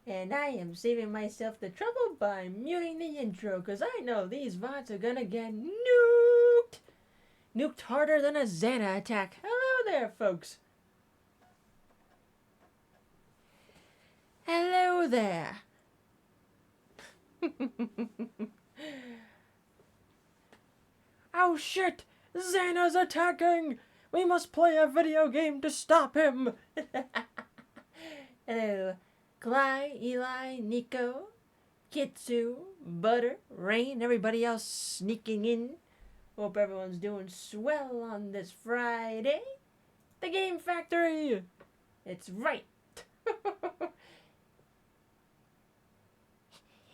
And I am saving myself the trouble by muting the intro, because I know these bots are gonna get nuked! Nuked harder than a Xana attack. Hello there, folks. Hello there. Oh shit! Xana's attacking! We must play a video game to stop him! Hello, Cly, Eli, Nico, Kitsu, Butter, Rain, everybody else sneaking in. Hope everyone's doing swell on this Friday. The Game Factory! It's right!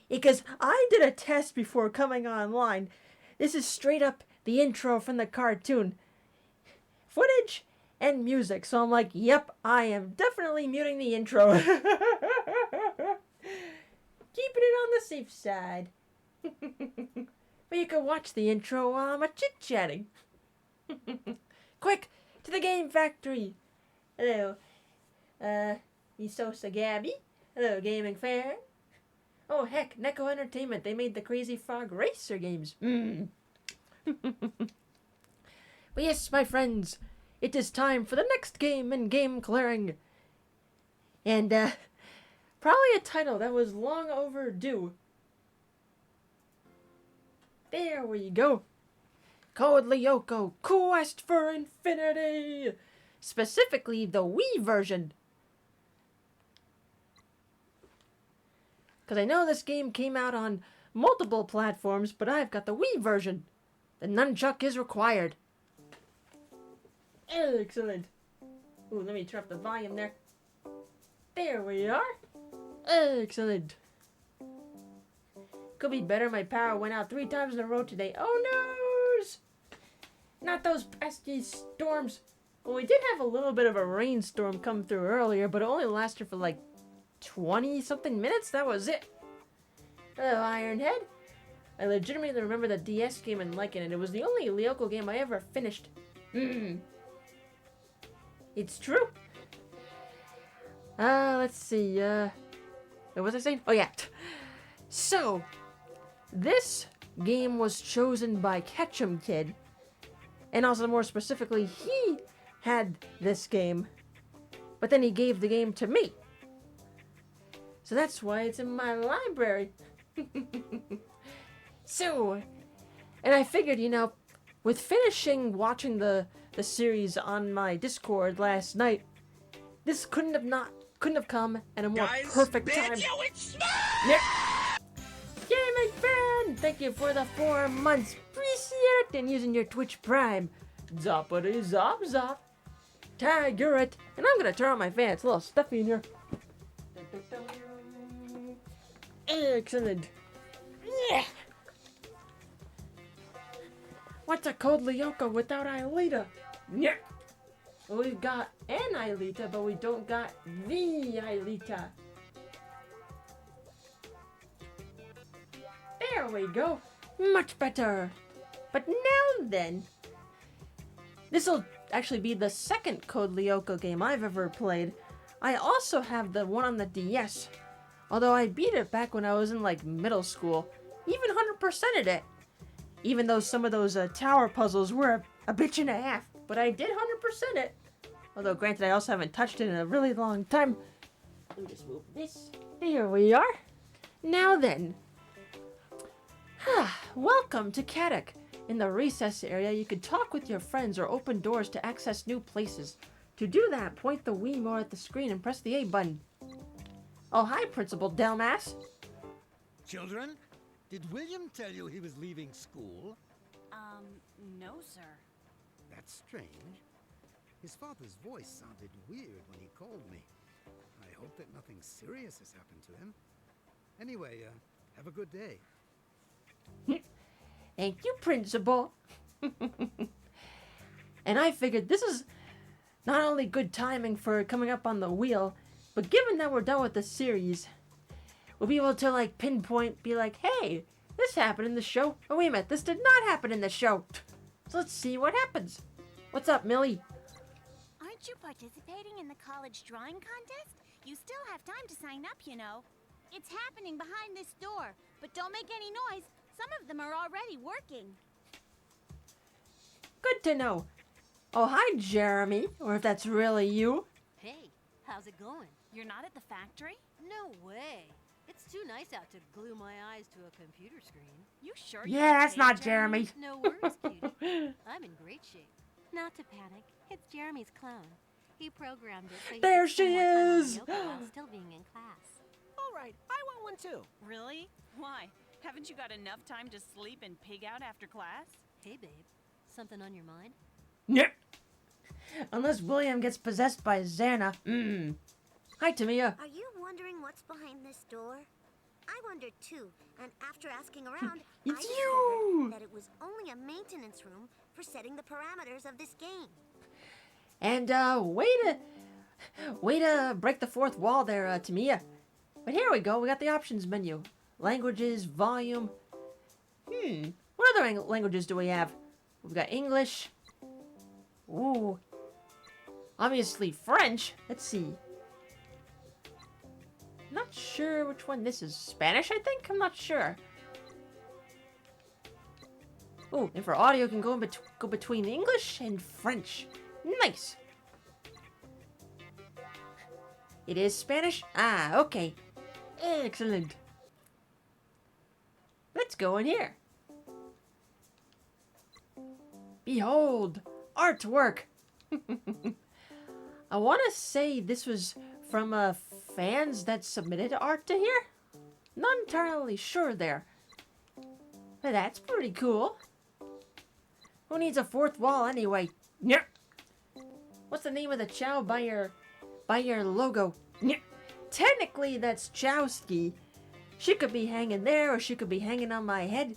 Because I did a test before coming online. This is straight up the intro from the cartoon. Footage and music. So I'm like, yep, I am definitely muting the intro. Keeping it on the safe side. But you can watch the intro while I'm chit-chatting. Quick, to the Game Factory. Hello, Isosa Gabby. Hello, Gaming Fan. Oh heck, Neko Entertainment, they made the Crazy Frog Racer games. But yes, my friends, it is time for the next game in game clearing. And, probably a title that was long overdue. There we go. Code Lyoko, Quest for Infinity! Specifically, the Wii version. Because I know this game came out on multiple platforms, but I've got the Wii version. The nunchuck is required. Excellent. Ooh, let me turn up the volume there. There we are. Excellent. Could be better, my power went out 3 times in a row today. Oh noes! Not those pesky storms. Well, we did have a little bit of a rainstorm come through earlier, but it only lasted for like 20-something minutes. That was it. Hello, Ironhead. I legitimately remember the DS game and liking it. It was the only Lyoko game I ever finished. It's true. Let's see. What was I saying? Oh, yeah. So, this game was chosen by Ketchum Kid. And also, more specifically, he had this game. But then he gave the game to me. So that's why it's in my library. So, and I figured, you know, with finishing watching the series on my Discord last night, this couldn't have come at a more perfect time. Yeah. Gaming Fan, thank you for the 4 months. Appreciate it. And using your Twitch Prime. Zoppity zop zop. Tiger it. And I'm gonna turn on my fan. It's a little stuffy in here. Excellent. Yeah. What's a Code Lyoko without Aelita? Yeah. Well, we've got an Aelita, but we don't got the Aelita. There we go. Much better. But now then, this'll actually be the second Code Lyoko game I've ever played. I also have the one on the DS. Although I beat it back when I was in like middle school. Even 100%ed it. Even though some of those tower puzzles were a bitch and a half. But I did 100% it. Although granted I also haven't touched it in a really long time. Let me just move this. Here we are. Now then. Welcome to Kadak. In the recess area you can talk with your friends or open doors to access new places. To do that, point the Wiimote at the screen and press the A button. Oh, hi, Principal Delmas. Children, did William tell you he was leaving school? No, sir. That's strange. His father's voice sounded weird when he called me. I hope that nothing serious has happened to him. Anyway, have a good day. Thank you, Principal. And I figured this is not only good timing for coming up on the wheel, but given that we're done with the series, we'll be able to, like, pinpoint, be like, hey, this happened in the show. Oh, wait a minute, this did not happen in the show. So let's see what happens. What's up, Millie? Aren't you participating in the college drawing contest? You still have time to sign up, you know. It's happening behind this door. But don't make any noise. Some of them are already working. Good to know. Oh, hi, Jeremy. Or if that's really you. Hey, how's it going? You're not at the factory? No way. It's too nice out to glue my eyes to a computer screen. You sure you Yeah, okay, that's not Jeremy. No worries, cutie. I'm in great shape. Not to panic. It's Jeremy's clone. He programmed it so he There could spend she more time on is! yoga while still being in class. All right, I want one too. Really? Why? Haven't you got enough time to sleep and pig out after class? Hey, babe. Something on your mind? Yeah. Unless William gets possessed by Xana. Hi, Tamia. Are you wondering what's behind this door? I wondered too, and after asking around, It's I you! discovered that it was only a maintenance room for setting the parameters of this game. And, way to break the fourth wall there, Tamia. But here we go, we got the options menu. Languages, volume. What other languages do we have? We've got English. Ooh. Obviously French. Let's see. Not sure which one this is. Spanish, I think? I'm not sure. Ooh, and for audio, you can go between English and French. Nice. It is Spanish? Ah, okay. Excellent. Let's go in here. Behold, artwork. I want to say this was from fans that submitted art to here. Not entirely sure there. But that's pretty cool. Who needs a fourth wall anyway? Nyeh. What's the name of the Chow by your logo? Nyeh. Technically, that's Chowski. She could be hanging there, or she could be hanging on my head.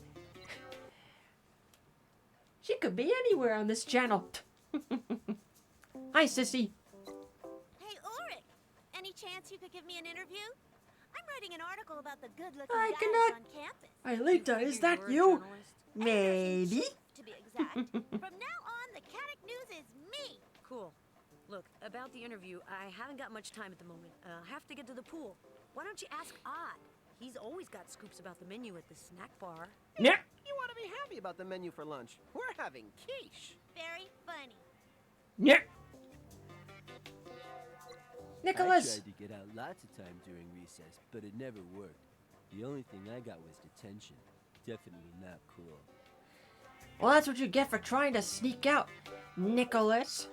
She could be anywhere on this channel. Hi, sissy. Hey, Ulrich! Any chance you could give me an interview? I'm writing an article about the good-looking I guys cannot- on campus. Aelita, is that You're a you? journalist? Maybe. To be exact. From now on, the Caddick News is me! Cool. Look, about the interview, I haven't got much time at the moment. I have to get to the pool. Why don't you ask Odd? He's always got scoops about the menu at the snack bar. Nyeh. You ought to be happy about the menu for lunch. We're having quiche. Very funny. Nyeh. I Nicholas. tried to get out lots of time during recess, but it never worked. The only thing I got was detention. Definitely not cool. Well, that's what you get for trying to sneak out, Nicholas.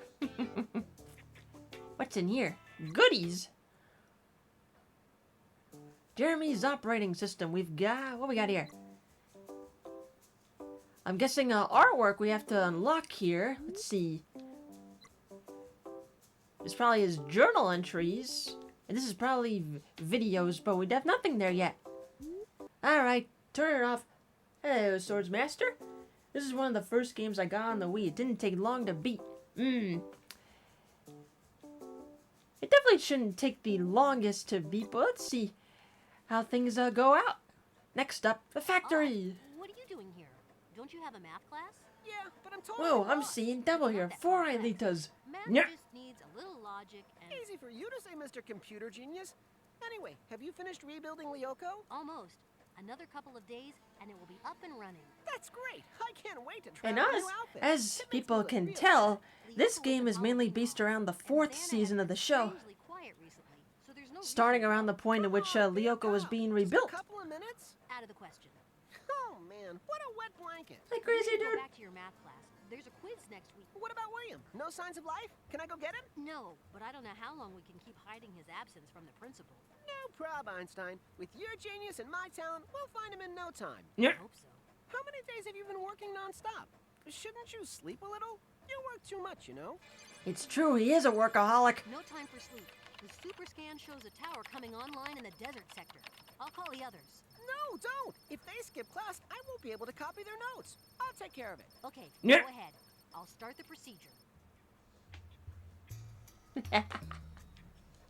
What's in here? Goodies. Jeremy's operating system. We've got... What we got here? I'm guessing artwork we have to unlock here. Let's see. It's probably his journal entries. And this is probably videos, but we have nothing there yet. Alright, turn it off. Hello, Swords Master. This is one of the first games I got on the Wii. It didn't take long to beat. It definitely shouldn't take the longest to beat, but let's see how things go out. Next up, the factory. What are you doing here? Don't you have a math class? Yeah, but I'm totally Whoa, I'm lost. seeing double here. 4 Aelitas. Math Yeah. just needs a little logic and... Easy for you to say, Mr. Computer Genius. Anyway, have you finished rebuilding Lyoko? Almost. Another couple of days, and it will be up and running. That's great. I can't wait to try And out the us, new outfit. as It makes me people look can real tell, good. this Lyoko game was is mainly developed based in around the and 4th Xana season has of the been show, strangely quiet recently, so there's no starting reason around the point at which Come on, Lyoko was up. being Just rebuilt. a couple of minutes? out of the question. Oh man, what a wet blanket. Like You crazy should go dude. back to your math class. There's a quiz next week. What about William? No signs of life? Can I go get him? No, but I don't know how long we can keep hiding his absence from the principal. No prob, Einstein. With your genius and my talent, we'll find him in no time. Yeah. I hope so. How many days have you been working nonstop? Shouldn't you sleep a little? You work too much, you know? It's true, he is a workaholic. No time for sleep. The super scan shows a tower coming online in the desert sector. I'll call the others. No, don't! If they skip class, I won't be able to copy their notes. I'll take care of it. Okay, Yeah. go ahead. I'll start the procedure.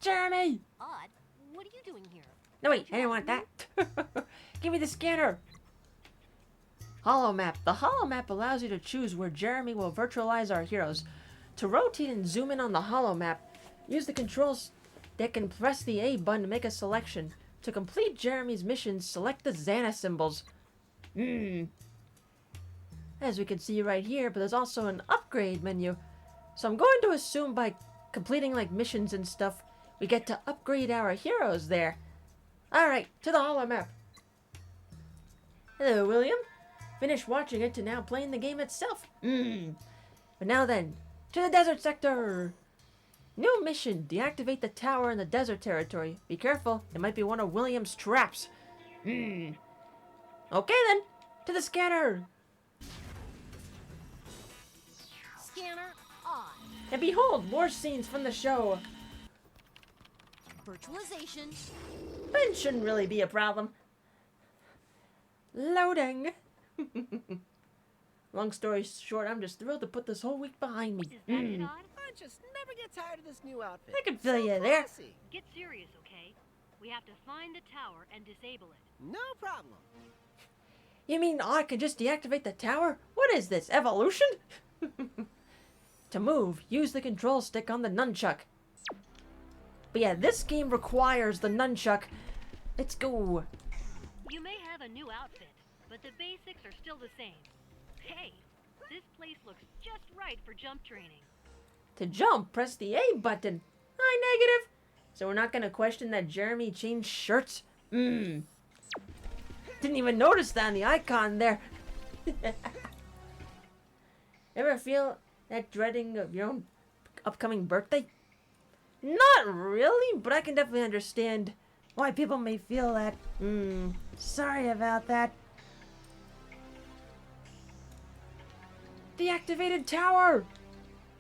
Jeremy! Odd, what are you doing here? No, wait, I didn't want that. Give me the scanner. Hollow map. The hollow map allows you to choose where Jeremy will virtualize our heroes. To rotate and zoom in on the hollow map, use the controls that can press the A button to make a selection. To complete Jeremy's mission, select the Xana symbols. As we can see right here, but there's also an upgrade menu. So I'm going to assume by completing like missions and stuff, we get to upgrade our heroes there. Alright, to the holo map. Hello, William. Finished watching it to now playing the game itself. But now then, to the desert sector. New mission, deactivate the tower in the desert territory. Be careful, it might be one of William's traps. Okay then, to the scanner. Scanner on. And behold, more scenes from the show. Virtualization. But it shouldn't really be a problem. Loading. Long story short, I'm just thrilled to put this whole week behind me. I just never get tired of this new outfit. I can feel you there. Classy. Get serious, okay? We have to find the tower and disable it. No problem. You mean I can just deactivate the tower? What is this, evolution? To move, use the control stick on the nunchuck. But yeah, this game requires the nunchuck. Let's go. You may have a new outfit, but the basics are still the same. Hey, this place looks just right for jump training. To jump, press the A button. Negative. So we're not gonna question that Jeremy changed shirts? Didn't even notice that on the icon there. Ever feel that dreading of your own upcoming birthday? Not really, but I can definitely understand why people may feel that. Sorry about that. Deactivated tower!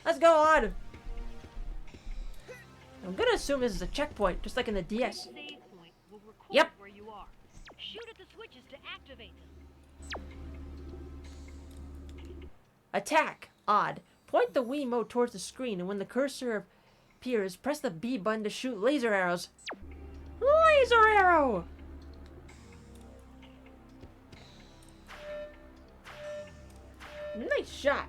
Let's go on! I'm gonna assume this is a checkpoint, just like in the DS. Save point will record Yep. where you are. Shoot at the switches to activate them. Attack. Odd. Point the Wiimote towards the screen, and when the cursor appears, press the B button to shoot laser arrows. Laser arrow! Nice shot.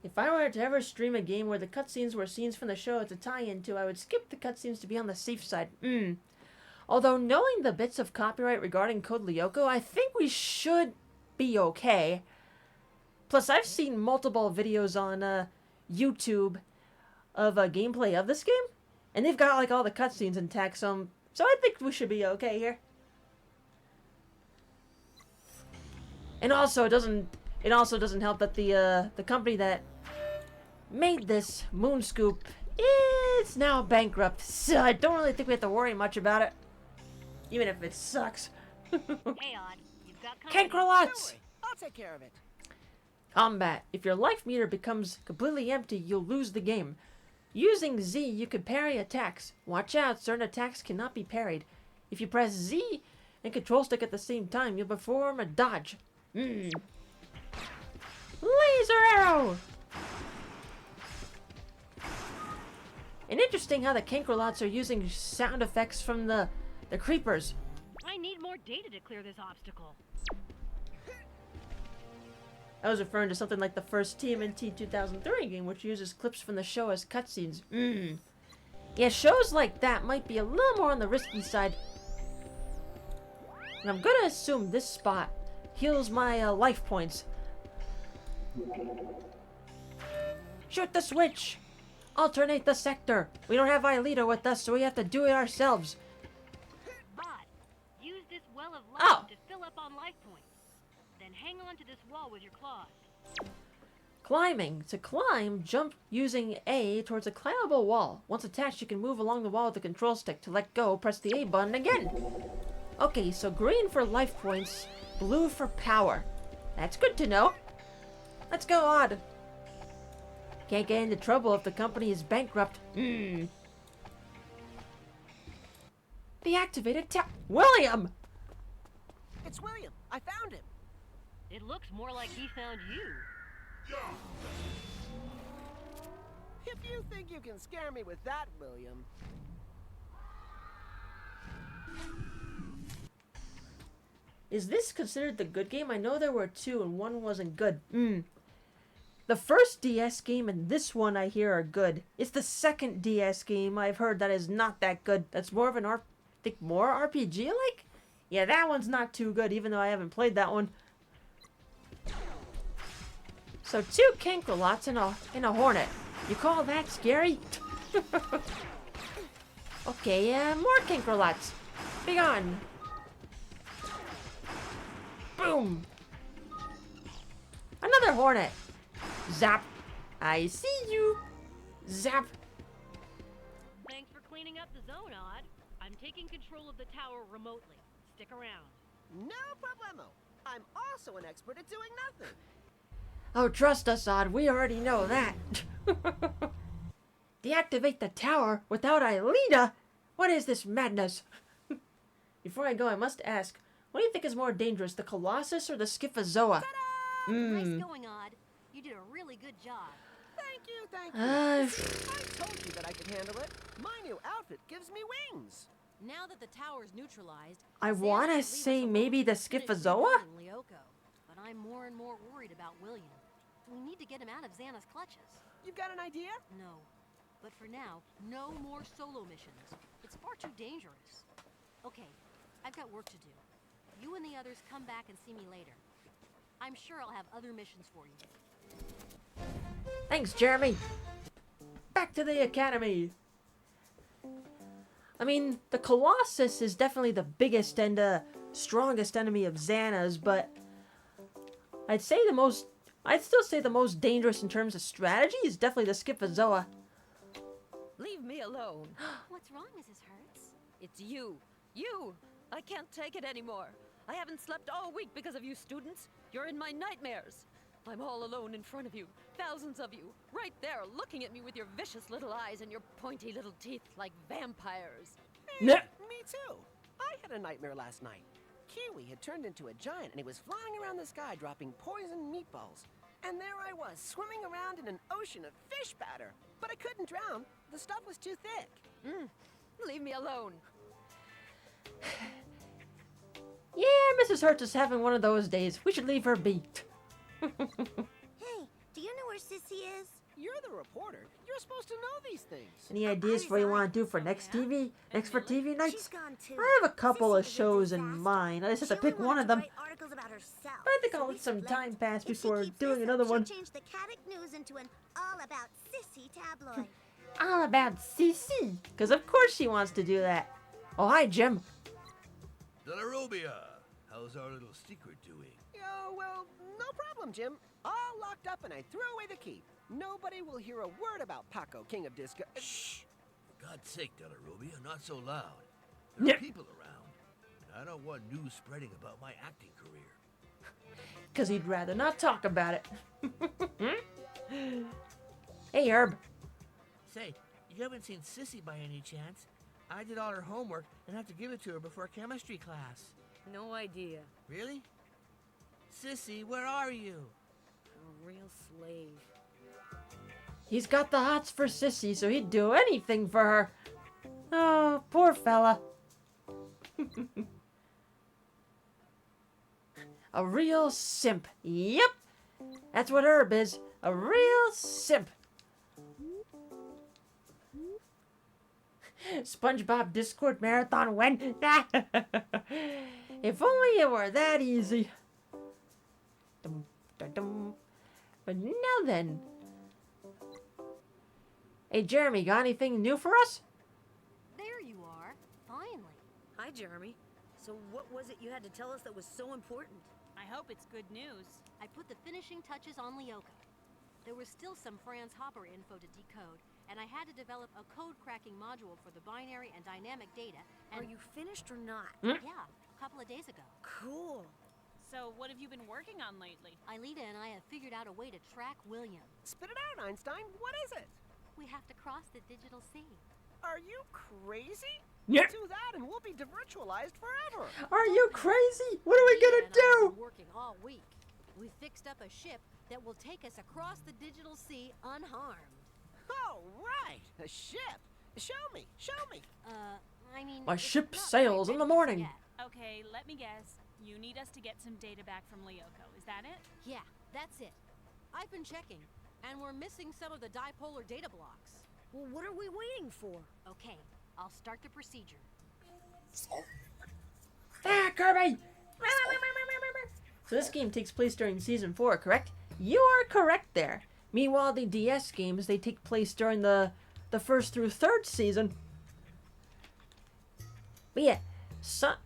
If I were to ever stream a game where the cutscenes were scenes from the show it's a tie-in to, I would skip the cutscenes to be on the safe side. Although knowing the bits of copyright regarding Code Lyoko, I think we should be okay. Plus, I've seen multiple videos on YouTube of gameplay of this game, and they've got like all the cutscenes intact, so I think we should be okay here. And also, it also doesn't help that the company that made this Moon Scoop is now bankrupt, so I don't really think we have to worry much about it, even if it sucks. Hey, Odd, you've got company. Don't Cancrolots! worry, I'll take care of it. Combat. If your life meter becomes completely empty, you'll lose the game. Using Z, you can parry attacks. Watch out, certain attacks cannot be parried. If you press Z and control stick at the same time, you'll perform a dodge. Laser arrow! And interesting how the Cancrolots are using sound effects from the creepers. I need more data to clear this obstacle. I was referring to something like the first TMNT 2003 game, which uses clips from the show as cutscenes. Yeah, shows like that might be a little more on the risky side. And I'm gonna assume this spot heals my life points. Shoot the switch! Alternate the sector! We don't have Aelita with us, so we have to do it ourselves. Odd, use this well of life Oh. to fill up on life points. Then hang on to this wall with your claws. Climbing. To climb, jump using A towards a climbable wall. Once attached, you can move along the wall with the control stick. To let go, press the A button again. Okay, so green for life points, blue for power. That's good to know. Let's go, Odd. Can't get into trouble if the company is bankrupt. The activated William! It's William. I found him. It looks more like he found you. If you think you can scare me with that, William. Is this considered the good game? I know there were two and one wasn't good. The first DS game and this one I hear are good. It's the second DS game I've heard that is not that good. That's more of an more RPG like? Yeah, that one's not too good, even though I haven't played that one. So 2 Cankrolots in a Hornet. You call that scary? Okay, more Cankrolots. Be gone. Boom. Another Hornet. Zap. I see you. Zap. Thanks for cleaning up the zone, Odd. I'm taking control of the tower remotely. Stick around. No problemo. I'm also an expert at doing nothing. Oh, trust us, Odd. We already know that. Deactivate the tower without Aelita? What is this madness? Before I go, I must ask, what do you think is more dangerous, the Colossus or the Schifozoa? Nice going, Odd. You did a really good job. Thank you, thank you. I told you that I could handle it. My new outfit gives me wings. Now that the tower's neutralized, I Xana want to should leave say us maybe alone the to finish Schifozoa? rebuilding Lyoko, but I'm more and more worried about William. We need to get him out of Xana's clutches. You've got an idea? No. But for now, no more solo missions. It's far too dangerous. Okay, I've got work to do. You and the others come back and see me later. I'm sure I'll have other missions for you. Thanks, Jeremy. Back to the academy. I mean, the Colossus is definitely the biggest and strongest enemy of Xana's, but I'd still say the most dangerous in terms of strategy is definitely the Schifozoa. Leave me alone. What's wrong, Mrs. Hertz? It's you. You! I can't take it anymore. I haven't slept all week because of you students. You're in my nightmares. I'm all alone in front of you. Thousands of you. Right there, looking at me with your vicious little eyes and your pointy little teeth like vampires. Hey, me too. I had a nightmare last night. Kiwi had turned into a giant and he was flying around the sky dropping poison meatballs. And there I was, swimming around in an ocean of fish batter. But I couldn't drown. The stuff was too thick. Leave me alone. Yeah, Mrs. Hertz is having one of those days. We should leave her be. Hey, do you know where Sissy is? You're the reporter. You're supposed to know these things. Any ideas for what you want to do for next TV? Next for TV She's nights? gone too. I have a couple of Sissy is a shows in disaster. mind. I just have She to pick only one wanted of to them. write articles about herself, But I think so I'll we let some should time pass If she before keeps doing this another up, she'll one. change the Caddick News into an all-about Sissy tabloid. All about CC. Because of course she wants to do that. Oh, hi, Jim. Delarobia, how's our little secret doing? Oh, well, no problem, Jim. All locked up and I threw away the key. Nobody will hear a word about Paco, King of Disco. Shh! For God's sake, Delarobia, not so loud. There are people around, and I don't want news spreading about my acting career. Because he'd rather not talk about it. Hey, Herb. Say, you haven't seen Sissy by any chance? I did all her homework and have to give it to her before chemistry class. No idea. Really? Sissy, where are you? A real slave. He's got the hots for Sissy, so he'd do anything for her. Oh, poor fella. A real simp. Yep. That's what Herb is. A real simp. SpongeBob Discord Marathon when? If only it were that easy. Dum, dum, dum. But now then. Hey, Jeremy, got anything new for us? There you are. Finally. Hi, Jeremy. So what was it you had to tell us that was so important? I hope it's good news. I put the finishing touches on Lyoko. There was still some Franz Hopper info to decode, and I had to develop a code cracking module for the binary and dynamic data. And Are you finished or not? Yeah, a couple of days ago. Cool. So what have you been working on lately? Aelita and I have figured out a way to track William. Spit it out, Einstein. What is it? We have to cross the digital sea. Are you crazy? Yeah. Do that and we'll be devirtualized forever. Are you crazy? What are we Aelita gonna and I have do? been working all week. We fixed up a ship that will take us across the digital sea unharmed. Oh, right. A ship. Show me. Show me. I mean... My it's ship not sails quite in the ready morning. yet. Okay, let me guess. You need us to get some data back from Lyoko. Is that it? Yeah, that's it. I've been checking. And we're missing some of the dipolar data blocks. Well, what are we waiting for? Okay, I'll start the procedure. Ah, Kirby! So this game takes place during Season 4, correct? You are correct there. Meanwhile, the DS games, they take place during the first through third season. But yeah, some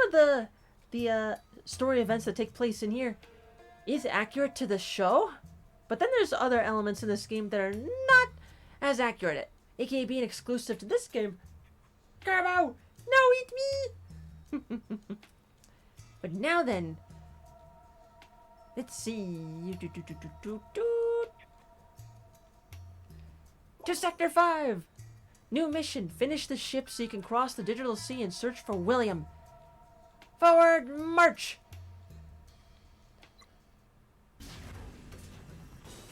of the story events that take place in here is accurate to the show, but then there's other elements in this game that are not as accurate, aka being exclusive to this game. Carbo! No, eat me! But now then, let's see. To Sector 5! New mission. Finish the ship so you can cross the digital sea and search for William. Forward march!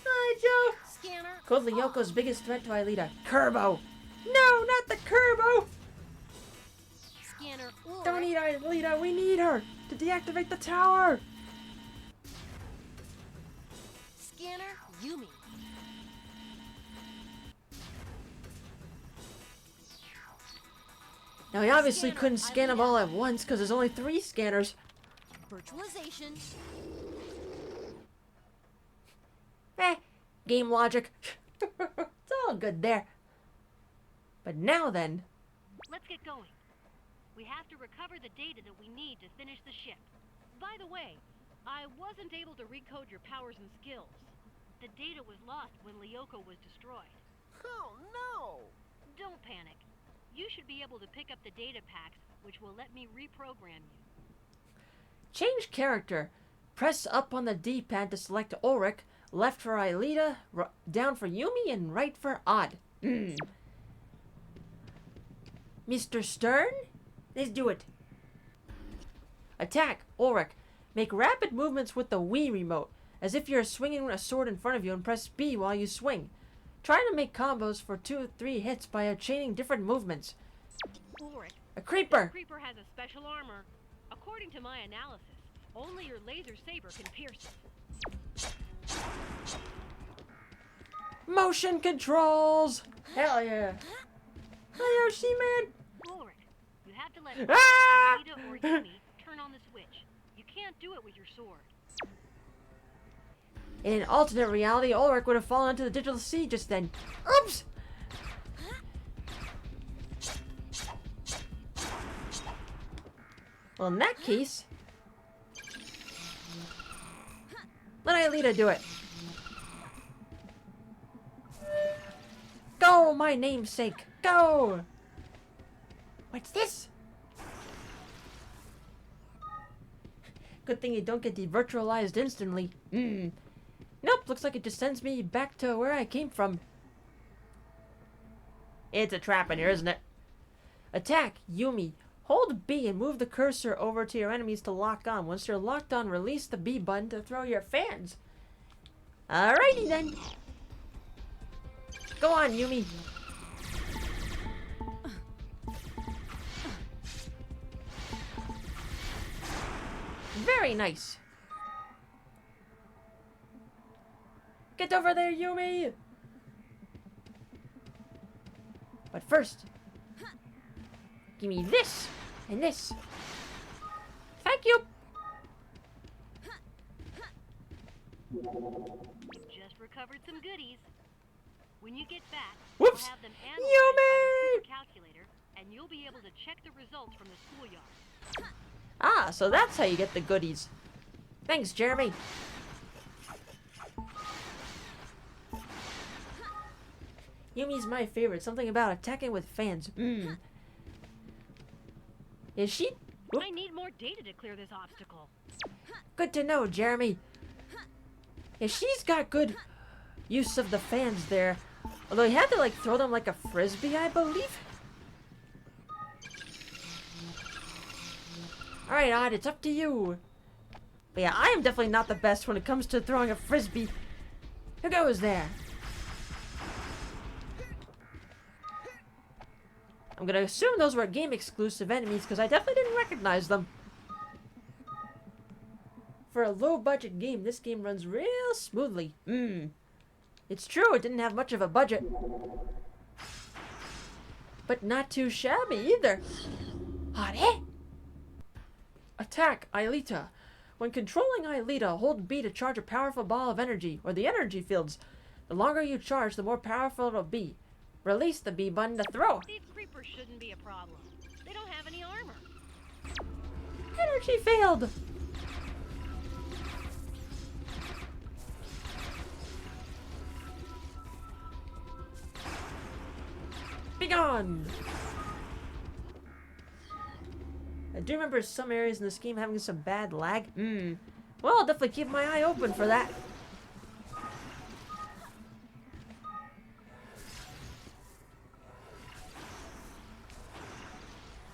Hi, Joe! Scanner. Code Lyoko's biggest threat to Aelita. Kerbo! No, not the Kerbo! Scanner. Ulrich. Don't eat Aelita, we need her to deactivate the tower! Scanner. Yumi. Now he obviously Scanner, couldn't scan them Aelita. all at once because there's only 3 scanners. Virtualization. Game logic. It's all good there. But now then, Let's get going. We have to recover the data that we need to finish the ship. By the way, I wasn't able to recode your powers and skills. The data was lost when Lyoko was destroyed. Oh, no! Don't panic. You should be able to pick up the data packs, which will let me reprogram you. change character. Press up on the D-pad to select Ulrich, left for Aelita, down for Yumi, and right for Odd. Mr. Stern? Let's do it. Attack, Ulrich. Make rapid movements with the Wii remote, as if you're swinging a sword in front of you, and press B while you swing. Try to make combos for 2 or 3 hits by chaining different movements. Ulrich, A creeper! this creeper has a special armor. According to my analysis, only your laser saber can pierce it. Motion controls! Hell yeah! Hi, Yoshi man! Ulrich, you have to let Ah! Aelita or Yumi turn on the switch. You can't do it with your sword. In an alternate reality, Ulrich would have fallen into the digital sea just then. Oops! Well, in that case, let Aelita do it. Go, my namesake! Go! What's this? Good thing you don't get devirtualized instantly. Nope, looks like it just sends me back to where I came from. It's a trap in here, isn't it? Attack, Yumi. Hold B and move the cursor over to your enemies to lock on. Once you're locked on, release the B button to throw your fans. Alrighty then. Go on, Yumi. Very nice. Get over there, Yumi! But first, give me this and this. Thank you. Just recovered some goodies. When you get back, Whoops. I'll have them analyzed by Yumi! the calculator, and you'll be able to check the results from the schoolyard. Ah, so that's how you get the goodies. Thanks, Jeremy. Yumi's my favorite. Something about attacking with fans. Is she? Whoop. I need more data to clear this obstacle. Good to know, Jeremy. Yeah, she's got good use of the fans there. Although you had to like throw them like a frisbee, I believe. Alright, Odd, it's up to you. But yeah, I am definitely not the best when it comes to throwing a frisbee. Who goes there? I'm gonna assume those were game exclusive enemies because I definitely didn't recognize them. For a low budget game, this game runs real smoothly. It's true, it didn't have much of a budget. But not too shabby either. Hare! Attack Aelita. When controlling Aelita, hold B to charge a powerful ball of energy, or the energy fields. The longer you charge, the more powerful it'll be. Release the B button to throw. These creepers shouldn't be a problem. They don't have any armor. Energy failed! Begone! I do remember some areas in this game having some bad lag. Well, I'll definitely keep my eye open for that.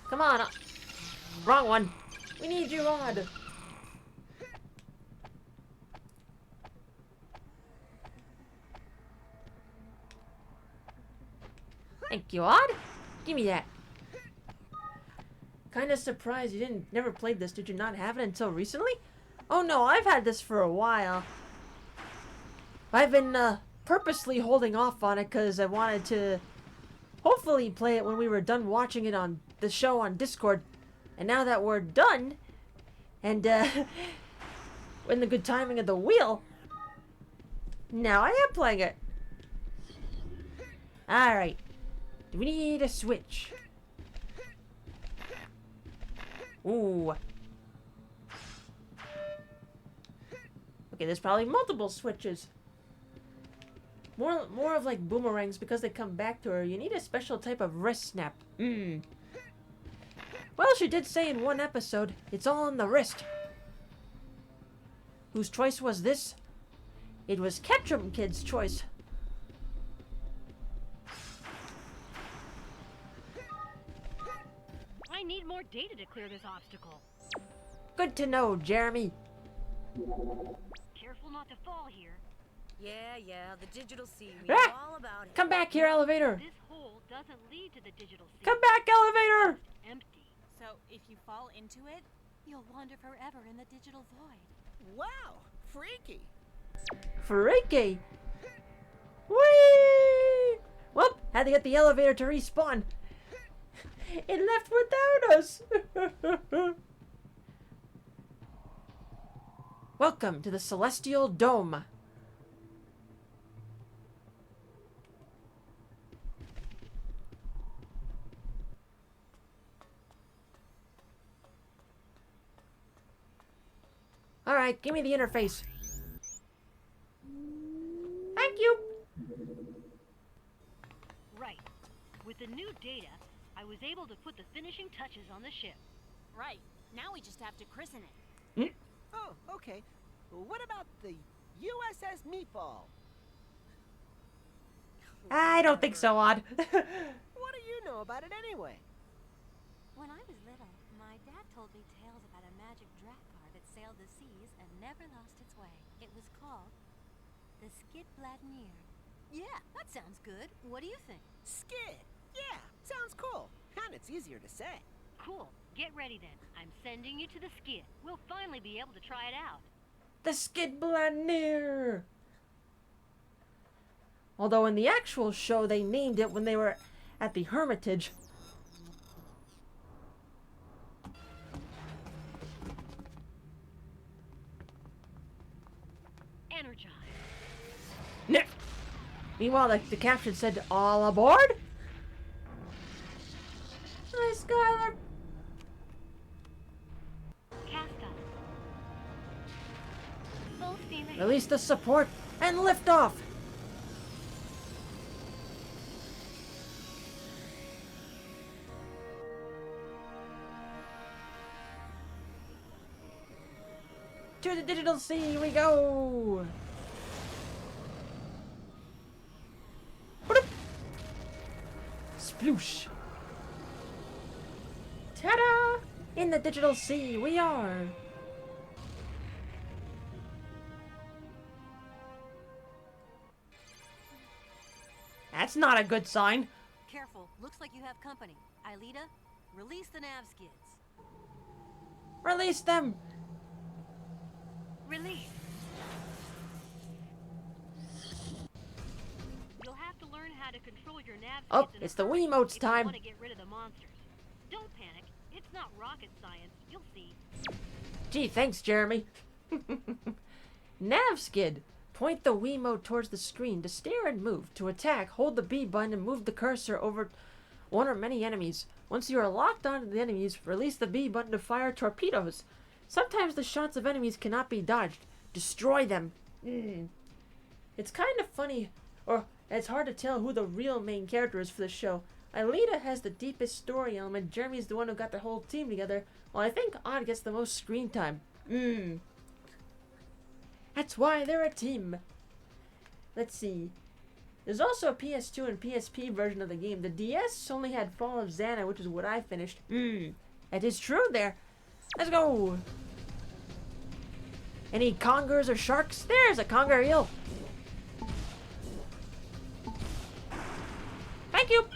Come on. Wrong one. We need you, Odd. Thank you, Odd. Give me that. Kinda surprised you never played this. Did you not have it until recently? Oh no, I've had this for a while. I've been purposely holding off on it because I wanted to hopefully play it when we were done watching it on the show on Discord. And now that we're done, and in the good timing of the wheel, now I am playing it. Alright. Do we need a switch? Ooh. Okay, there's probably multiple switches. More of like boomerangs because they come back to her. You need a special type of wrist snap. Well, she did say in one episode, it's all in the wrist. Whose choice was this? It was Ketchum Kid's choice. I need more data to clear this obstacle. Good to know, Jeremy. Careful not to fall here. Yeah, the digital sea. We Ah! know all about it. Come back here, elevator. This hole doesn't lead to the digital sea. Come back, elevator. It's empty. So if you fall into it, You'll wander forever in the digital void. Wow, freaky. Freaky. Whee! Well, had to get the elevator to respawn. It left without us. Welcome to the Celestial Dome. Alright, give me the interface. Thank you. Right. With the new data, I was able to put the finishing touches on the ship. right. Now we just have to christen it. Oh, okay. What about the USS Meatball? I don't think so, Odd. What do you know about it anyway? When I was little, my dad told me tales about a magic drakkar that sailed the seas and never lost its way. It was called the Skidbladnir. Yeah, that sounds good. What do you think? Skid. Yeah, sounds cool. And it's easier to say. Cool. Get ready then. I'm sending you to the skid. We'll finally be able to try it out. The Skidbladnir. Although in the actual show, they named it when they were at the Hermitage. Energize. Nick. Meanwhile, the caption said, all aboard? Hi, Skylar. Cast off. Full steam ahead. Release the support and lift off. To the digital sea we go. Bloop. Sploosh. Ta-da! In the digital sea we are. That's not a good sign. Careful, looks like you have company. Aelita, release the nav skids. Release them. Release. learn how to control your nav Oh, skids in a it's the hurry Wiimotes if you time. want to get rid of the monsters. Don't panic. It's not rocket science. You'll see. Gee, thanks, Jeremy. Nav skid. Point the Wiimote towards the screen to steer and move. To attack, hold the B button and move the cursor over one or many enemies. Once you are locked onto the enemies, release the B button to fire torpedoes. Sometimes the shots of enemies cannot be dodged. Destroy them. It's kind of funny, or it's hard to tell who the real main character is for the show. Alita has the deepest story element. Jeremy's the one who got the whole team together, while I think Odd gets the most screen time. That's why they're a team. Let's see. There's also a PS2 and PSP version of the game. The DS only had Fall of Xana, which is what I finished. That is true there. Let's go. Any congers or sharks? There's a conger eel. Thank you.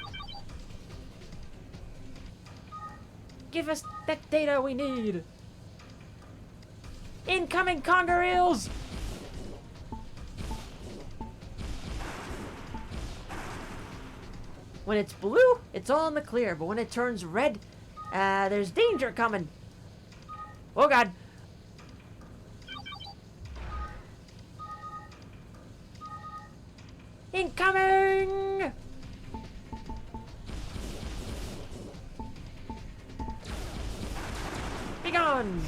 Give us that data we need. Incoming conger eels. When it's blue, it's all in the clear, but when it turns red, there's danger coming. Oh god. Incoming! Be gone!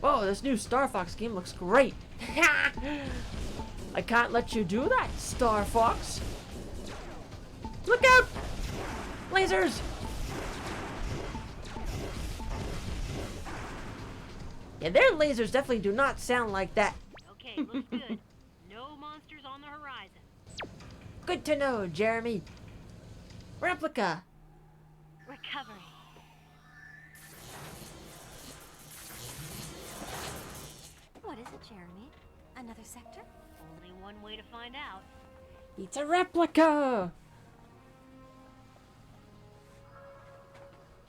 Whoa, this new Star Fox game looks great. I can't let you do that, Star Fox. Look out! Lasers! Yeah, their lasers definitely do not sound like that. Okay, looks good. No monsters on the horizon. Good to know, Jeremy. Replica. Recovery. What is it, Jeremy? Another sector? Only one way to find out. It's a replica.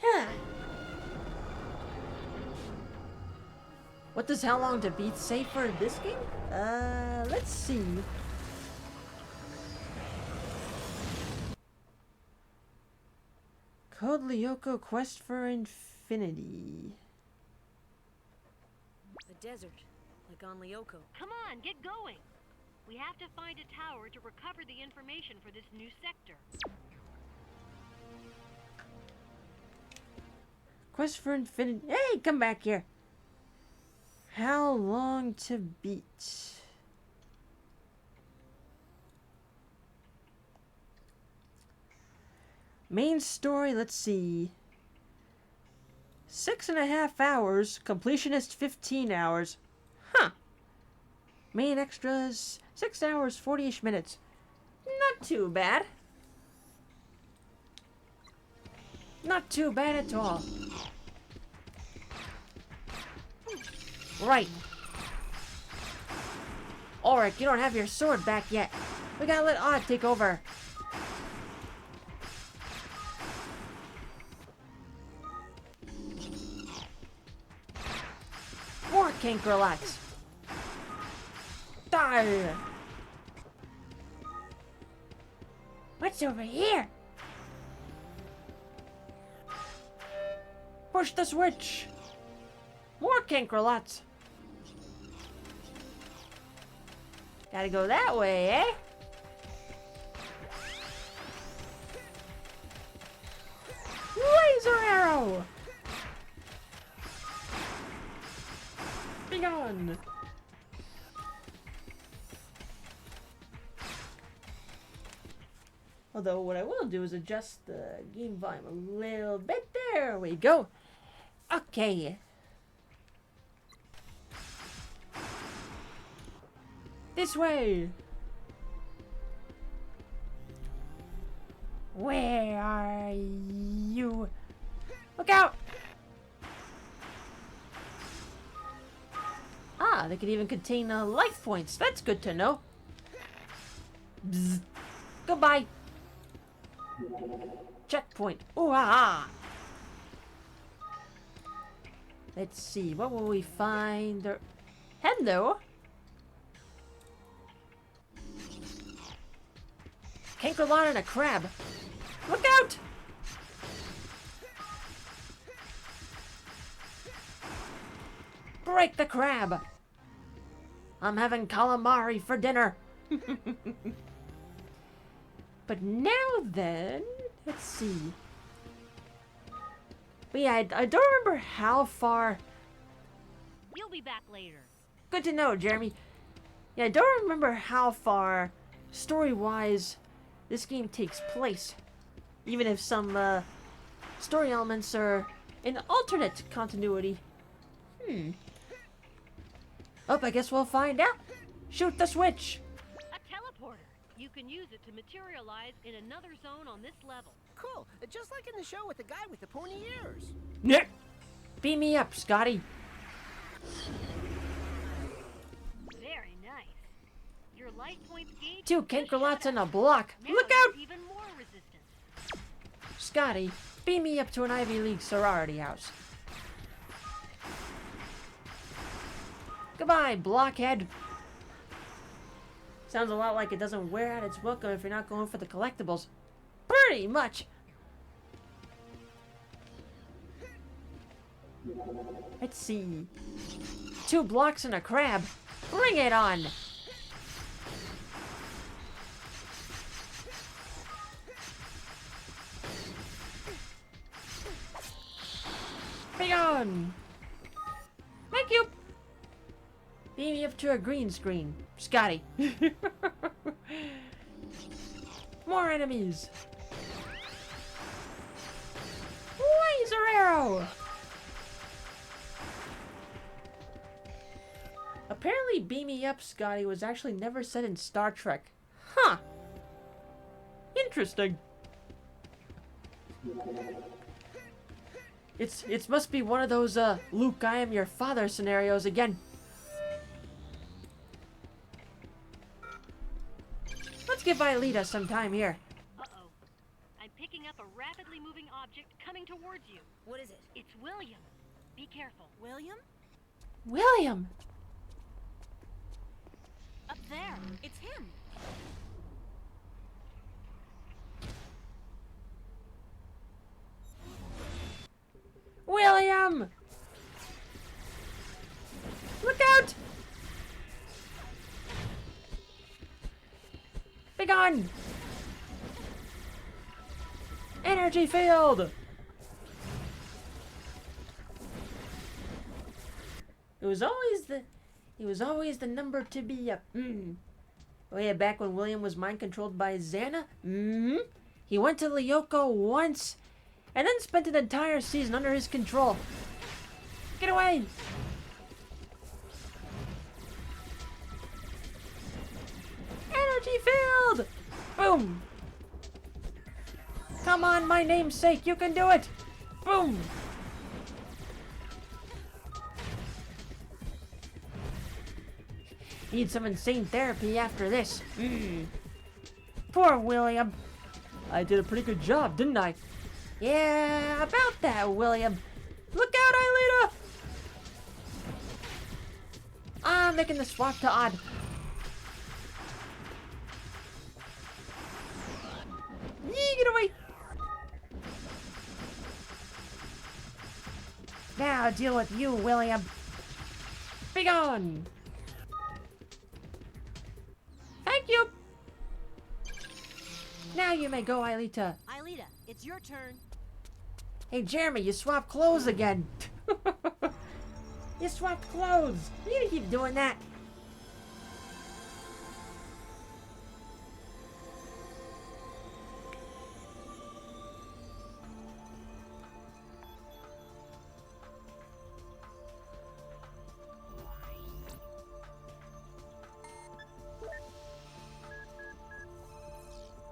Huh. What does how long to beat say for this game? Let's see. Code Lyoko Quest for Infinity. The desert, like on Lyoko. Come on, get going. We have to find a tower to recover the information for this new sector. Quest for Infinity. Hey, come back here. How long to beat? Main story, let's see. 6.5 hours. Completionist 15 hours. Huh. Main extras 6 hours 40-ish minutes. Not too bad. Not too bad at all. Right. Ulrich, you don't have your sword back yet. We gotta let Odd take over. More Cankerlots. Die. What's over here? Push the switch. More Cankerlots. Gotta go that way, eh? Laser arrow! Be gone! Although what I will do is adjust the game volume a little bit. There we go. Okay. This way! Where are you? Look out! Ah, they could even contain life points. That's good to know. Bzz. Goodbye. Checkpoint. Ooh, ah, ah. Let's see. What will we find there? Hello. Hankerlon and a crab. Look out! Break the crab! I'm having calamari for dinner. But now then, let's see. But yeah, I don't remember how far. You'll be back later. Good to know, Jeremy. Yeah, I don't remember how far, story-wise, this game takes place. Even if some story elements are in alternate continuity. Oh, I guess we'll find out. Shoot the switch. A teleporter. You can use it to materialize in another zone on this level. Cool, just like in the show with the guy with the pointy ears. Nick, beam me up, Scotty. Very nice. Your life points gauge. 2 Cankerlots and a block. Now Look there's out! even more resistance. Scotty, beam me up to an Ivy League sorority house. Goodbye, blockhead. Sounds a lot like it doesn't wear out its welcome if you're not going for the collectibles. Pretty much. Let's see. 2 blocks and a crab. Bring it on. Bring on. Thank you. Beam me up to a green screen. Scotty. More enemies. Laser arrow. Apparently, beam me up, Scotty, was actually never said in Star Trek. Huh. Interesting. It must be one of those, Luke, I am your father scenarios again. Let's give Aelita some time here. Uh-oh. I'm picking up a rapidly moving object coming towards you. What is it? It's William. Be careful. William? William! Up there. It's him. William! Look out! Be gone! Energy field! It was always the number to be up. Way back when William was mind controlled by Xana. He went to Lyoko once and then spent an entire season under his control. Get away! Energy field! Boom! Come on, my namesake, you can do it! Boom! Need some insane therapy after this. Poor William. I did a pretty good job, didn't I? Yeah, about that, William. Look out, Aelita! I'm making the swap to odd. Yee, get away! Now deal with you, William. Be gone! Thank you! Now you may go, Aelita. Aelita, it's your turn. Hey, Jeremy, you swapped clothes again. You swapped clothes. You need to keep doing that.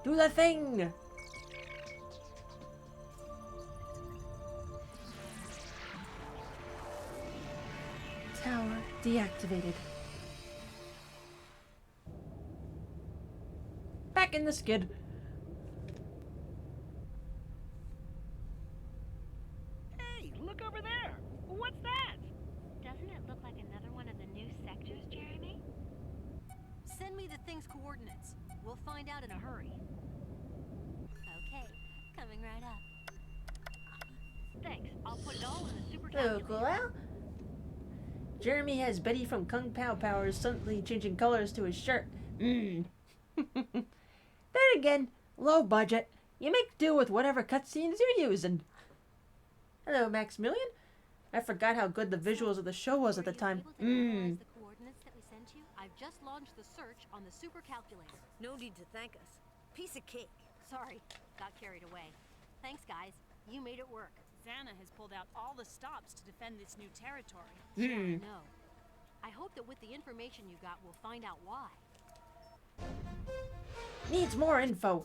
Do the thing! Tower deactivated. Back in the skid. Hey, look over there. What's that? Doesn't it look like another one of the new sectors, Jeremy? Send me the thing's coordinates. We'll find out in a hurry. Coming right up. Thanks. I'll put it all in the super Hello, calculator. Cool. Jeremy has Betty from Kung Pao powers suddenly changing colors to his shirt. Then again, low budget. You make do with whatever cutscenes you're using. Hello, Maximilian. I forgot how good the visuals of the show was at the time. Were you able to analyze the coordinates that we sent you? I've just launched the search on the super calculator. No need to thank us. Piece of cake. Sorry, got carried away. Thanks, guys. You made it work. Xana has pulled out all the stops to defend this new territory. Yeah, no. I hope that with the information you got, we'll find out why. Needs more info.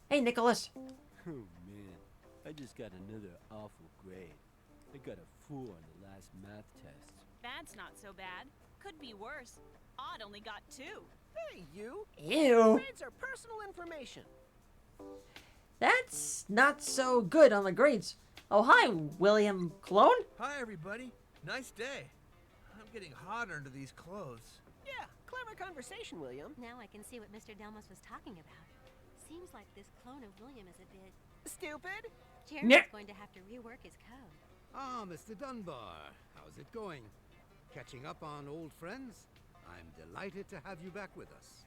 Hey, Nicholas. Oh man, I just got another awful grade. I got a 4 on the last math test. That's not so bad. Could be worse. Odd only got 2. Hey, you. Ew. Grades are personal information. That's not so good on the grades. Oh, hi, William Clone. Hi, everybody. Nice day. I'm getting hot under these clothes. Yeah, clever conversation, William. Now I can see what Mr. Delmas was talking about. Seems like this clone of William is a bit Stupid. Jeremy's going to have to rework his code. Ah, Mr. Dunbar. How's it going? Catching up on old friends? I'm delighted to have you back with us.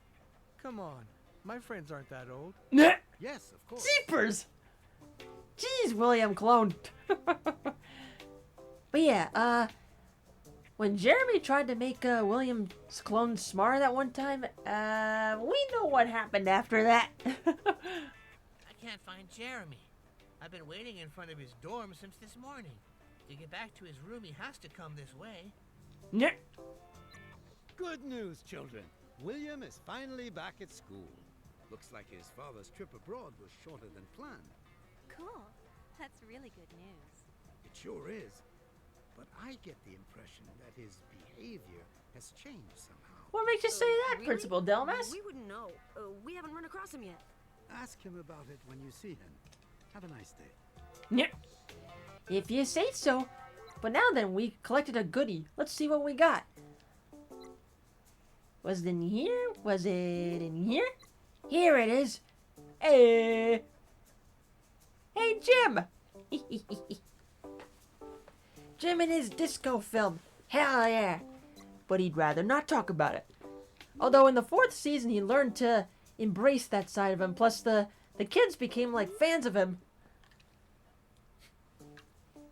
Come on. My friends aren't that old. Yes, of course. Jeepers! Jeez, William Clone. But yeah, when Jeremy tried to make William's clone smart that one time, we know what happened after that. I can't find Jeremy. I've been waiting in front of his dorm since this morning. To get back to his room, he has to come this way. Good news, children. William is finally back at school. Looks like his father's trip abroad was shorter than planned. Cool. That's really good news. It sure is. But I get the impression that his behavior has changed somehow. What makes you say that, Really? Principal Delmas? We wouldn't know. We haven't run across him yet. Ask him about it when you see him. Have a nice day. Yeah. If you say so. But now then, we collected a goodie. Let's see what we got. Was it in here? Was it in here? Here it is. Hey. Hey, Jim. Jim and his disco film. Hell yeah. But he'd rather not talk about it. Although in the 4th season, he learned to embrace that side of him. Plus, the kids became like fans of him.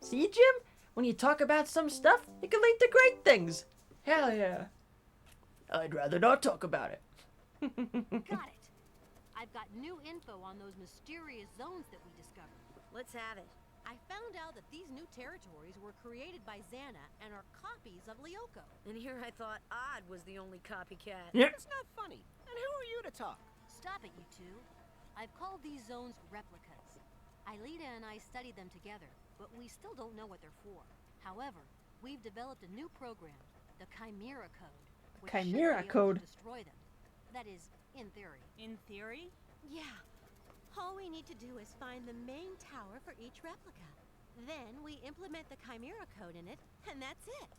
See, Jim? When you talk about some stuff, it can lead to great things. Hell yeah. I'd rather not talk about it. Got it. I've got new info on those mysterious zones that we discovered. Let's have it. I found out that these new territories were created by Xana and are copies of Lyoko. And here I thought Odd was the only copycat. Yeah. It's not funny. And who are you to talk? Stop it, you two. I've called these zones replicas. Aelita and I studied them together, but we still don't know what they're for. However, we've developed a new program, the Chimera Code, which should Chimera be able Code. to destroy them. That is, in theory. In theory? Yeah. All we need to do is find the main tower for each replica. Then we implement the Chimera Code in it, and that's it.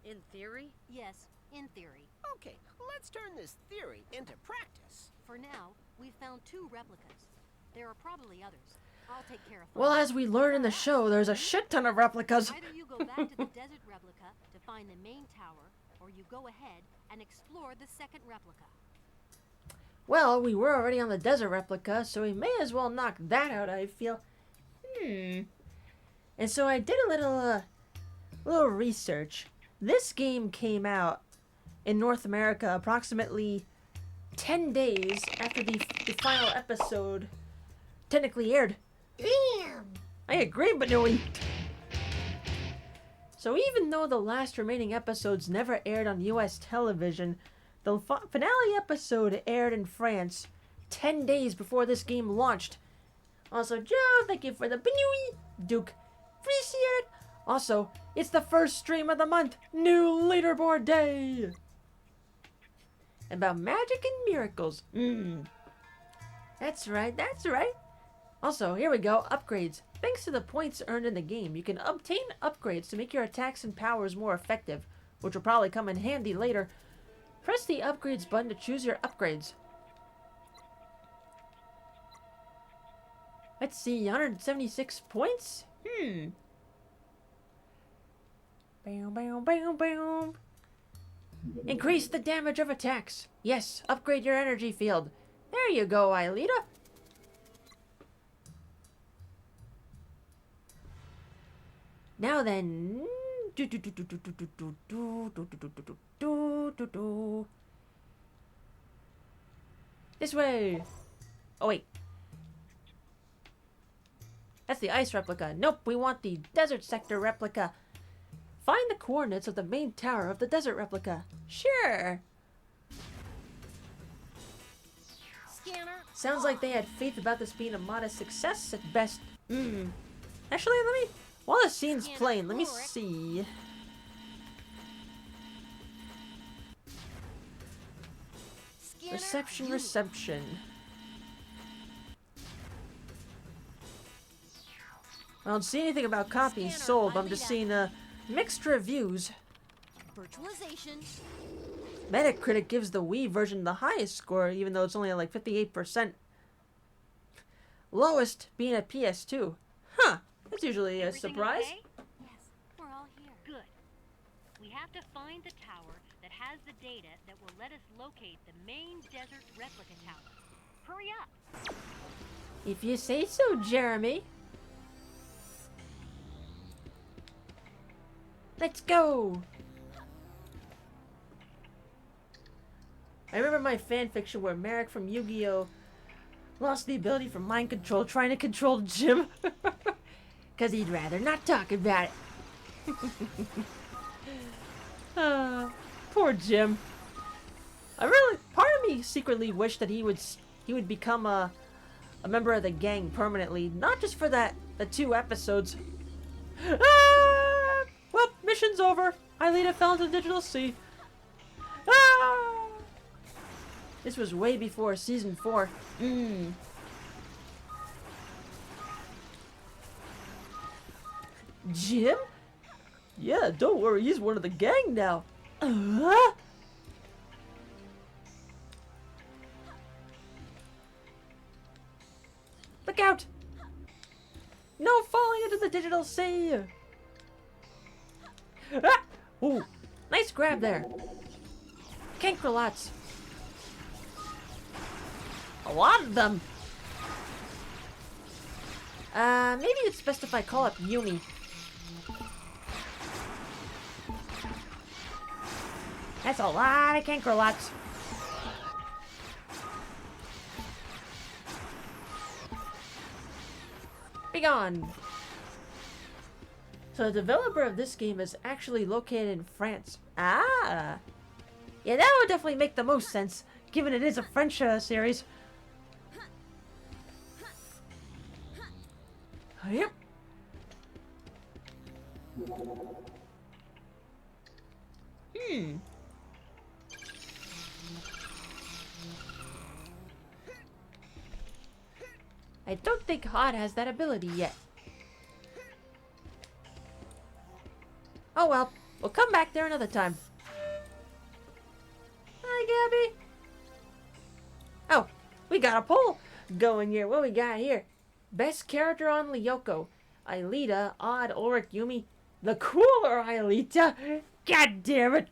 In theory? Yes, in theory. Okay, let's turn this theory into practice. For now, we've found 2 replicas. There are probably others. I'll take care of them. Well, as we learn in the show, there's a shit ton of replicas. Either you go back to the desert replica to find the main tower, or you go ahead and explore the second replica. Well, we were already on the desert replica, so we may as well knock that out, I feel. And so I did a little research. This game came out in North America approximately 10 days after the final episode technically aired. Damn! I agree, Banui. So even though the last remaining episodes never aired on US television, the finale episode aired in France 10 days before this game launched. Also, Joe, thank you for the Banui. Duke, appreciate it. Also, it's the first stream of the month. New leaderboard day. About magic and miracles. That's right, that's right. Also, here we go, upgrades. Thanks to the points earned in the game, you can obtain upgrades to make your attacks and powers more effective, which will probably come in handy later. Press the upgrades button to choose your upgrades. Let's see, 176 points? Bam, bam, bam, bam. Increase the damage of attacks. Yes, upgrade your energy field. There you go, Aelita. Now then. This way. Oh, wait. That's the ice replica. Nope, we want the desert sector replica. Find the coordinates of the main tower of the desert replica. Sure. Scanner. Sounds like they had faith about this being a modest success at best. Actually, while the scene's playing, let me see. Scanner. Reception. I don't see anything about copies sold. I'm just seeing mixed reviews. Virtualization. Metacritic gives the Wii version the highest score, even though it's only at like 58%. Lowest being a PS2. Huh. That's usually a surprise. Okay? Yes, we're all here. Good. We have to find the tower that has the data that will let us locate the main desert replica tower. Hurry up. If you say so, Jeremy. Let's go! I remember my fanfiction where Merrick from Yu-Gi-Oh! Lost the ability for mind control trying to control Jim. Because he'd rather not talk about it. Poor Jim. Part of me secretly wished that he would become a member of the gang permanently, not just for the 2 episodes. Well, mission's over. Aelita fell into the digital sea. This was way before season 4. Jim? Yeah, don't worry, he's one of the gang now. Look out! No falling into the digital sea! Ooh, nice grab there. Cankrolots. A lot of them. Maybe it's best if I call up Yumi. That's a lot of Cankrolots. Be gone. So the developer of this game is actually located in France. Ah! Yeah, that would definitely make the most sense, given it is a French series. Yep. I don't think Hot has that ability yet. Oh well, we'll come back there another time. Hi, Gabby. Oh, we got a poll going here. What we got here? Best character on Lyoko. Aelita, Odd, Ulrich, Yumi. The cooler Aelita. God damn it.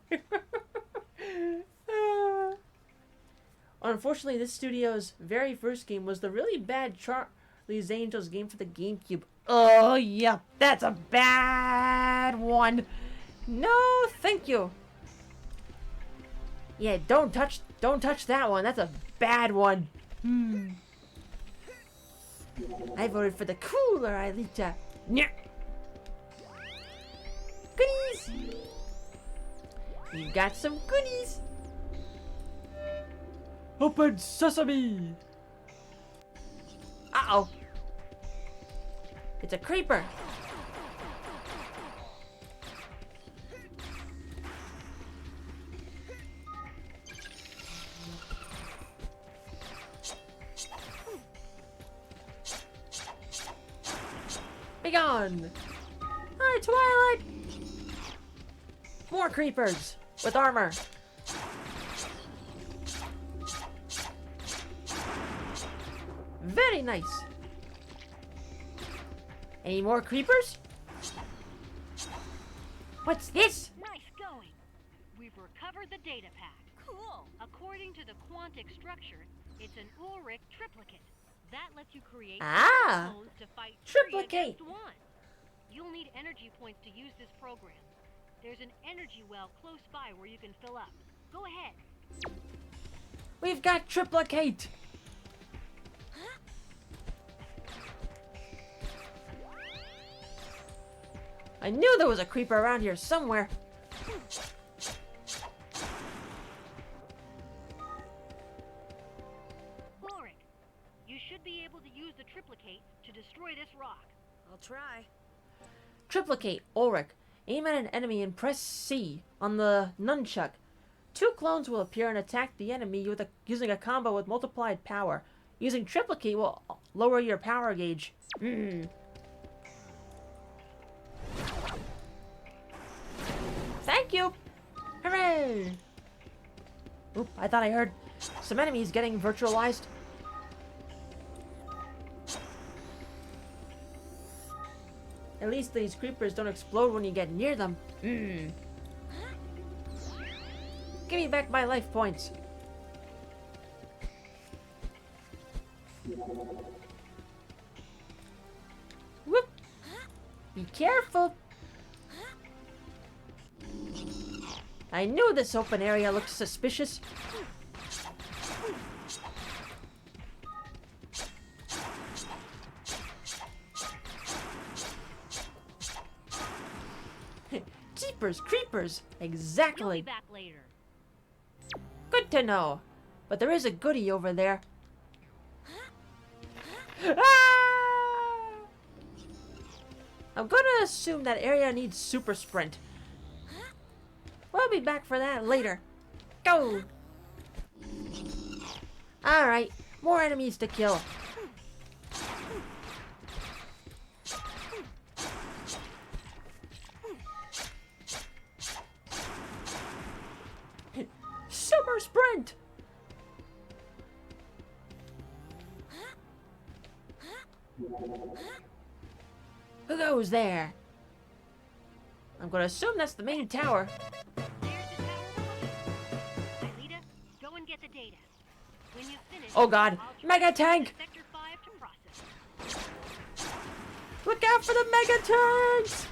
Unfortunately, this studio's very first game was the really bad Charlie's Angels game for the GameCube. Oh, yeah, that's a bad one. No, thank you. Yeah, don't touch that one. That's a bad one. I voted for the cooler Aelita. Nyeh. Goodies. You got some goodies. Open sesame. Uh-oh. It's a creeper. Be gone. Hi, Twilight. More creepers with armor. Very nice. Any more creepers? What's this? Nice going. We've recovered the data pack. Cool. According to the quantic structure, it's an Ulrich triplicate. That lets you create Ah, clones to fight triplicate. 3 against 1. You'll need energy points to use this program. There's an energy well close by where you can fill up. Go ahead. We've got triplicate. I knew there was a creeper around here somewhere. Ulrich, you should be able to use the triplicate to destroy this rock. I'll try. Triplicate, Ulrich. Aim at an enemy and press C on the nunchuck. 2 clones will appear and attack the enemy using a combo with multiplied power. Using triplicate will lower your power gauge. Thank you! Hooray! Oop, I thought I heard some enemies getting virtualized. At least these creepers don't explode when you get near them. Give me back my life points. Whoop! Be careful! I knew this open area looked suspicious. Jeepers creepers! You'll be Exactly. back later. Good to know. But there is a goodie over there. Ah! I'm gonna assume that area needs super sprint. We'll be back for that later. Go! Alright, more enemies to kill. Super sprint! Who goes there? I'm gonna assume that's the main tower. There's the tower. Alita, go and get the data. When you finish, Oh god, I'll Mega transfer Tank! to Sector 5 to process. Look out for the Mega Tanks!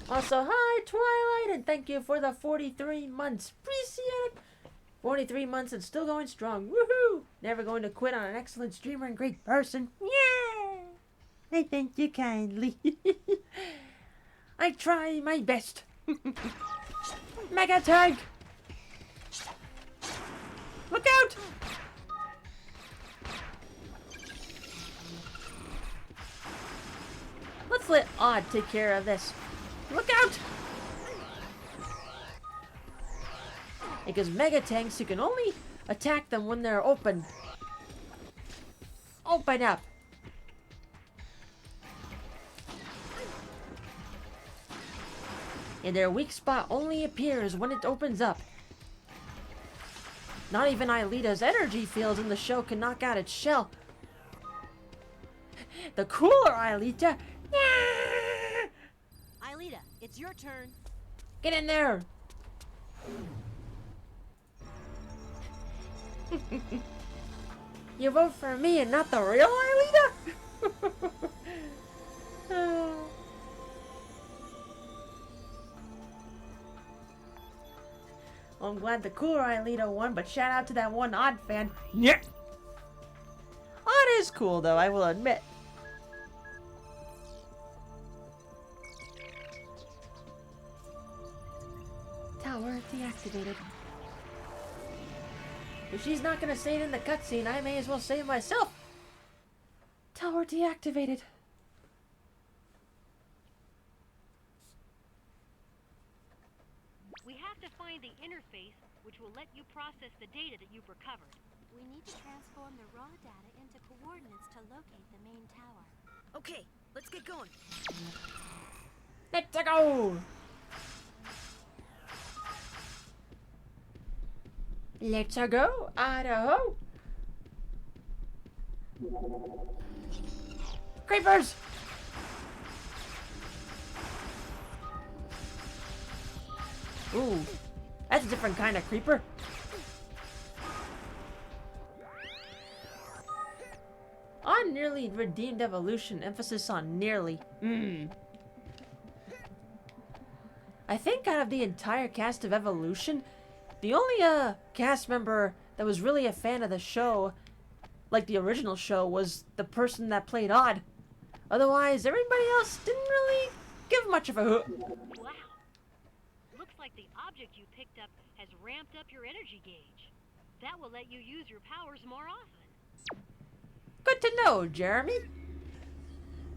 Also, hi Twilight, and thank you for the 43 months. Appreciate it! 43 months and still going strong. Woohoo! Never going to quit on an excellent streamer and great person. Yeah! I thank you kindly. I try my best. Mega Tank! Look out! Let's let Odd take care of this. Look out! Because Mega Tanks, you can only attack them when they're open. Open up! And their weak spot only appears when it opens up. Not even Aelita's energy fields in the show can knock out its shell. The cooler Aelita! Aelita, it's your turn. Get in there! You vote for me and not the real Aelita? Well, I'm glad the cooler Aelita won, but shout out to that one Odd fan. Yeah. Odd is cool though, I will admit. Tower deactivated. If she's not gonna say it in the cutscene, I may as well say it myself. Tower deactivated. We have to find the interface which will let you process the data that you've recovered. We need to transform the raw data into coordinates to locate the main tower. Okay, let's get going. Let's go! Let's go, Idaho! Creepers! Ooh, that's a different kind of creeper. On nearly redeemed evolution, emphasis on nearly. I think out of the entire cast of Evolution, the only cast member that was really a fan of the show, like the original show, was the person that played Odd. Otherwise, everybody else didn't really give much of a hoot. Wow. Looks like the object you picked up has ramped up your energy gauge. That will let you use your powers more often. Good to know, Jeremy.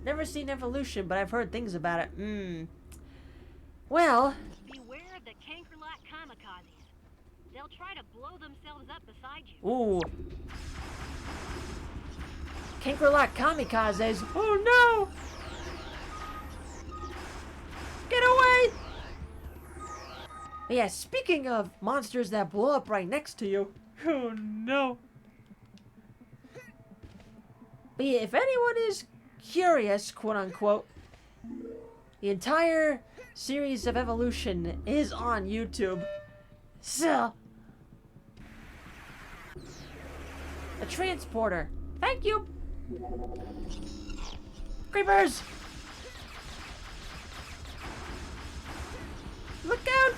Never seen Evolution, but I've heard things about it. Well... Beware of the Cankerlot kamikazes. They'll try to blow themselves up beside you. Ooh. Cankerlot kamikazes. Oh no! Get away! Yeah, speaking of monsters that blow up right next to you. Oh no. But yeah, if anyone is curious, quote unquote, the entire series of Evolution is on YouTube. So, a transporter. Thank you. Creepers! Look out!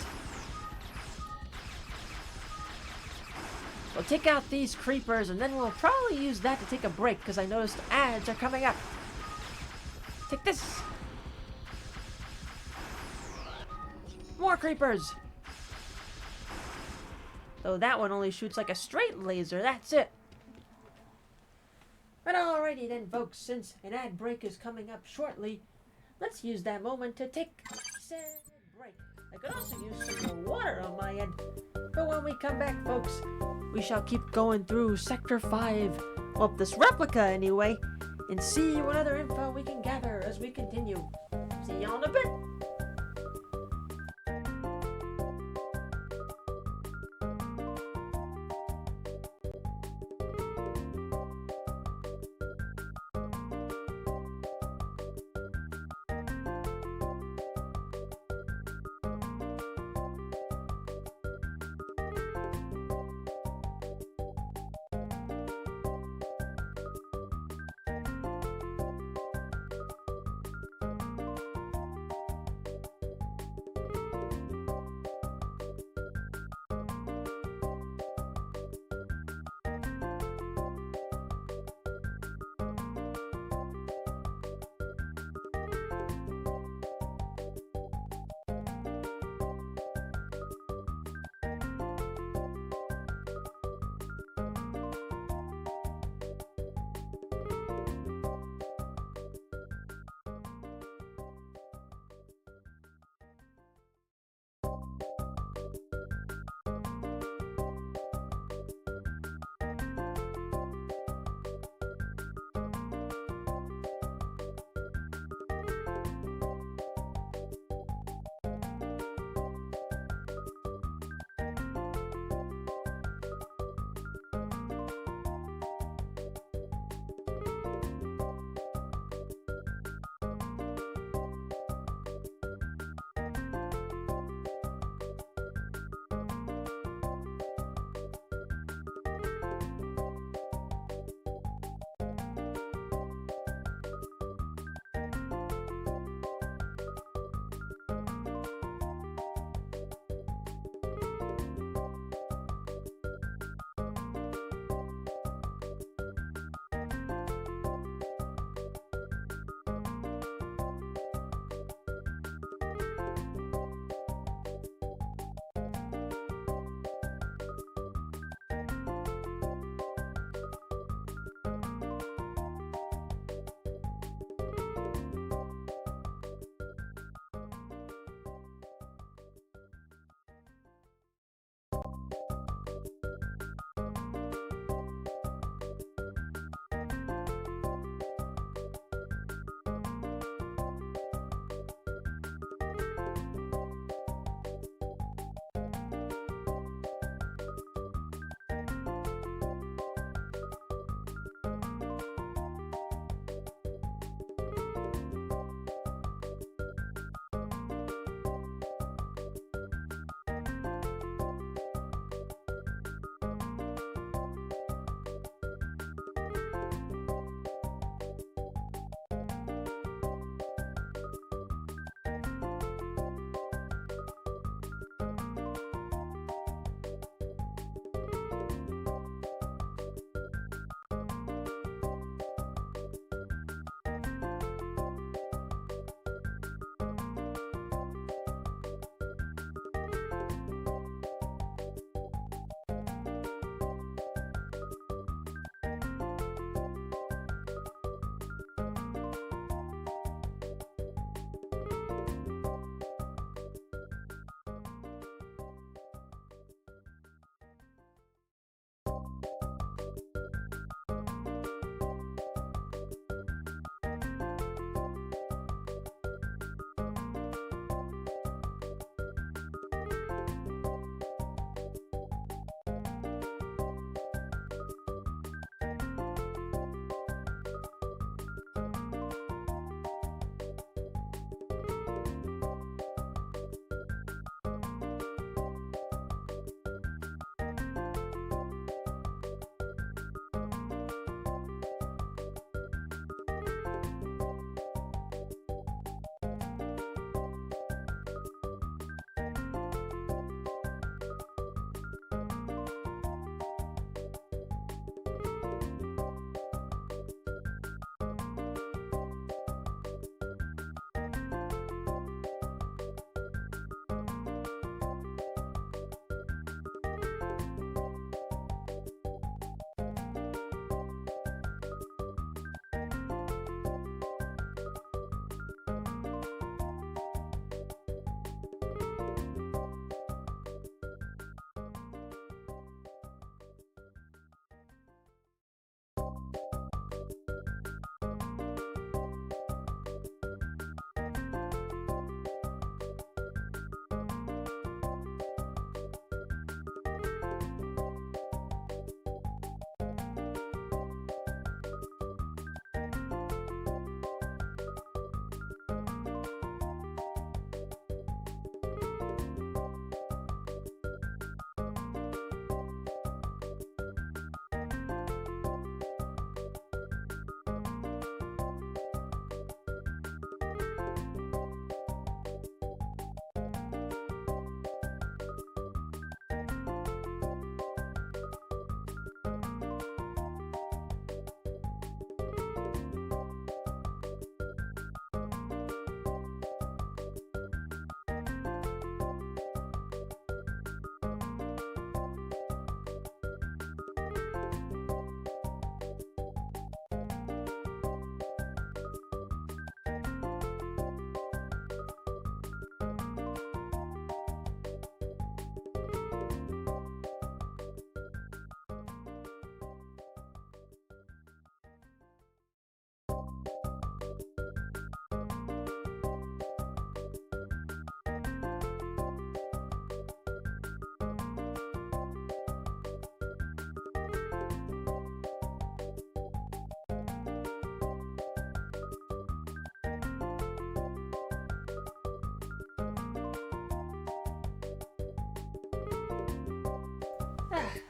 We'll take out these creepers and then we'll probably use that to take a break because I noticed ads are coming up. Take this! More creepers! Though that one only shoots like a straight laser, that's it. But alrighty then, folks, since an ad break is coming up shortly, let's use that moment to take said break. I could also use some more water on my end. But when we come back, folks, we shall keep going through Sector 5, well, this replica anyway, and see what other info we can gather as we continue. See y'all in a bit!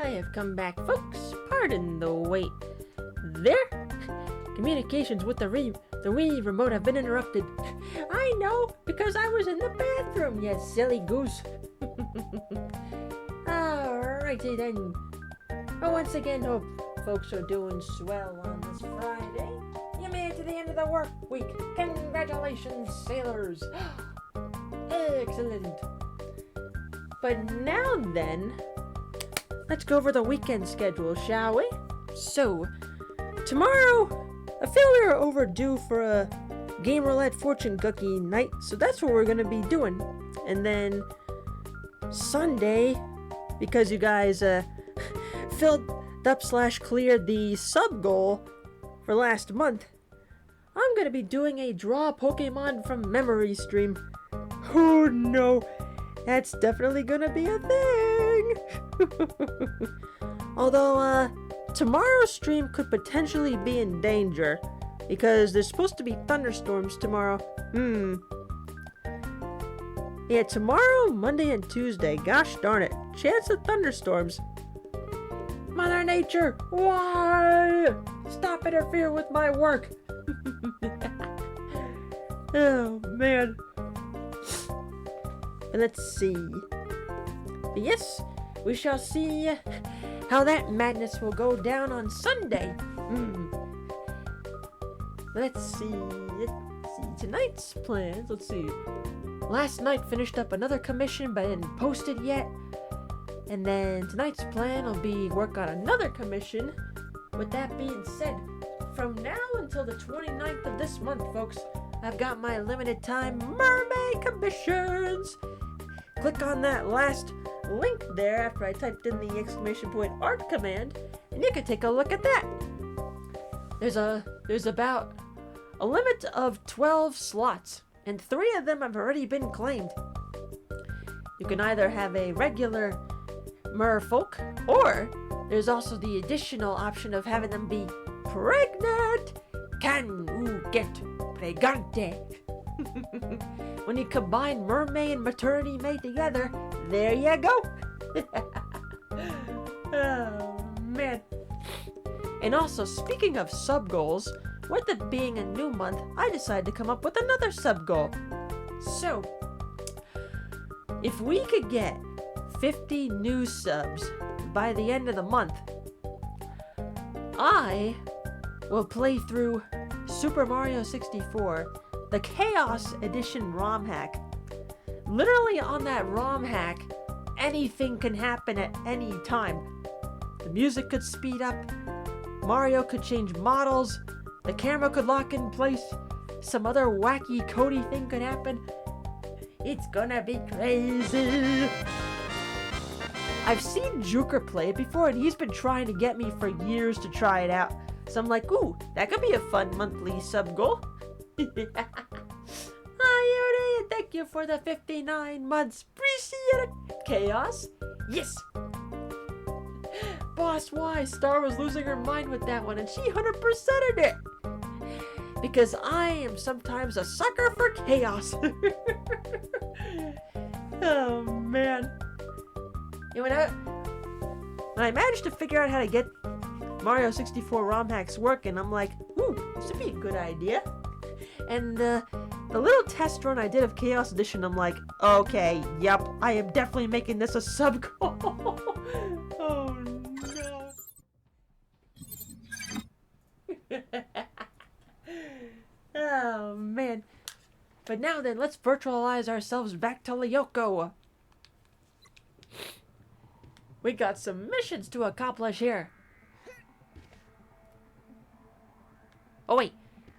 I have come back, folks. Pardon the wait. There? Communications with the Wii remote have been interrupted. I know, because I was in the bathroom, you silly goose. Alrighty then. Well, once again, hope folks are doing swell on this Friday. You made it to the end of the work week. Congratulations, sailors. Excellent. But now then, let's go over the weekend schedule, shall we? So, tomorrow, I feel we are overdue for a Game Roulette fortune cookie night, so that's what we're going to be doing. And then Sunday, because you guys filled up / cleared the sub goal for last month, I'm going to be doing a draw Pokemon from memory stream. Oh no, that's definitely going to be a thing. Although, tomorrow's stream could potentially be in danger because there's supposed to be thunderstorms tomorrow. Yeah, tomorrow, Monday, and Tuesday. Gosh darn it. Chance of thunderstorms. Mother Nature, why? Stop interfering with my work. Oh, man. Let's see. Yes, we shall see how that madness will go down on Sunday. Let's see. Tonight's plans. Let's see. Last night finished up another commission, but I didn't post it yet. And then tonight's plan will be work on another commission. With that being said, from now until the 29th of this month, folks, I've got my limited time mermaid commissions. Click on that last link there after I typed in the ! art command, and you can take a look at that. There's about a limit of 12 slots, and 3 of them have already been claimed. You can either have a regular merfolk, or there's also the additional option of having them be pregnant. Can you get pregante? When you combine mermaid and maternity made together, there you go. Oh, man. And also, speaking of sub-goals, with it being a new month, I decided to come up with another sub-goal. So, if we could get 50 new subs by the end of the month, I will play through Super Mario 64, the Chaos Edition ROM hack. Literally on that ROM hack, anything can happen at any time. The music could speed up, Mario could change models, the camera could lock in place, some other wacky Cody thing could happen. It's gonna be crazy. I've seen Juker play it before, and he's been trying to get me for years to try it out. So I'm like, ooh, that could be a fun monthly sub goal. Hi, Yuri, thank you for the 59 months. Appreciate it. Chaos? Yes. Boss, why? Star was losing her mind with that one, and she 100%ed it. Because I am sometimes a sucker for chaos. Oh, man. And when I managed to figure out how to get Mario 64 ROM hacks working, I'm like, ooh, this would be a good idea. And the little test run I did of Chaos Edition, I'm like, okay, yep, I am definitely making this a sub-goal. Oh, no. Oh, man. But now then, let's virtualize ourselves back to Lyoko. We got some missions to accomplish here. Oh, wait.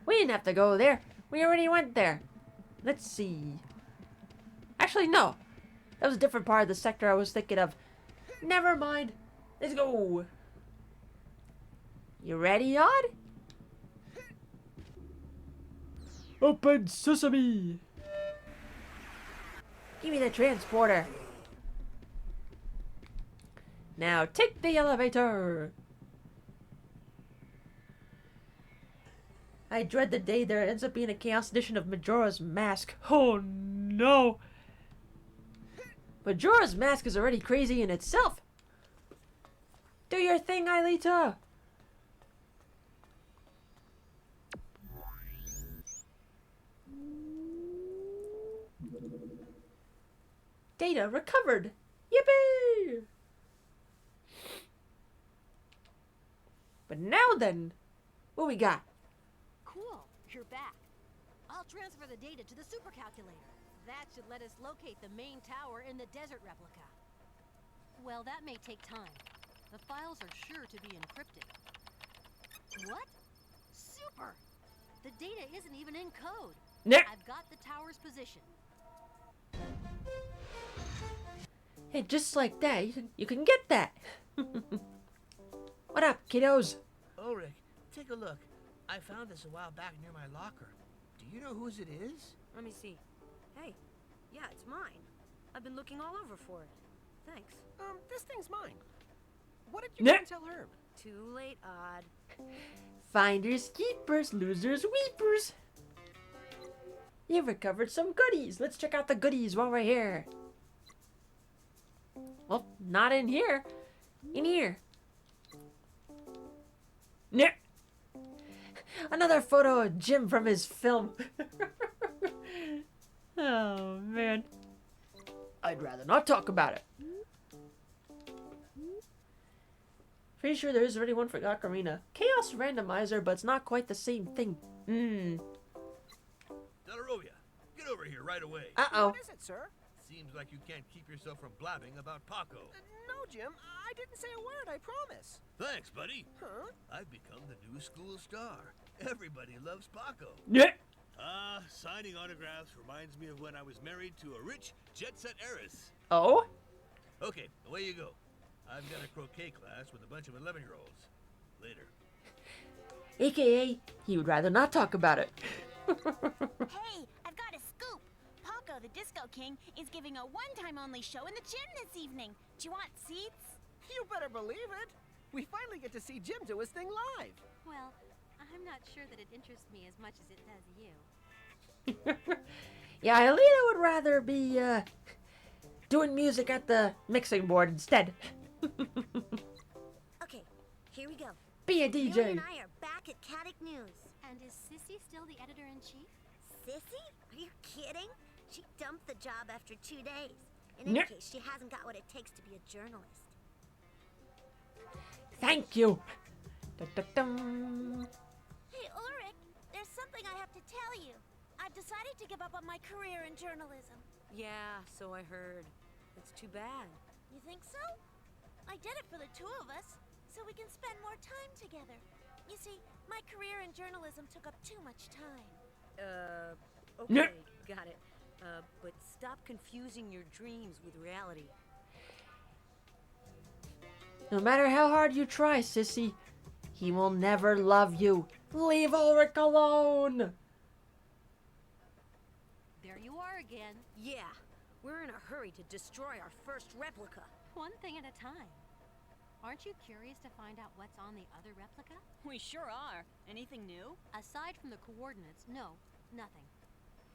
We didn't have to go there. We already went there. Let's see. Actually, no. That was a different part of the sector I was thinking of. Never mind. Let's go. You ready, Odd? Open sesame. Give me the transporter. Now take the elevator. I dread the day there ends up being a Chaos Edition of Majora's Mask. Oh no! Majora's Mask is already crazy in itself. Do your thing, Aelita! Data recovered! Yippee! But now then, what we got? Cool, you're back. I'll transfer the data to the supercalculator. That should let us locate the main tower in the desert replica. Well, that may take time. The files are sure to be encrypted. What? Super! The data isn't even in code. Nah. I've got the tower's position. Hey, just like that, you can get that. What up, kiddos? Ulrich, take a look. I found this a while back near my locker. Do you know whose it is? Let me see. Hey, yeah, it's mine. I've been looking all over for it. Thanks. This thing's mine. What did you Nah. go and tell Herb? Too late, Odd. Finders keepers, losers weepers. You recovered some goodies. Let's check out the goodies while we're here. Well, not in here. In here. Nah. Another photo of Jim from his film. Oh, man. I'd rather not talk about it. Pretty sure there is already one for Ocarina. Chaos Randomizer, but it's not quite the same thing. Delarovia, get over here right away. Uh-oh. What is it, sir? Seems like you can't keep yourself from blabbing about Paco. No, Jim. I didn't say a word, I promise. Thanks, buddy. Huh? I've become the new school star. Everybody loves Paco. Yeah. Signing autographs reminds me of when I was married to a rich jet-set heiress. Oh? Okay, away you go. I've got a croquet class with a bunch of 11-year-olds. Later. AKA, he would rather not talk about it. Hey, I've got a scoop. Paco, the Disco King, is giving a one-time only show in the gym this evening. Do you want seats? You better believe it. We finally get to see Jim do his thing live. Well, I'm not sure that it interests me as much as it does you. Yeah, Alita would rather be, doing music at the mixing board instead. Okay, here we go. Be a Billy DJ. and I are back at Caddick News. And is Sissy still the editor-in-chief? Sissy? Are you kidding? She dumped the job after 2 days. In any Nyeh. case, she hasn't got what it takes to be a journalist. Thank you. Da-da-dum. Hey, Ulrich, there's something I have to tell you. I've decided to give up on my career in journalism. Yeah, so I heard. It's too bad. You think so? I did it for the two of us, so we can spend more time together. You see, my career in journalism took up too much time. Okay, got it. But stop confusing your dreams with reality. No matter how hard you try, sissy, he will never love you. Leave Ulrich alone. There you are again. Yeah, we're in a hurry to destroy our first replica. One thing at a time. Aren't you curious to find out what's on the other replica? We sure are. Anything new? Aside from the coordinates, no, nothing.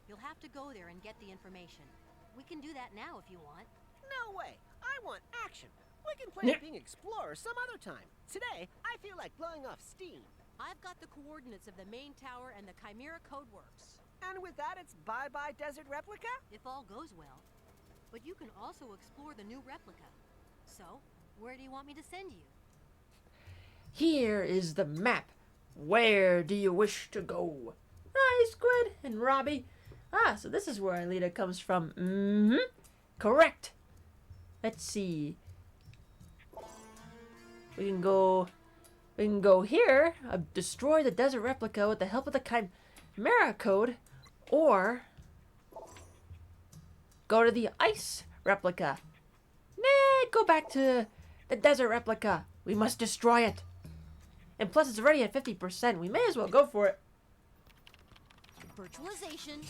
You'll have to go there and get the information. We can do that now if you want. No way. I want action. We can play Yeah. being explorers some other time. Today, I feel like blowing off steam. I've got the coordinates of the main tower and the Chimera code works. And with that, it's bye-bye desert replica? If all goes well. But you can also explore the new replica. So, where do you want me to send you? Here is the map. Where do you wish to go? Hi, Squid and Robbie. Ah, so this is where Alita comes from. Correct. Let's see. We can go here, destroy the desert replica with the help of the Chimera code, or go to the ice replica. Nah, go back to the desert replica. We must destroy it. And plus, it's already at 50%. We may as well go for it. Virtualization.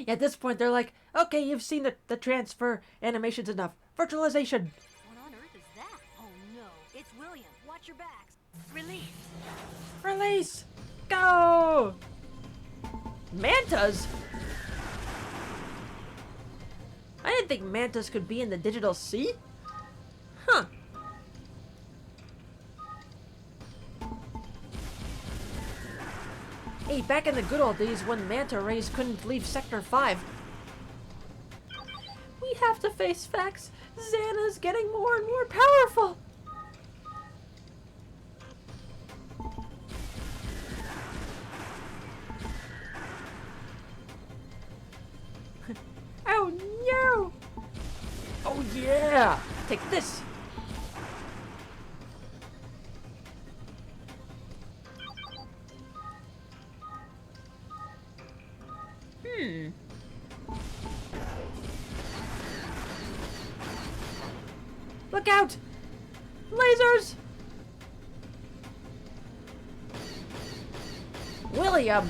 At this point, they're like, okay, you've seen the transfer animations enough. Virtualization. What on earth is that? Oh no, it's William. Watch your backs. Release. Release. Go. Mantas? I didn't think mantas could be in the digital sea. Huh. Hey, back in the good old days when manta rays couldn't leave Sector 5. We have to face facts. Xana's getting more and more powerful. Oh no! Oh yeah! Take this! Look out! Lasers! William!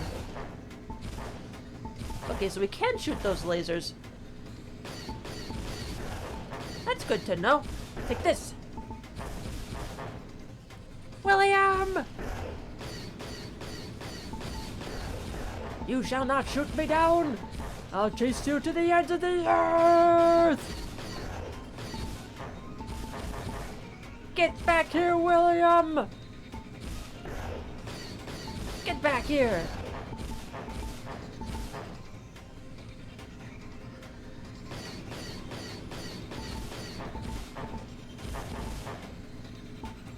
Okay, so we can shoot those lasers. That's good to know. Take this. William! You shall not shoot me down! I'll chase you to the ends of the earth! Get back here, William! Get back here!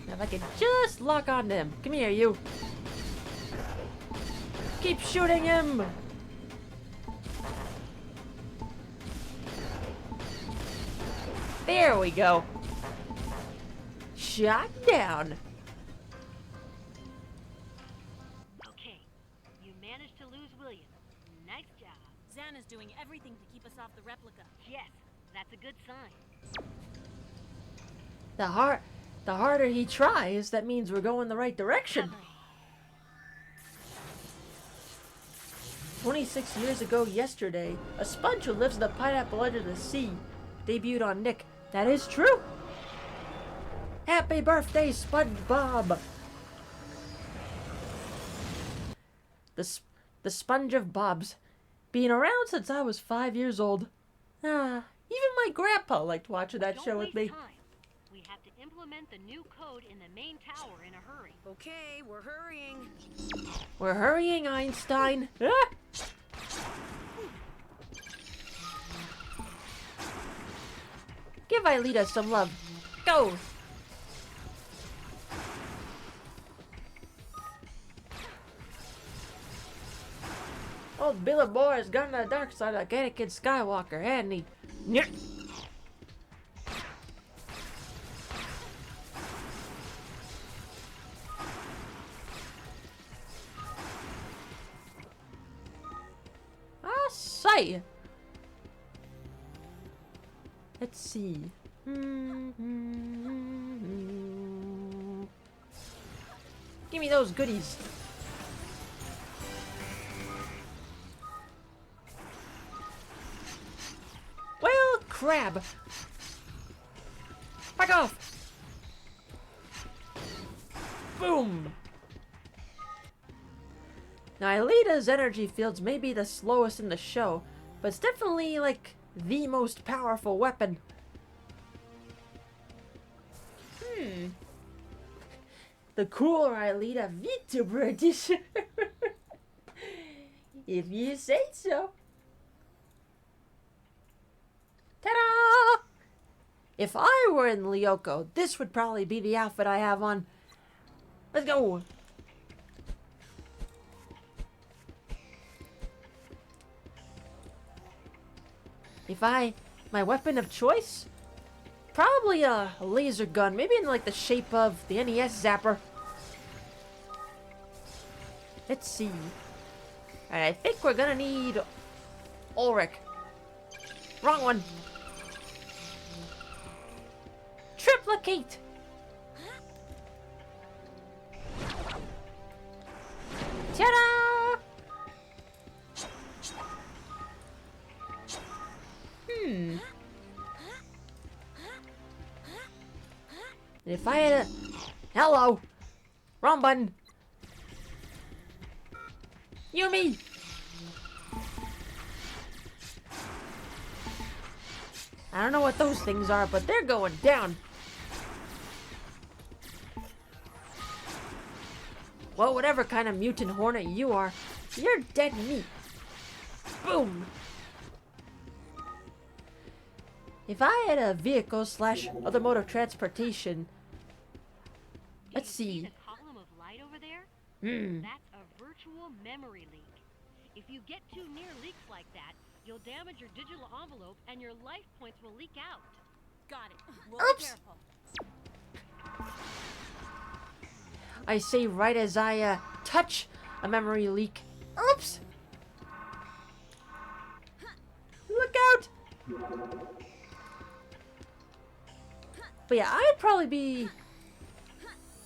Now if I can just lock on them. Come here, you. Keep shooting him! There we go. Shot down. Okay, you managed to lose William. Nice job. Xana's doing everything to keep us off the replica. Yes, that's a good sign. The harder he tries, that means we're going the right direction. 26 years ago yesterday, a sponge who lives in the pineapple under the sea debuted on Nick. That is true. Happy birthday, SpongeBob! The Sponge of Bobs. Been around since I was 5 years old. Even my grandpa liked watching that show with me. Time. We have to implement the new code in the main tower in a hurry. Okay, we're hurrying. We're hurrying, Einstein. Give Aelita some love. Go! Old Billy Boy has gone to the dark side like Anakin Skywalker, hasn't he? Nyeh. I say. Let's see. Give me those goodies. Well, crab. Back off. Boom. Now, Aelita's energy fields may be the slowest in the show, but it's definitely, like, the most powerful weapon. The cooler Aelita VTuber edition. If you say so. Ta-da! If I were in Lyoko, this would probably be the outfit I have on. Let's go! My weapon of choice? Probably a laser gun, maybe in like the shape of the NES Zapper. Let's see. Alright, I think we're gonna need Ulrich. Wrong one. Triplicate! Ta-da! If I had a... Hello! Wrong button! You me! I don't know what those things are, but they're going down. Well, whatever kind of mutant hornet you are, You're dead meat. Boom. If I had a vehicle slash other mode of transportation, let's see. The column of light over there? Hmm. That's a virtual memory leak. If you get too near leaks like that, you'll damage your digital envelope and your life points will leak out. Got it. We'll Oops. be careful. I say right as I touch a memory leak. Oops! Look out! But yeah, I'd probably be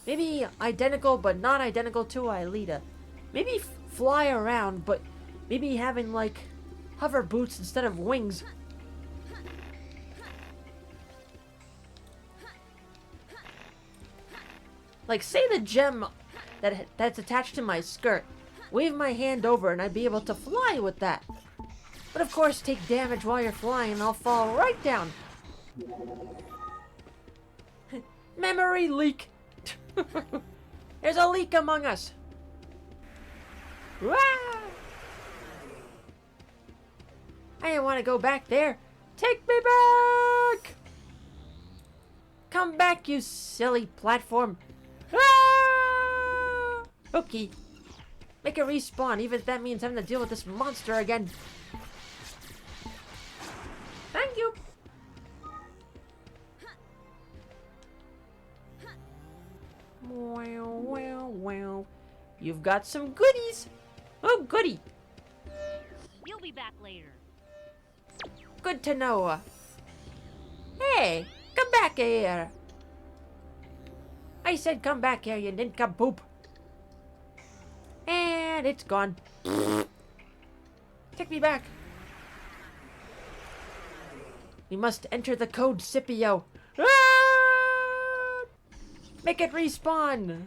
maybe identical, but not identical to Aelita. Maybe fly around, but maybe having like hover boots instead of wings. Like, say the gem that's attached to my skirt. Wave my hand over and I'd be able to fly with that. But of course, take damage while you're flying and I'll fall right down. Memory leak. There's a leak among us. Wah! I didn't want to go back there. Take me back! Come back, you silly platform. Ah! Okay. Make it respawn, even if that means having to deal with this monster again. Thank you. Wow, wow, wow. You've got some goodies. Oh, goody. You'll be back later. Good to know. Hey, come back here. I said come back here, you nincompoop. And it's gone. Take me back. We must enter the code, Scipio. Ah! Make it respawn.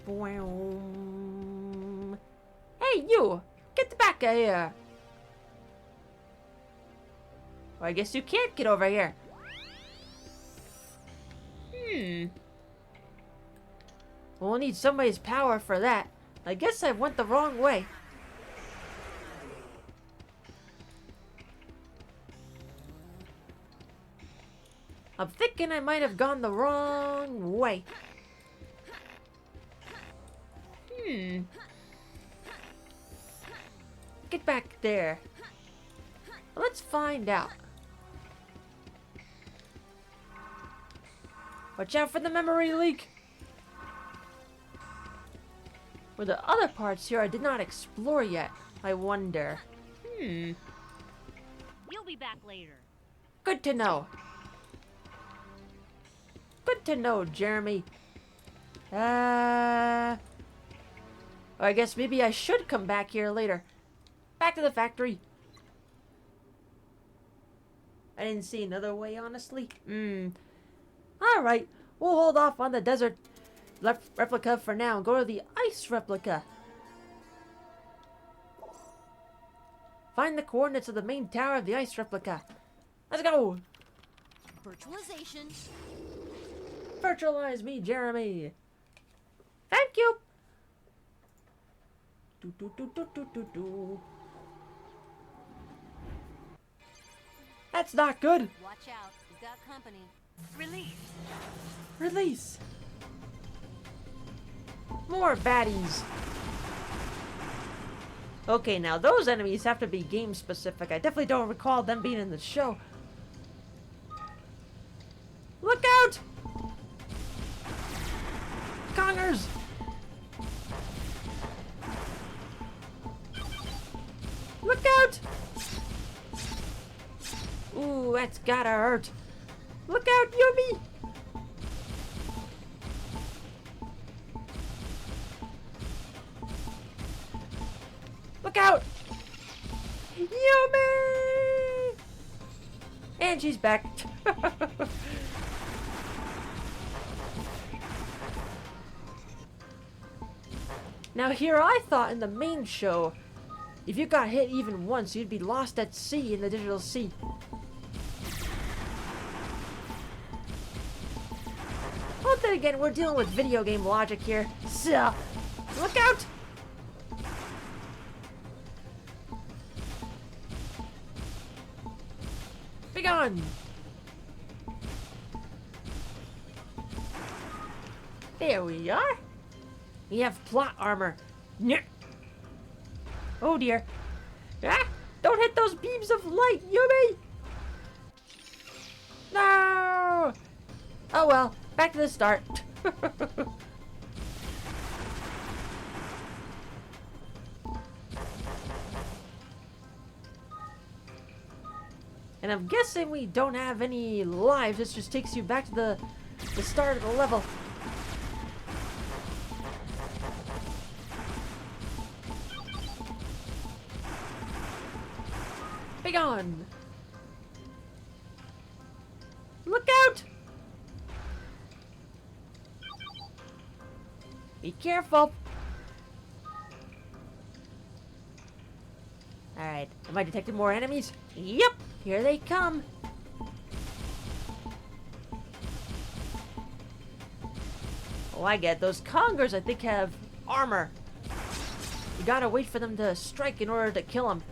Boom. Hey, you! Get back here! Well, I guess you can't get over here. We'll need somebody's power for that. I guess I went the wrong way. I'm thinking I might have gone the wrong way. Get back there. Let's find out. Watch out for the memory leak. Were the other parts here I did not explore yet? I wonder. You'll be back later. Good to know. Good to know, Jeremy. I guess maybe I should come back here later. Back to the factory. I didn't see another way, honestly. Alright, we'll hold off on the desert replica for now and go to the ice replica. Find the coordinates of the main tower of the ice replica. Let's go! Virtualization. Virtualize me, Jeremy. Thank you. Do, do, do, do, do, do, do. That's not good. Watch out. We've got company. Release. Release. More baddies. Okay, now those enemies have to be game specific. I definitely don't recall them being in the show. Look out! Congers! Look out! Ooh, that's gotta hurt. Look out, Yumi! Look out! Yumi! And she's back. Now here I thought in the main show, if you got hit even once, you'd be lost at sea in the digital sea. then again, we're dealing with video game logic here. So, look out! Be gone! There we are. We have plot armor. Nyeh. Oh dear. Ah! Don't hit those beams of light, Yumi! No! Oh well, back to the start. And I'm guessing we don't have any lives. This just takes you back to the start of the level. Be gone! Look out! Be careful! Alright, am I detecting more enemies? Yep! Here they come! Oh, I get those Congers, I think, have armor. You gotta wait for them to strike in order to kill them.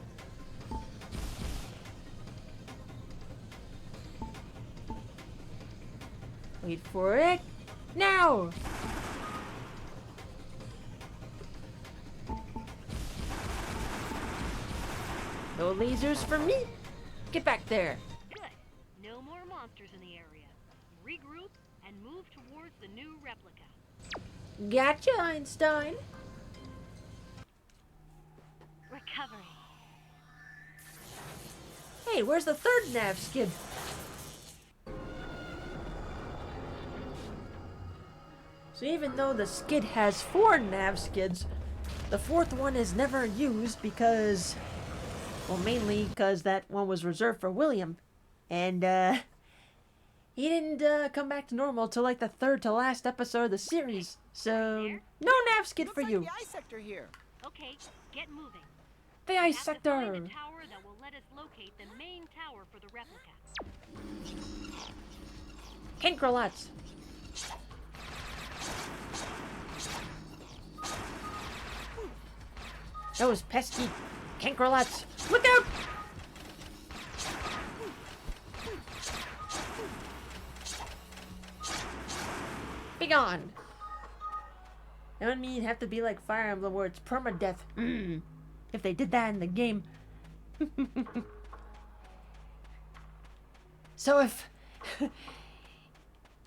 Wait for it. Now! No lasers for me. Get back there. Good. No more monsters in the area. Regroup and move towards the new replica. Gotcha, Einstein. Recovery. Hey, where's the third nav skid? So even though the skid has 4 nav skids, the 4th one is never used because, well, mainly because that one was reserved for William. And, he didn't come back to normal till like the 3rd to last episode of the series. So, no nav skid for you. The eye sector here. Okay, get moving. The eye We have to sector. find the tower that will let us locate the main tower for the replica. Kinkralots. Those pesky Kinkralots. Look out! Be gone! That would mean it'd have to be like Fire Emblem where it's permadeath. If they did that in the game. So if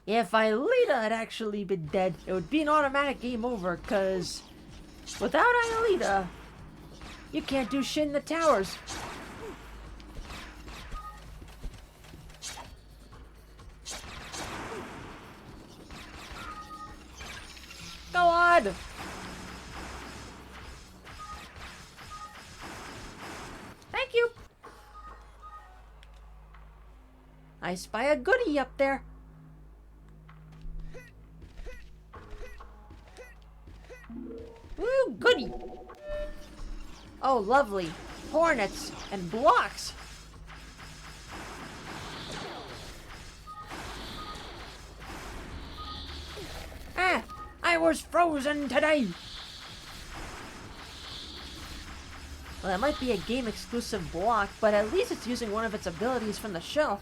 Aelita had actually been dead, it would be an automatic game over, cause without Aelita, you can't do shit in the towers. Go on! Thank you! I spy a goodie up there. Ooh, goodie! Oh, lovely. Hornets and blocks. Ah! I was frozen today! Well, that might be a game-exclusive block, but at least it's using one of its abilities from the show.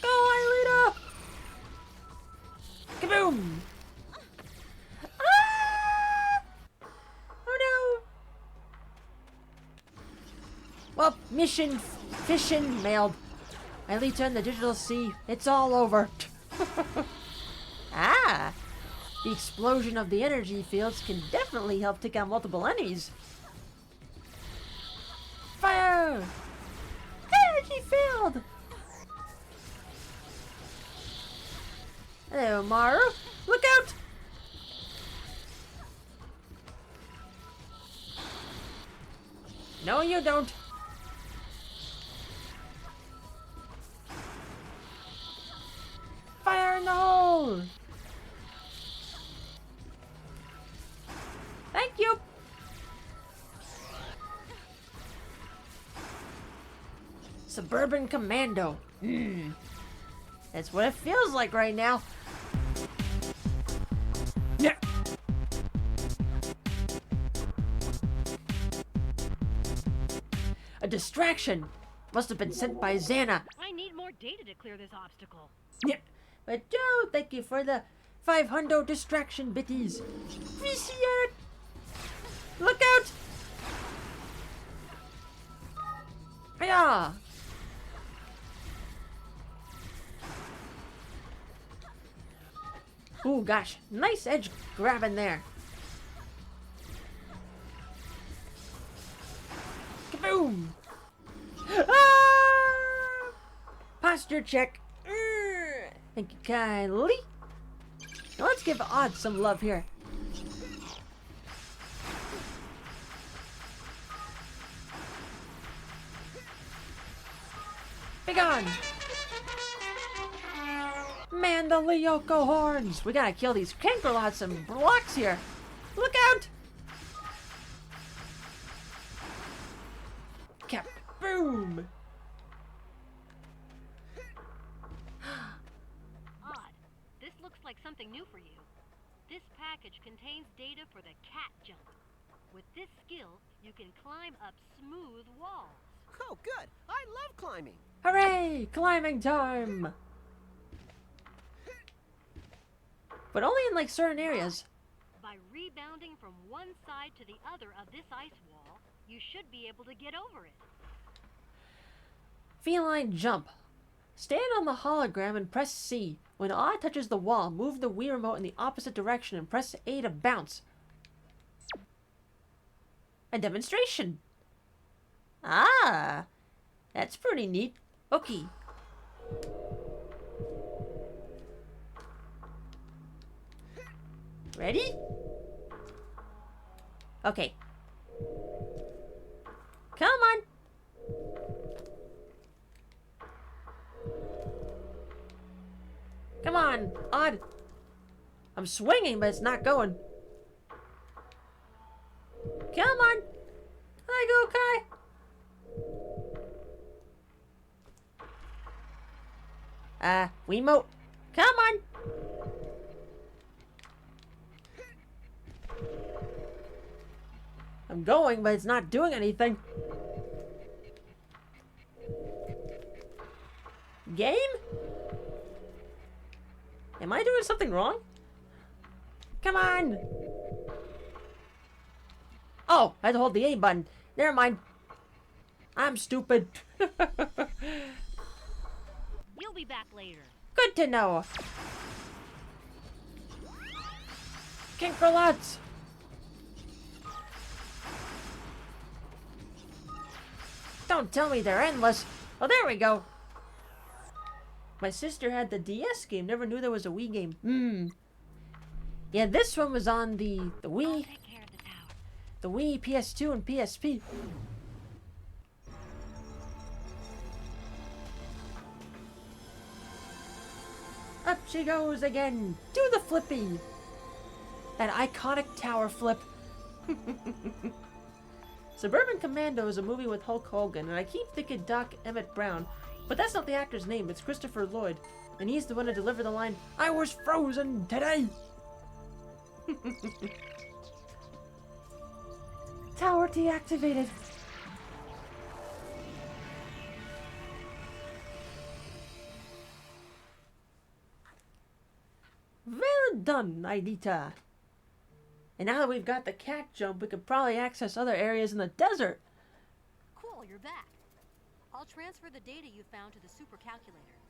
Go, Aelita! Kaboom! Ah! Oh no! Well, mission mailed. Aelita in the digital sea. It's all over. Ah! The explosion of the energy fields can definitely help take out multiple enemies. Fire! Energy field! Hello, Maru. Look out! No, you don't. Fire in the hole! Thank you! Suburban Commando. And That's what it feels like right now. Yeah. A distraction. Must have been sent by Xana. I need more data to clear this obstacle. Yeah. But Joe, thank you for the 500 distraction bitties. Appreciate it. Look out! Hiya! Ooh, gosh. Nice edge grabbing there. Kaboom! Ah! Posture check. Thank you kindly. Now let's give Odd some love here. Be gone! Man, the Lyoko horns! We gotta kill these cankerlots and blocks here. Look out! Kaboom! Odd. This looks like something new for you. This package contains data for the cat jump. With this skill, you can climb up smooth walls. Oh, good. I love climbing. Hooray! Climbing time! But only in like certain areas. By rebounding from one side to the other of this ice wall, you should be able to get over it. Feline jump. Stand on the hologram and press C. When Odd touches the wall, move the Wii remote in the opposite direction and press A to bounce. A demonstration. Ah, that's pretty neat. Okay. Ready? Okay. Come on. Come on, Odd. I'm swinging, but it's not going. Come on. I go, Kai. Wiimote. Come on. I'm going, but it's not doing anything. Game? Am I doing something wrong? Come on! Oh, I had to hold the A button. Never mind. I'm stupid. You'll be back later. Good to know. Kinkerlots! Don't tell me they're endless. Oh, there we go. My sister had the DS game. Never knew there was a Wii game. Yeah, this one was on the Wii. The Wii, PS2, and PSP. Up she goes again. Do the flippy. That iconic tower flip. Suburban Commando is a movie with Hulk Hogan, and I keep thinking Doc Emmett Brown, but that's not the actor's name, it's Christopher Lloyd, and he's the one to deliver the line, "I was frozen today!" Tower deactivated. Well done, Aelita. And now that we've got the cat jump, we could probably access other areas in the desert. Cool, you're back. I'll transfer the data you found to the supercalculator.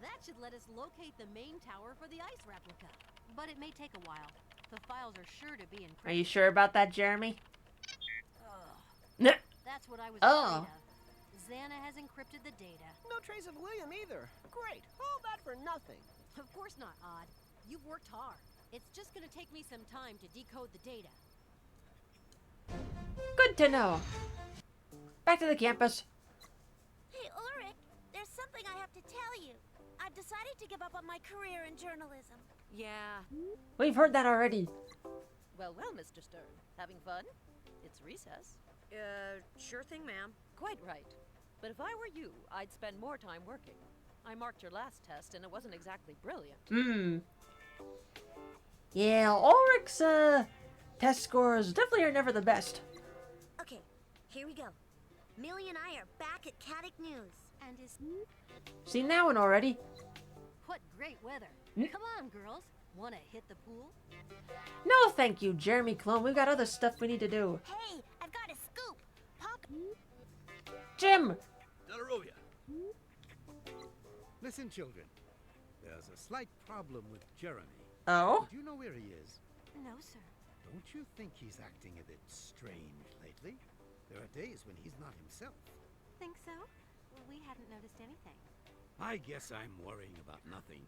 That should let us locate the main tower for the ice replica. But it may take a while. The files are sure to be encrypted. Are you sure about that, Jeremy? That's what I was afraid of. Xana has encrypted the data. No trace of William either. Great. All that for nothing. Of course not, Odd. You've worked hard. It's just gonna take me some time to decode the data. Good to know. Back to the campus. Hey, Ulrich, there's something I have to tell you. I've decided to give up on my career in journalism. Yeah. We've heard that already. Well, Mr. Stern. Having fun? It's recess. Sure thing, ma'am. Quite right. But if I were you, I'd spend more time working. I marked your last test, and it wasn't exactly brilliant. Yeah, Ulrich's, test scores definitely are never the best. Okay, here we go. Millie and I are back at Caddick News. And is Seen that one already. What great weather. Come on, girls. Want to hit the pool? No, thank you, Jeremy Clone. We've got other stuff we need to do. Hey, I've got a scoop. Jim! Delarovia. Listen, children. There's a slight problem with Jeremy. Oh? Do you know where he is? no, sir. Don't you think he's acting a bit strange lately? There are days when he's not himself. Think so? We hadn't noticed anything. I guess I'm worrying about nothing.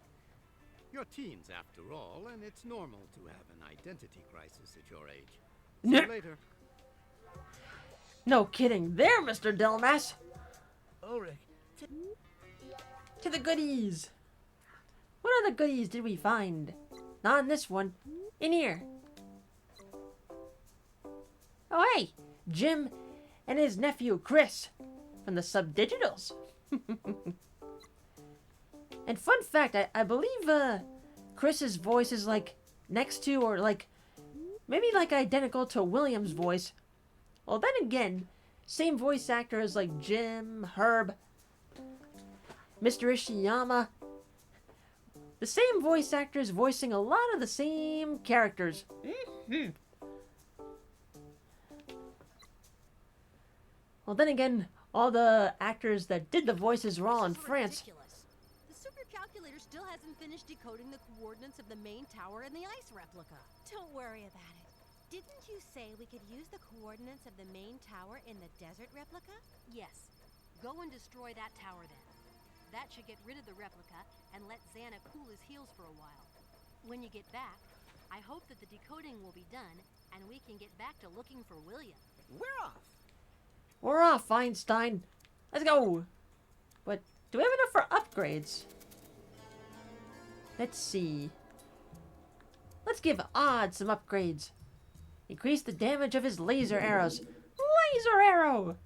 You're teens after all, and it's normal to have an identity crisis at your age. See you later. No kidding there, Mr. Delmas. Ulrich, To the goodies. What other goodies did we find? Not in this one. In here. Oh, hey! Jim and his nephew, Chris, from the Subdigitals. And fun fact, I believe, Chris's voice is, like, next to, or, like, maybe, like, identical to William's voice. Well, then again, same voice actor as, like, Jim, Herb, Mr. Ishiyama. The same voice actors voicing a lot of the same characters. Well, then again, all the actors that did the voices were all in France. Ridiculous. The supercalculator still hasn't finished decoding the coordinates of the main tower and the ice replica. Don't worry about it. Didn't you say we could use the coordinates of the main tower in the desert replica? Yes. Go and destroy that tower then. That should get rid of the replica and let Xana cool his heels for a while. When you get back, I hope that the decoding will be done and we can get back to looking for William. We're off. We're off, Einstein. Let's go. But do we have enough for upgrades? Let's see. Let's give Odd some upgrades. Increase the damage of his laser arrows. Laser arrow!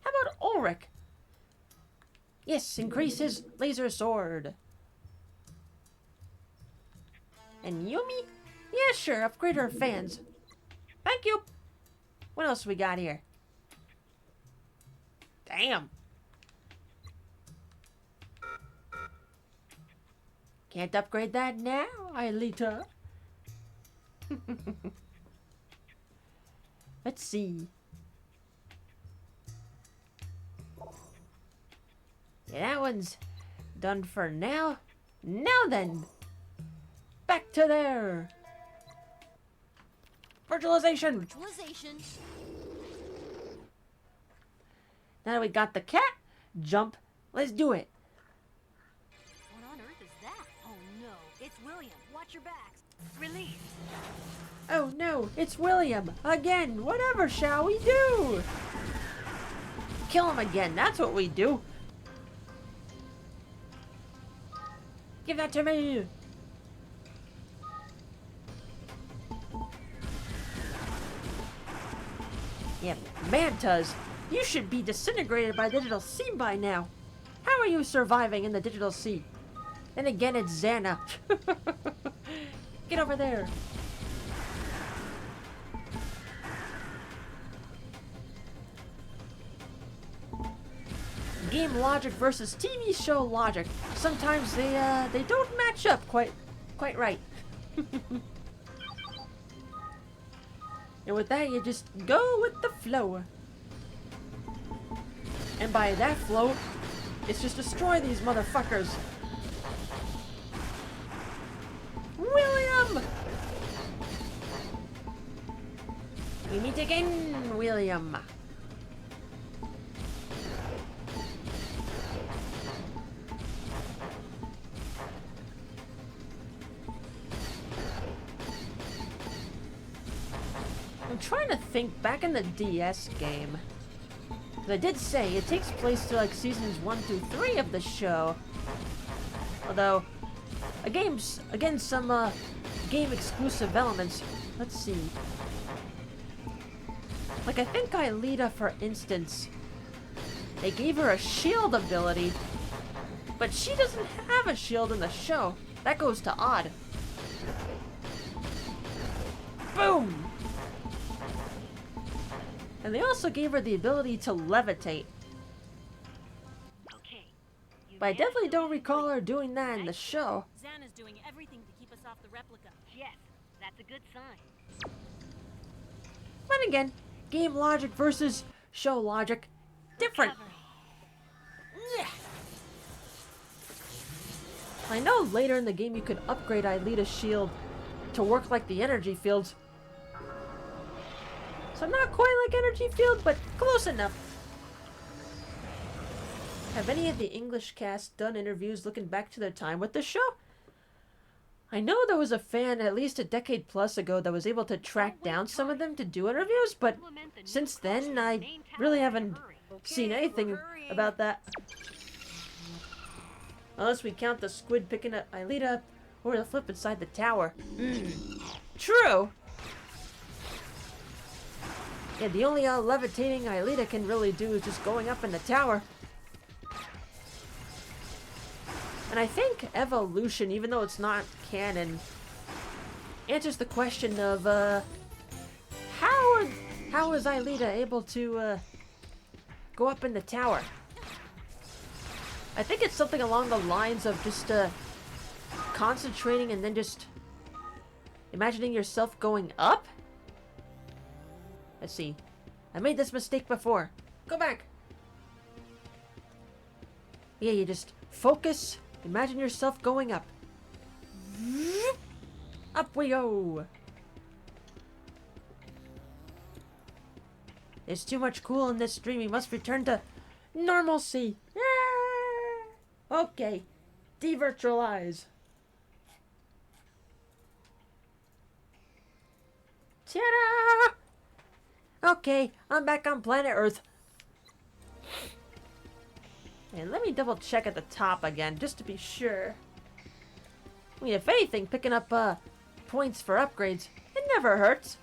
How about Ulrich? Yes, increase his laser sword. And Yumi? Yeah, sure, upgrade her fans. Thank you. What else we got here? Damn. Can't upgrade that now, Aelita. Let's see. Yeah, that one's done for now. Now then, back to there. Virtualization. Virtualization. Now that we got the cat jump, let's do it. What on earth is that? Oh no, it's William. Watch your backs. Release. Oh no, it's William. Again, whatever shall we do? Kill him again, that's what we do. Give that to me. Yeah, Mantas, you should be disintegrated by Digital C by now. How are you surviving in the Digital C? Then again, it's Xana. Get over there. Game logic versus TV show logic. Sometimes they don't match up quite right. And with that, you just go with the flow. And by that flow, it's just destroy these motherfuckers. William! We meet again, William. I'm trying to think back in the DS game. 'Cause I did say it takes place to like seasons 1 through 3 of the show. Although, again, some game exclusive elements. Let's see. Like I think Aelita, for instance, they gave her a shield ability But she doesn't have a shield in the show. That goes to Odd. Boom! And they also gave her the ability to levitate. Okay. But I definitely don't recall her doing that in the show. Xana's doing everything to keep us off the replica. Yes, that's a good sign. But again, game logic versus show logic, different. I know later in the game you could upgrade Aelita's shield to work like the energy fields. So not quite like energy field, but close enough. Have any of the English cast done interviews looking back to their time with the show? I know there was a fan at least a decade plus ago that was able to track down some of them to do interviews, but since then I really haven't seen anything about that. Unless we count the squid picking up Aelita or the flip inside the tower. True! Yeah, the only levitating Aelita can really do is just going up in the tower. And I think evolution, even though it's not canon, answers the question of, how is Aelita able to, go up in the tower? I think it's something along the lines of just, concentrating and then just imagining yourself going up? Let's see. I made this mistake before. Go back. Yeah, you just focus. Imagine yourself going up. Up we go. There's too much cool in this stream. We must return to normalcy. Okay. Devirtualize. Ta-da! Okay, I'm back on planet Earth. And let me double check at the top again, just to be sure. I mean, if anything, picking up, points for upgrades, it never hurts.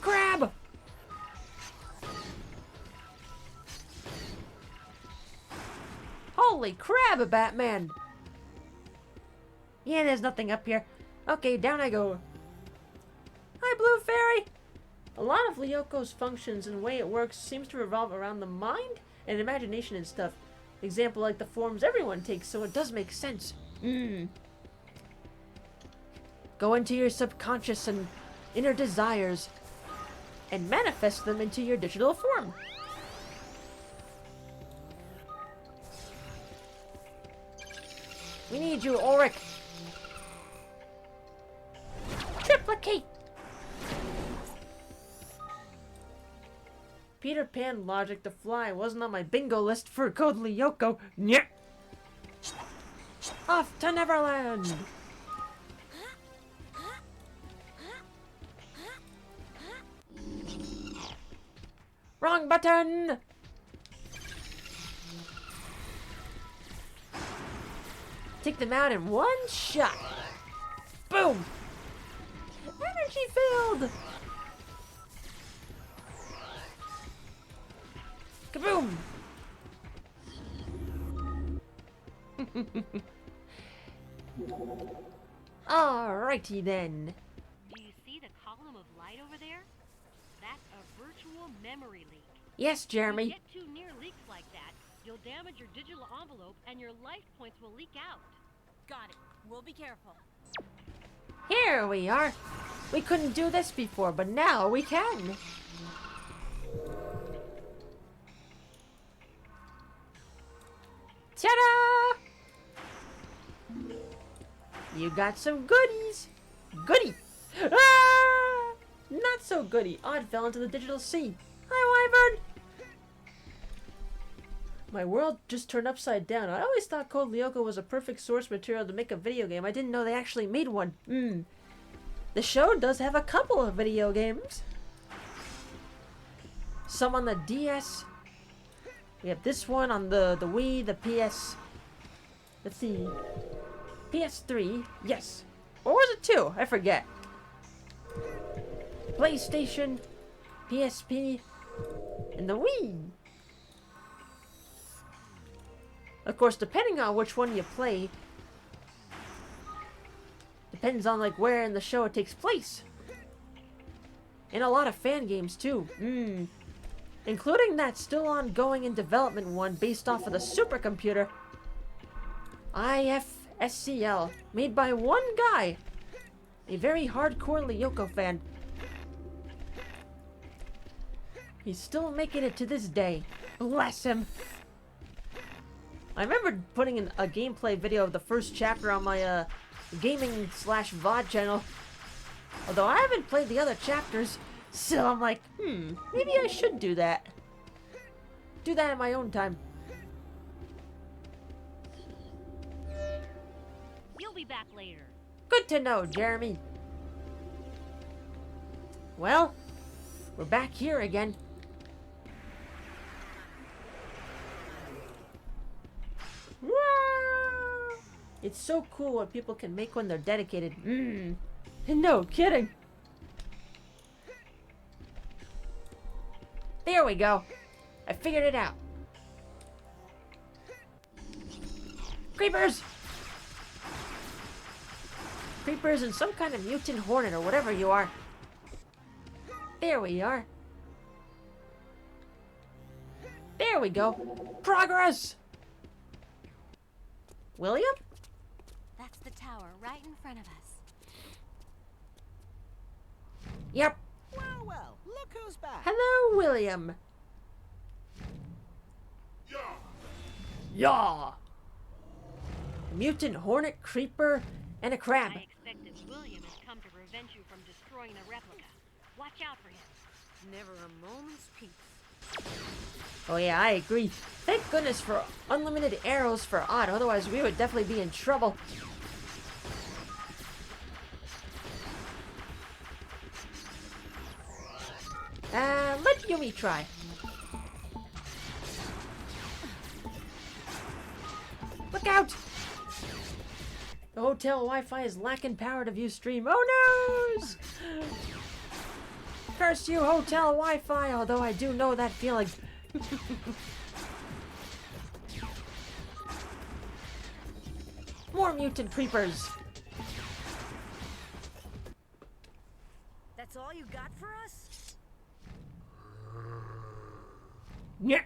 Grab! Holy crab, Batman! Yeah, there's nothing up here. Okay, down I go. Hi, Blue Fairy! A lot of Lyoko's functions and the way it works seems to revolve around the mind and imagination and stuff. Example like the forms everyone takes, so it does make sense. Go into your subconscious and inner desires and manifest them into your digital form. We need you, Auric. Triplicate. Peter Pan logic to fly wasn't on my bingo list for Code Lyoko. Nyeh. Off to Neverland. Wrong button. Take them out in one shot. Boom. Energy field. Kaboom! Alrighty then. Do you see the column of light over there? That's a virtual memory leak. Yes, Jeremy. If you get too near leaks like that, you'll damage your digital envelope and your life points will leak out. Got it. We'll be careful. Here we are. We couldn't do this before, but now we can. Ta-da! You got some goodies. Goody. Ah! Not so goody. Odd fell into the digital sea. Hi, Wyvern. My world just turned upside down. I always thought Code Lyoko was a perfect source material to make a video game. I didn't know they actually made one. The show does have a couple of video games. Some on the DS. We have this one on the Wii, the PS... Let's see. PS3. Yes. Or was it 2? I forget. PlayStation. PSP, and the Wii. Of course, depending on which one you play, depends on like where in the show it takes place. And a lot of fan games too. Including that still ongoing in development one based off of the supercomputer IFSCL, made by one guy, a very hardcore Lyoko fan. He's still making it to this day. Bless him. I remember putting in a gameplay video of the first chapter on my gaming/VOD channel. Although I haven't played the other chapters, so I'm like, maybe I should do that. Do that in my own time. You'll be back later. Good to know, Jeremy. Well, we're back here again. Whoa! It's so cool what people can make when they're dedicated. No kidding. There we go. I figured it out. Creepers! Creepers and some kind of mutant hornet or whatever you are. There we are. There we go. Progress! William? That's the tower right in front of us. Yep. Well, well, look who's back. Hello, William. Yeah. A mutant hornet, creeper, and a crab. I expect that William has come to prevent you from destroying the replica. Watch out for him. Never a moment's peace. Oh yeah, I agree. Thank goodness for unlimited arrows for Odd, otherwise we would definitely be in trouble. Let Yumi try. Look out! The hotel Wi-Fi is lacking power to view stream. Oh no! Curse you, hotel Wi-Fi, although I do know that feeling. More mutant creepers. That's all you got for us? Yeah.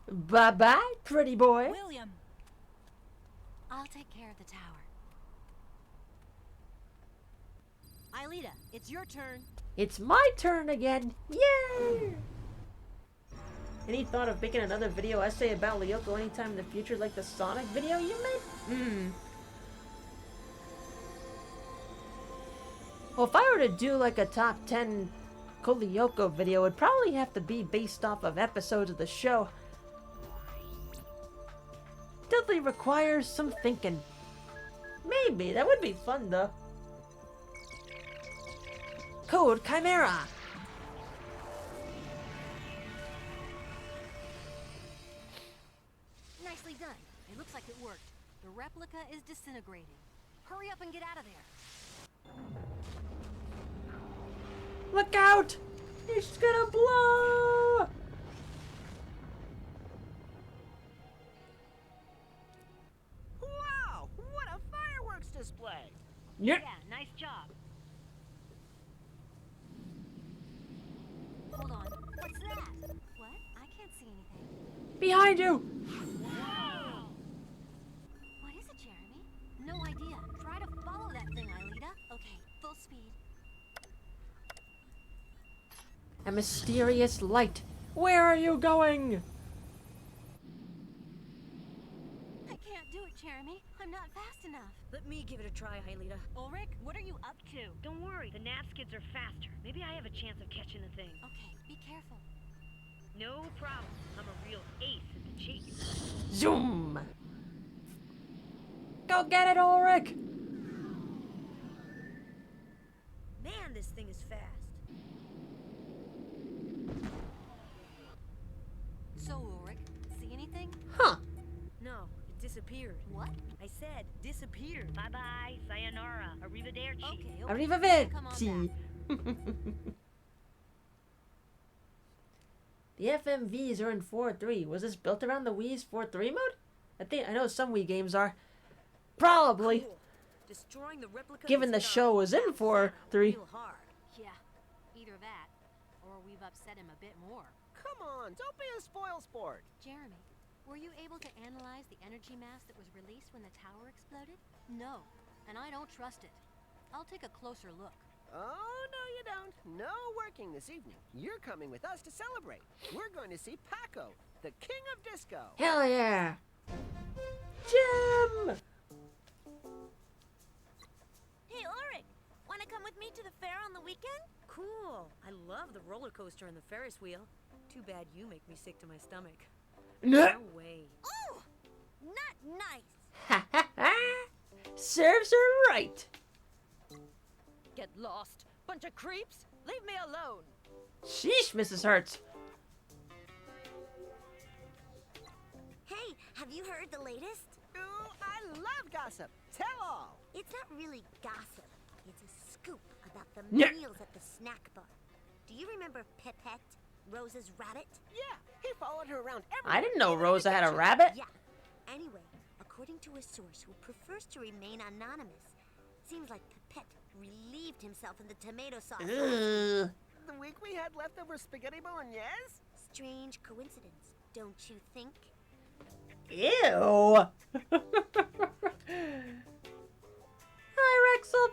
Bye-bye, pretty boy. William! I'll take care of the tower. Aelita, it's your turn. It's my turn again. Yay! Any thought of making another video essay about Lyoko anytime in the future, like the Sonic video you made? Well, if I were to do like a top 10 Code Lyoko video, it'd probably have to be based off of episodes of the show. Definitely requires some thinking. Maybe, that would be fun though. Code Chimera! Nicely done. It looks like it worked. The replica is disintegrating. Hurry up and get out of there. Look out! It's gonna blow! Wow, what a fireworks display! Yep. Yeah, nice job. Hold on. What's that? What? I can't see anything. Behind you! What is it, Jeremy? No idea. Try to follow that thing, Aelita. Okay, full speed. A mysterious light. Where are you going? I can't do it, Jeremy. I'm not fast enough. Let me give it a try, Aelita. Ulrich, what are you up to? Don't worry, the nav skids are faster. Maybe I have a chance of catching the thing. Okay, be careful. No problem. I'm a real ace at the chase. Zoom! Go get it, Ulrich! Man, this thing is fast. So, Ulrich, see anything? Huh. No, it disappeared. What? I said disappeared. Bye-bye, sayonara, arrivederci. Okay, Arrivederci! Come on back. The FMVs are in 4.3. Was this built around the Wii's 4.3 mode? I know some Wii games are. Probably. Cool. Destroying the replica Given the is show was in 4.3. real hard. Yeah, either that, or we've upset him a bit more. Come on, don't be a spoil sport. Jeremy, were you able to analyze the energy mass that was released when the tower exploded? No, and I don't trust it. I'll take a closer look. Oh, no you don't. No working this evening. You're coming with us to celebrate. We're going to see Paco, the king of disco. Hell yeah! Jim! Hey, Ulrich, wanna come with me to the fair on the weekend? Cool. I love the roller coaster and the Ferris wheel. Too bad you make me sick to my stomach. No way. Ooh, not nice. Ha ha ha! Serves her right. Get lost. Bunch of creeps. Leave me alone. Sheesh, Mrs. Hertz. Hey, have you heard the latest? Ooh, I love gossip. Tell all. It's not really gossip. It's a scoop about the Yeah. meals at the snack bar. Do you remember Pipette, Rosa's rabbit? Yeah, he followed her around everywhere. I didn't know even in the Rosa had a kitchen. rabbit. Yeah. Anyway, according to a source who prefers to remain anonymous, seems like Pipette relieved himself in the tomato sauce. Ugh. The week we had leftover spaghetti bolognese? Strange coincidence, don't you think? Ew. Hi, Rexel.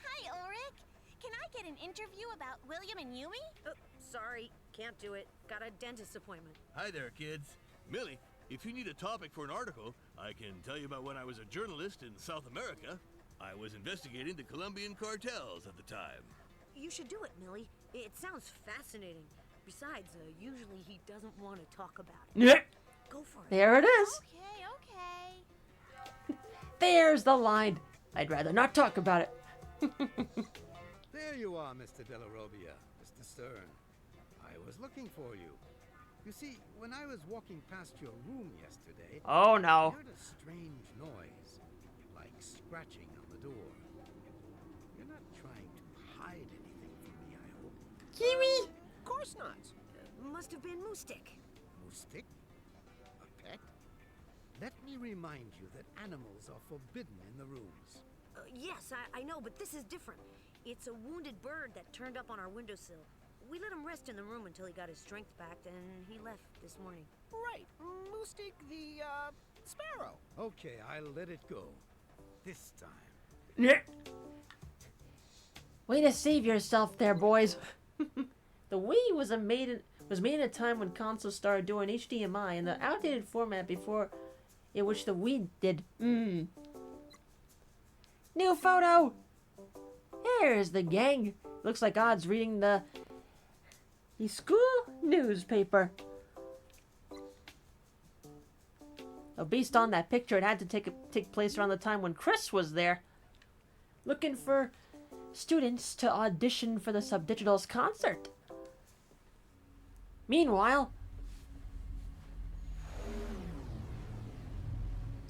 Hi, Ulrich. Can I get an interview about William and Yumi? Oh, sorry. Can't do it. Got a dentist appointment. Hi there, kids. Millie, if you need a topic for an article, I can tell you about when I was a journalist in South America. I was investigating the Colombian cartels at the time. You should do it, Millie. It sounds fascinating. Besides, usually he doesn't want to talk about it. Yeah. Go for it. There it is. Okay, okay. There's the line. I'd rather not talk about it. There you are, Mr. Della Robbia, Mr. Stern. I was looking for you. You see, when I was walking past your room yesterday, Oh I no. heard a strange noise, like scratching on the door. You're not trying to hide anything from me, I hope. Kiwi. Of course not. Must have been Moostic. Moostic? A pet? Let me remind you that animals are forbidden in the rooms. Yes, I know, but this is different. It's a wounded bird that turned up on our windowsill. We let him rest in the room until he got his strength back, and he left this morning. Right. Moostic the, sparrow. Okay, I'll let it go. This time. Yeah. Way to save yourself there, boys. The Wii was made in a time when consoles started doing HDMI in the outdated format before in which the Wii did. New photo. Here's the gang. Looks like Odd's reading the school newspaper. Now, based on that picture, it had to take place around the time when Chris was there, looking for students to audition for the Subdigital's concert. Meanwhile,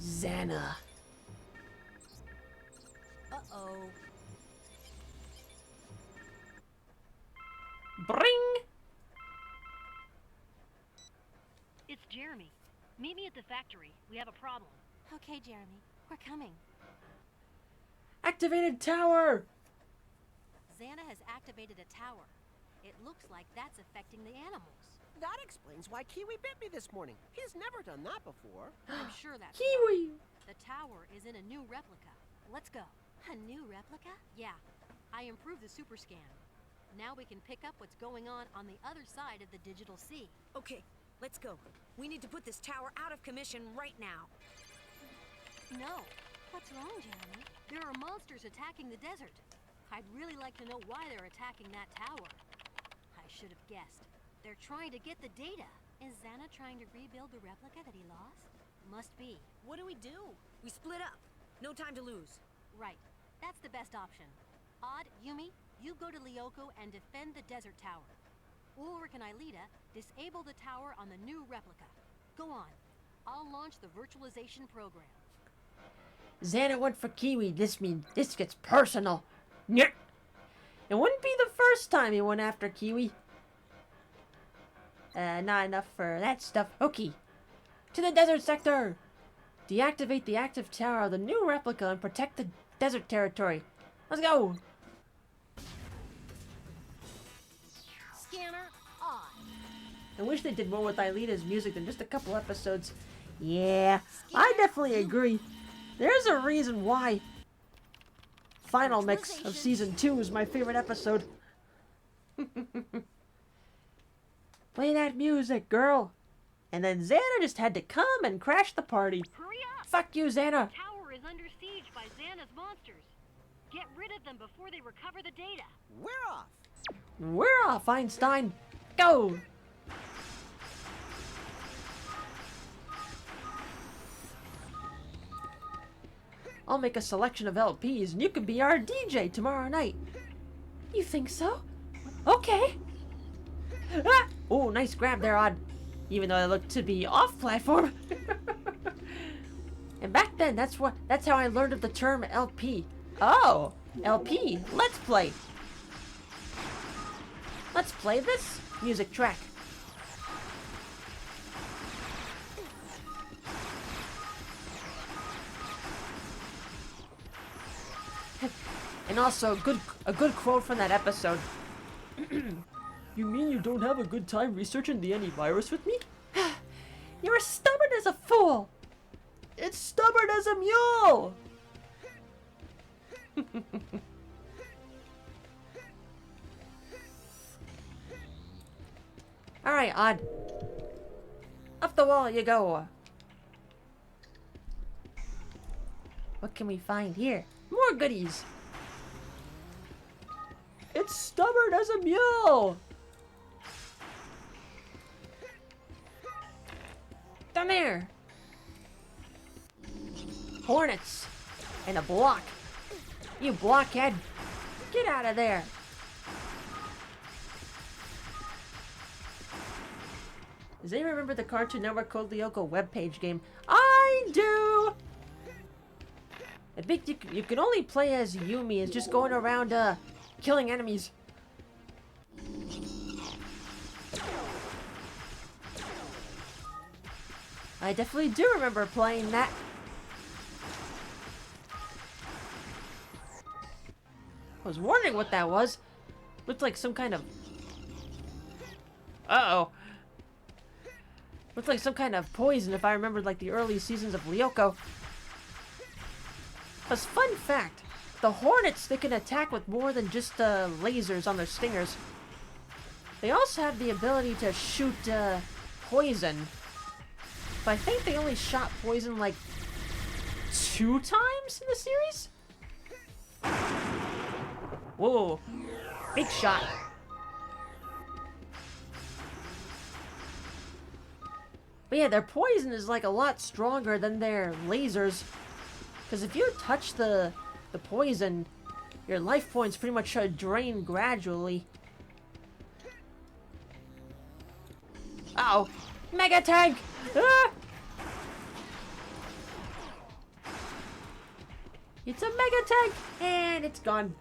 Xana. Uh-oh. Bring! It's Jeremy. Meet me at the factory. We have a problem. Okay, Jeremy. We're coming. Activated tower! Xana has activated a tower. It looks like that's affecting the animals. That explains why Kiwi bit me this morning. He's never done that before. I'm sure that's Kiwi! The tower is in a new replica. Let's go. A new replica? Yeah. I improved the super scan. Now we can pick up what's going on the other side of the digital sea. Okay, let's go. We need to put this tower out of commission right now. No. What's wrong, Jeremy? There are monsters attacking the desert. I'd really like to know why they're attacking that tower. I should have guessed. They're trying to get the data. Is Xana trying to rebuild the replica that he lost? Must be. What do? We split up. No time to lose. Right. That's the best option. Odd, Yumi, you go to Lyoko and defend the desert tower. Ulrich and Aelita disable the tower on the new replica. Go on. I'll launch the virtualization program. Xana went for Kiwi. This means this gets personal. Nyeh. It wouldn't be the first time he went after Kiwi. Not enough for that stuff. Okay. To the desert sector! Deactivate the active tower of the new replica and protect the desert territory. Let's go! Scanner on. I wish they did more with Aelita's music than just a couple episodes. Yeah, I definitely agree. There's a reason why Final Mix of Season 2 is my favorite episode. Play that music, girl. And then Xana just had to come and crash the party. Hurry up! Fuck you, Xana. The tower is under siege by Xana's monsters. Get rid of them before they recover the data. We're off. We're off, Einstein. Go! I'll make a selection of LPs and you can be our DJ tomorrow night. You think so? Okay. Ah! Oh, nice grab there, Odd. Even though it looked to be off-platform. And back then, that's how I learned of the term LP. Oh, LP. Let's play. Let's play this music track. And also a good quote from that episode. You mean you don't have a good time researching the antivirus with me? You're as stubborn as a fool. It's stubborn as a mule. Alright, Odd. Up the wall you go. What can we find here? More goodies. It's stubborn as a mule. Down there. Hornets. And a block. You blockhead. Get out of there. Does anyone remember the Cartoon Network Code Lyoko webpage game? I do! I think you can only play as Yumi, as just going around killing enemies. I definitely do remember playing that. I was wondering what that was. Looked like some kind of... Uh-oh. Looked like some kind of poison if I remembered like the early seasons of Lyoko. As fun fact, the hornets, they can attack with more than just lasers on their stingers. They also have the ability to shoot poison. But I think they only shot poison like 2 times in the series? Whoa, big shot. But yeah, their poison is like a lot stronger than their lasers. Because if you touch the poison, your life points pretty much drain gradually. Uh-oh. Mega tank! Ah! It's a mega tank! And it's gone.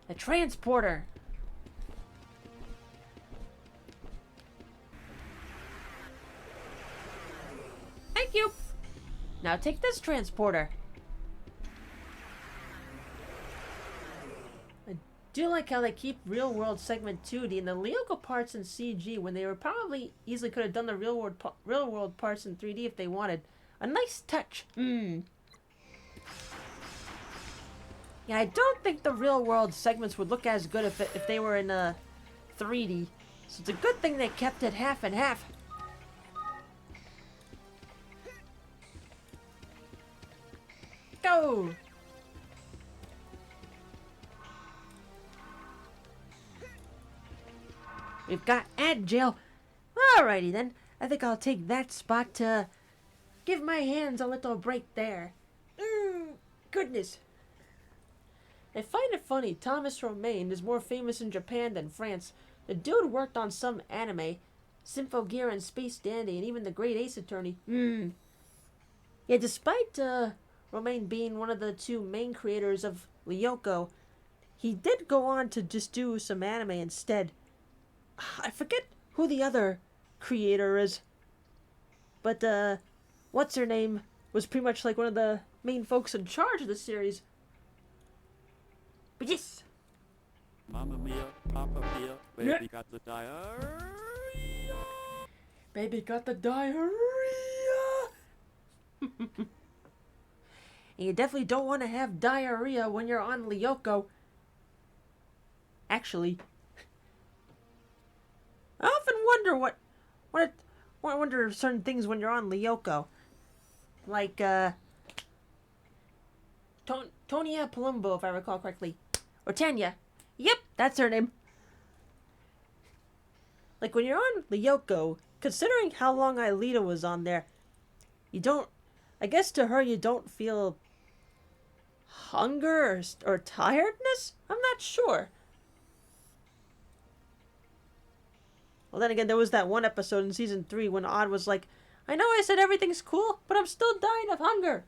A transporter. Thank you. Now take this transporter. I do like how they keep real world segment 2D and the Lyoko parts in CG when they were probably easily could have done the real world parts in 3D if they wanted. A nice touch. Yeah, I don't think the real world segments would look as good if they were in 3D. So it's a good thing they kept it half and half. Go! We've got ad jail. Alrighty then. I think I'll take that spot to give my hands a little break there. Goodness. I find it funny, Thomas Romain is more famous in Japan than France. The dude worked on some anime, Symphogear and Space Dandy, and even The Great Ace Attorney. Yeah, despite Romain being one of the 2 main creators of Lyoko, he did go on to just do some anime instead. I forget who the other creator is. But, what's her name was pretty much like one of the main folks in charge of the series. But yes. Mamma mia, Papa mia, baby got the diarrhea. Baby got the diarrhea. And you definitely don't want to have diarrhea when you're on Lyoko. Actually, I often wonder I wonder certain things when you're on Lyoko. Like, Tonya Palumbo, if I recall correctly. Or Tanya. Yep, that's her name. Like, when you're on Lyoko, considering how long Aelita was on there, I guess to her you don't feel hunger or tiredness? I'm not sure. Well, then again, there was that one episode in Season 3 when Odd was like, I know I said everything's cool, but I'm still dying of hunger.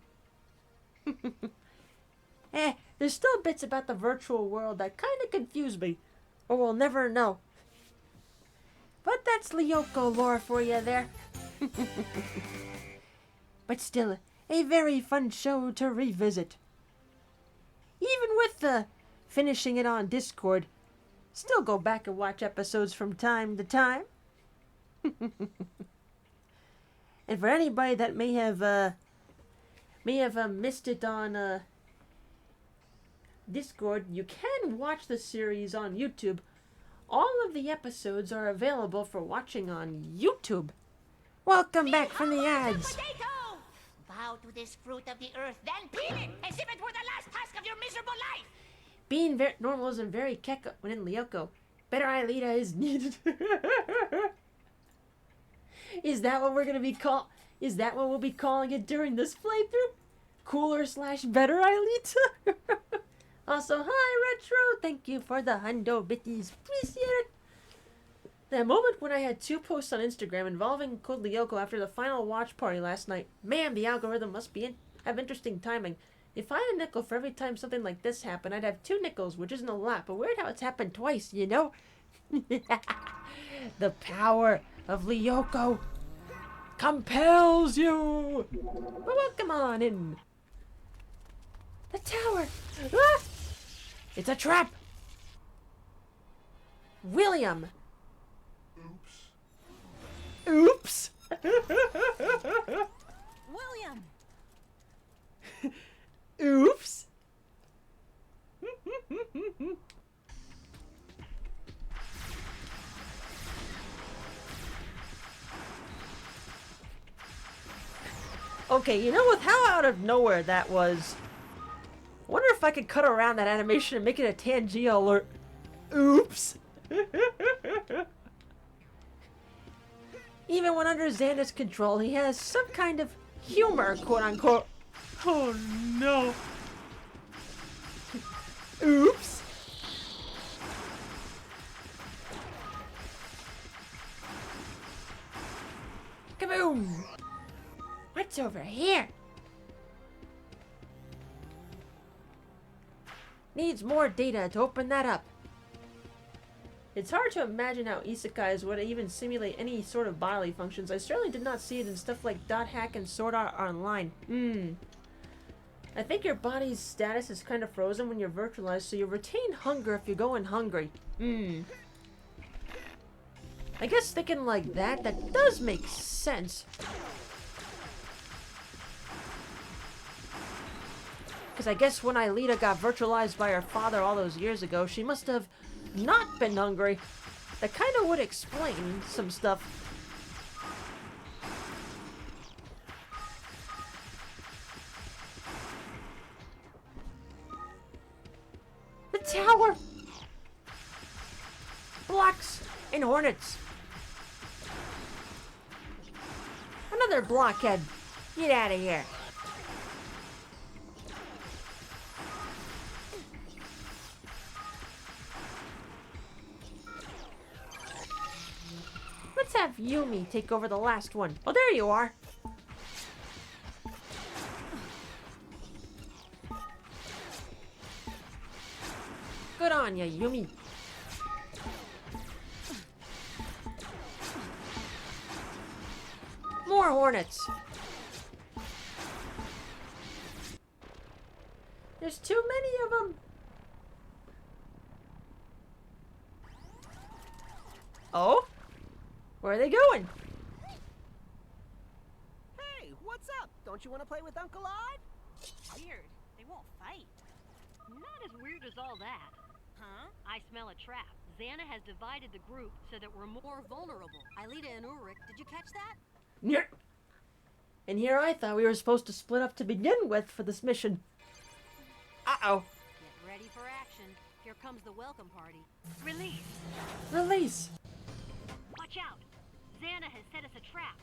There's still bits about the virtual world that kind of confuse me. Or we'll never know. But that's Lyoko lore for you there. But still, a very fun show to revisit. Even with finishing it on Discord, still go back and watch episodes from time to time. And for anybody that may have missed it on Discord, you can watch the series on YouTube. All of the episodes are available for watching on YouTube. Welcome back from the ads. Potato! Bow to this fruit of the earth, then peel it as if it were the last task of your miserable life. Being very normal isn't very keka when in Lyoko. Better Aelita is needed. Is that what we're gonna be Is that what we'll be calling it during this playthrough? Cooler/better Aelita? Also, hi Retro, thank you for the hundo bitties, appreciate it. That moment when I had 2 posts on Instagram involving Code Lyoko after the final watch party last night, man, the algorithm must have interesting timing. If I had a nickel for every time something like this happened, I'd have 2 nickels, which isn't a lot, but weird how it's happened twice, you know? The power of Lyoko compels you! But welcome on in. The tower! Ah! It's a trap! William! Oops! William! Oops! Okay, you know, with how out of nowhere that was, I wonder if I could cut around that animation and make it a Tangia alert. Oops! Even when under Xana's control, he has some kind of humor, quote-unquote. Oh no! Oops! Kaboom! What's over here? Needs more data to open that up. It's hard to imagine how isekais would even simulate any sort of bodily functions. I certainly did not see it in stuff like Dot Hack and Sword Art Online. I think your body's status is kind of frozen when you're virtualized, so you retain hunger if you're going hungry. I guess thinking like that does make sense. Because I guess when Aelita got virtualized by her father all those years ago, she must have not been hungry. That kind of would explain some stuff. The tower! Blocks and hornets. Another blockhead. Get out of here. Let's have Yumi take over the last one. Oh, there you are. Good on ya, Yumi. More hornets. There's too many of them. Oh? Where are they going? Hey, what's up? Don't you want to play with Uncle Odd? Weird. They won't fight. Not as weird as all that. Huh? I smell a trap. Xana has divided the group so that we're more vulnerable. Aelita and Ulrich, did you catch that? Yeah. And here I thought we were supposed to split up to begin with for this mission. Uh-oh. Get ready for action. Here comes the welcome party. Release! Release! Watch out! Xana has set us a trap.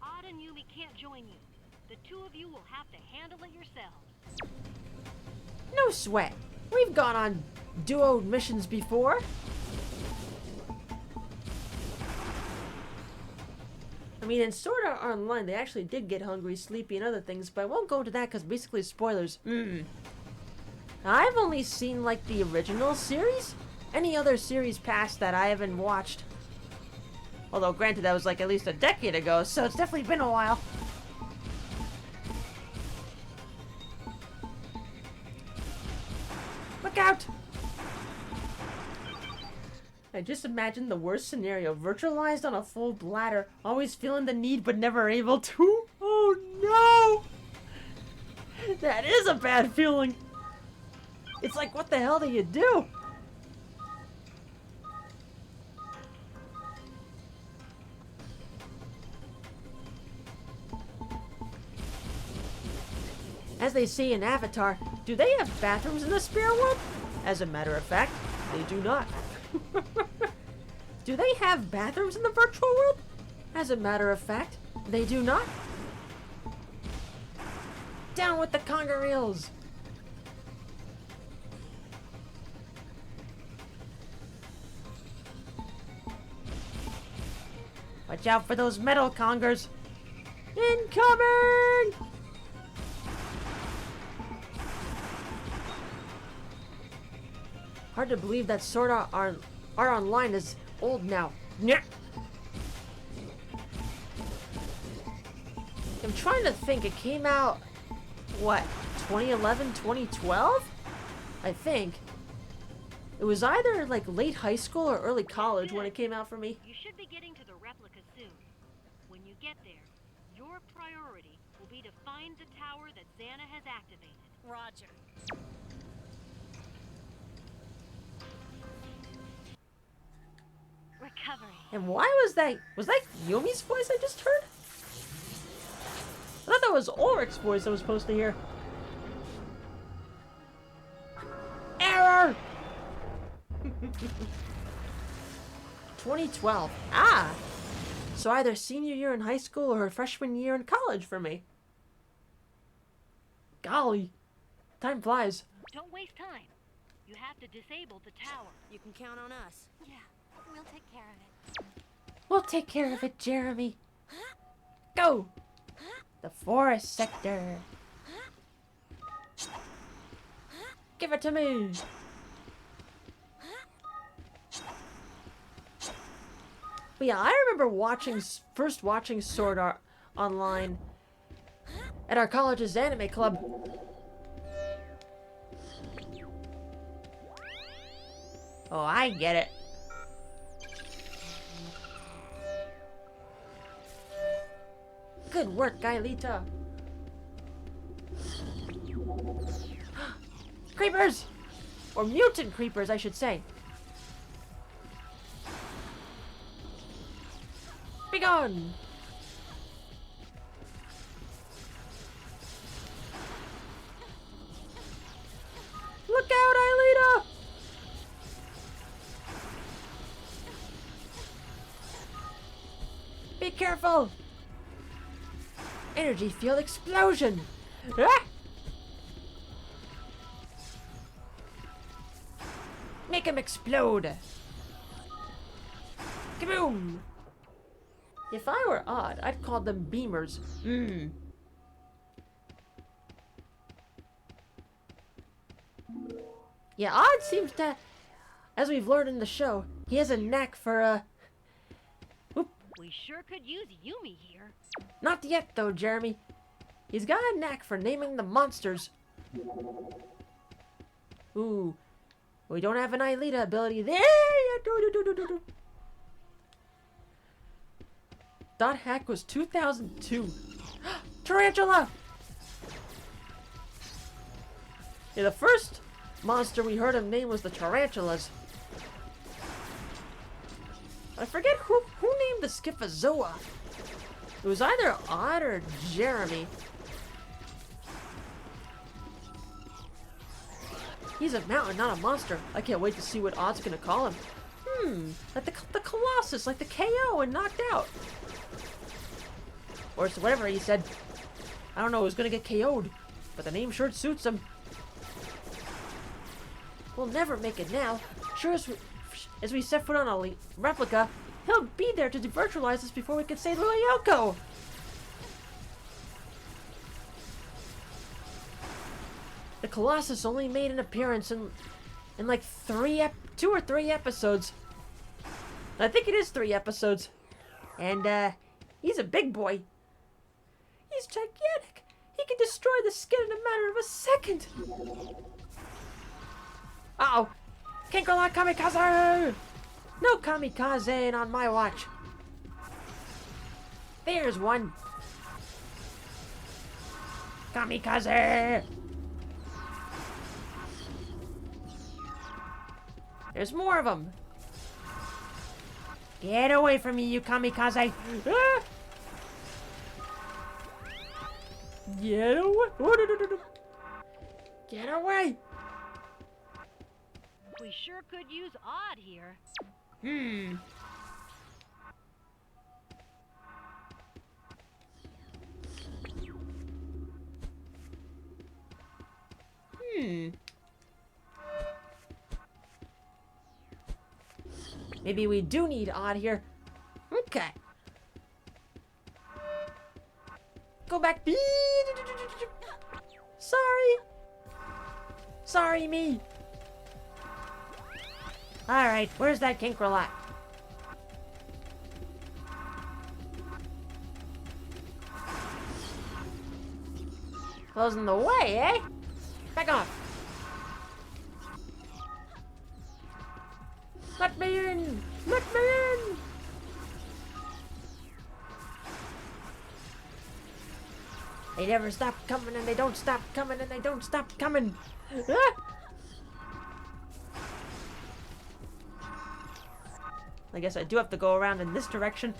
Odd and Yumi can't join you. The two of you will have to handle it yourselves. No sweat. We've gone on duo missions before. I mean, in Sword Art Online, they actually did get hungry, sleepy, and other things, but I won't go into that because basically spoilers. I've only seen, like, the original series. Any other series past that I haven't watched. Although, granted, that was like at least a decade ago, so it's definitely been a while. Look out! I just imagine the worst scenario, virtualized on a full bladder, always feeling the need but never able to. Oh no! That is a bad feeling. It's like, what the hell do you do? As they say in Avatar, do they have bathrooms in the spirit world? As a matter of fact, they do not. Do they have bathrooms in the virtual world? As a matter of fact, they do not. Down with the conga reels! Watch out for those metal congers! Incoming! Hard to believe that Sword Art Online is old now. Nyeh. I'm trying to think. It came out, what, 2011, 2012? I think. It was either like late high school or early college when it came out for me. You should be getting to the replica soon. When you get there, your priority will be to find the tower that Xana has activated. Roger. Recovery. And why was that Yumi's voice I just heard? I thought that was Ulrich's voice I was supposed to hear. Error! 2012. Ah! So either senior year in high school or freshman year in college for me. Golly. Time flies. Don't waste time. You have to disable the tower. You can count on us. Yeah, we'll take care of it. We'll take care of it, Jeremy. Go! The forest sector. Give it to me. But yeah, I remember first watching Sword Art Online at our college's anime club. Oh, I get it. Good work, Aelita. Creepers! Or mutant creepers, I should say. Be gone! Look out, Aelita! Be careful! Energy field explosion! Ah! Make him explode! Kaboom! If I were Odd, I'd call them beamers. Yeah, Odd seems to, as we've learned in the show, he has a knack for, We sure could use Yumi here. Not yet, though, Jeremy. He's got a knack for naming the monsters. Ooh. We don't have an Aelita ability there yet. Dot hack was 2002. Tarantula! Yeah, the first monster we heard him name was the tarantulas. I forget who named the Schifozoa. It was either Odd or Jeremy. He's a mountain, not a monster. I can't wait to see what Odd's gonna call him. Like the Colossus, like the KO and knocked out. Or so whatever he said. I don't know who's gonna get KO'd, but the name sure suits him. We'll never make it now. Sure as we set foot on a replica, he'll be there to devirtualize us before we can say Lyoko. The Colossus only made an appearance in like 2 or 3 episodes. I think it is 3 episodes. And he's a big boy. He's gigantic. He can destroy the skin in a matter of a second. Uh-oh. Kinkerlot Kamikaze! No kamikaze on my watch. There's one. Kamikaze! There's more of them. Get away from me, you kamikaze! Ah! Get away! Get away! We sure could use Odd here. Maybe we do need Odd here. Okay. Go back. Sorry. Sorry, me. Alright, where's that Kinkerlot? Closing the way, eh? Back off. Let me in! Let me in! They never stop coming and they don't stop coming and they don't stop coming. Ah! I guess I do have to go around in this direction.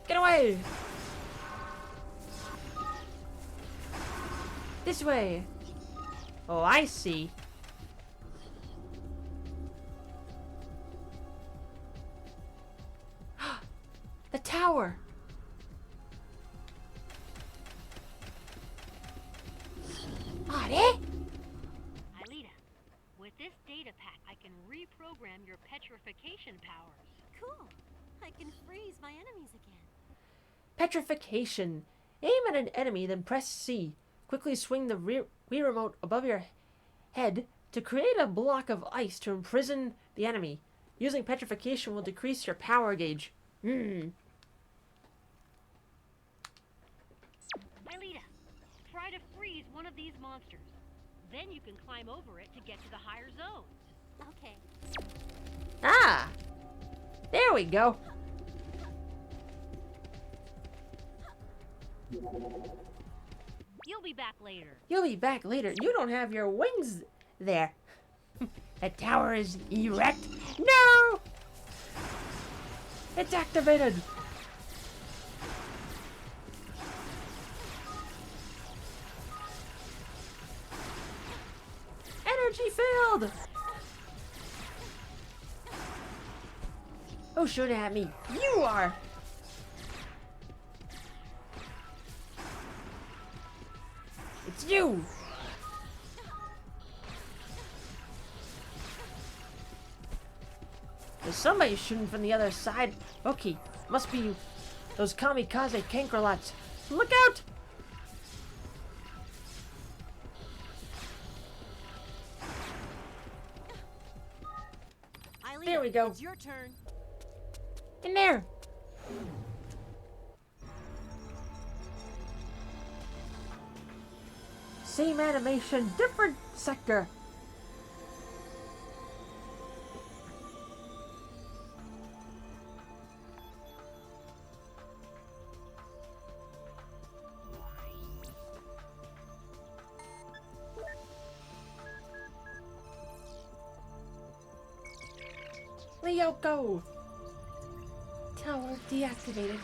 Get away! This way! Oh, I see. The tower! Odd, eh? Aelita, with this data pack, I can reprogram your petrification powers. Cool. I can freeze my enemies again. Petrification. Aim at an enemy, then press C. Quickly swing the Wii remote above your head to create a block of ice to imprison the enemy. Using petrification will decrease your power gauge. Aelita, try to freeze one of these monsters. Then you can climb over it to get to the higher zones. Okay. Ah! There we go. You'll be back later. You'll be back later. You don't have your wings there. The tower is erect. No! It's activated. Energy field. Oh, shoot at me. You are. It's you. There's somebody shooting from the other side. Okay, must be those kamikaze Kinkerlots. Look out! There we go. It's your turn. In there. Same animation, different sector. Lyoko! Tower deactivated.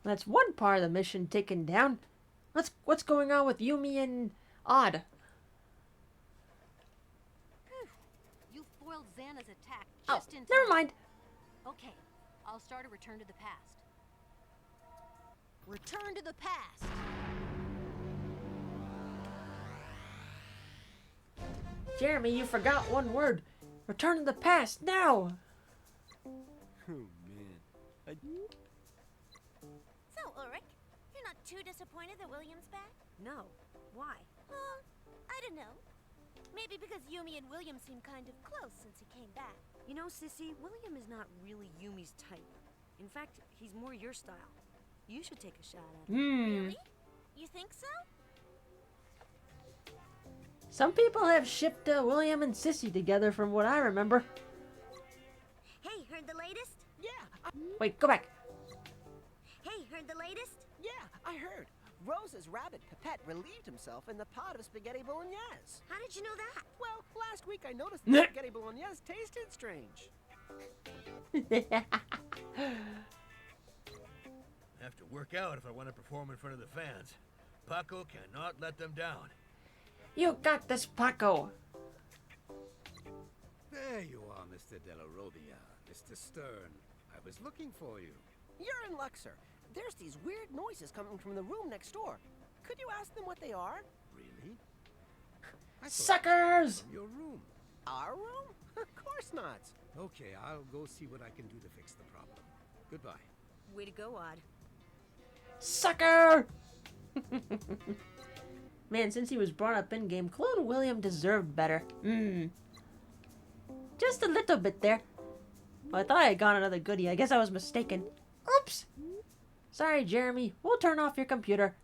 That's one part of the mission taken down. What's going on with Yumi and Odd? You foiled Xana's attack Oh, just in time. never mind. Okay, I'll start a return to the past. Return to the past. Jeremy, you forgot one word. Return to the past, now! Oh man. So, Ulrich, you're not too disappointed that William's back? No. Why? I don't know. Maybe because Yumi and William seem kind of close since he came back. You know, Sissy, William is not really Yumi's type. In fact, he's more your style. You should take a shot at him. Really? You think so? Some people have shipped William and Sissy together from what I remember. Hey, heard the latest? Yeah, Wait, go back. Hey, heard the latest? yeah, I heard. Rose's rabbit Pipette relieved himself in the pot of spaghetti bolognese. How did you know that? Well, last week I noticed the spaghetti bolognese tasted strange. Have to work out if I want to perform in front of the fans. Paco cannot let them down. You got this, Paco. There you are, Mr. Della Robbia. Mr. Stern. I was looking for you. You're in luck, sir. There's these weird noises coming from the room next door. Could you ask them what they are? Really? I thought Suckers! from your room. Our room? Of course not. Okay, I'll go see what I can do to fix the problem. Goodbye. Way to go, Odd. Sucker! Man, since he was brought up in-game, Clone William deserved better. Just a little bit there. Well, I thought I had got another goodie. I guess I was mistaken. Oops! Sorry, Jeremy. We'll turn off your computer.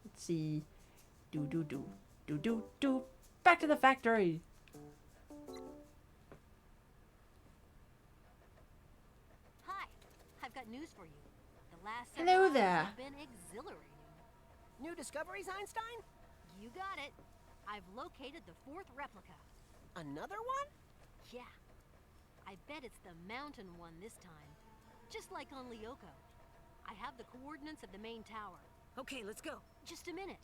Let's see. Do. Back to the factory. Hi, I've got news for you. The last Hello several hours there. have been exhilarating. New discoveries, Einstein? You got it. I've located the fourth replica. Another one? Yeah. I bet it's the mountain one this time. Just like on Lyoko. I have the coordinates of the main tower. Okay, let's go. Just a minute.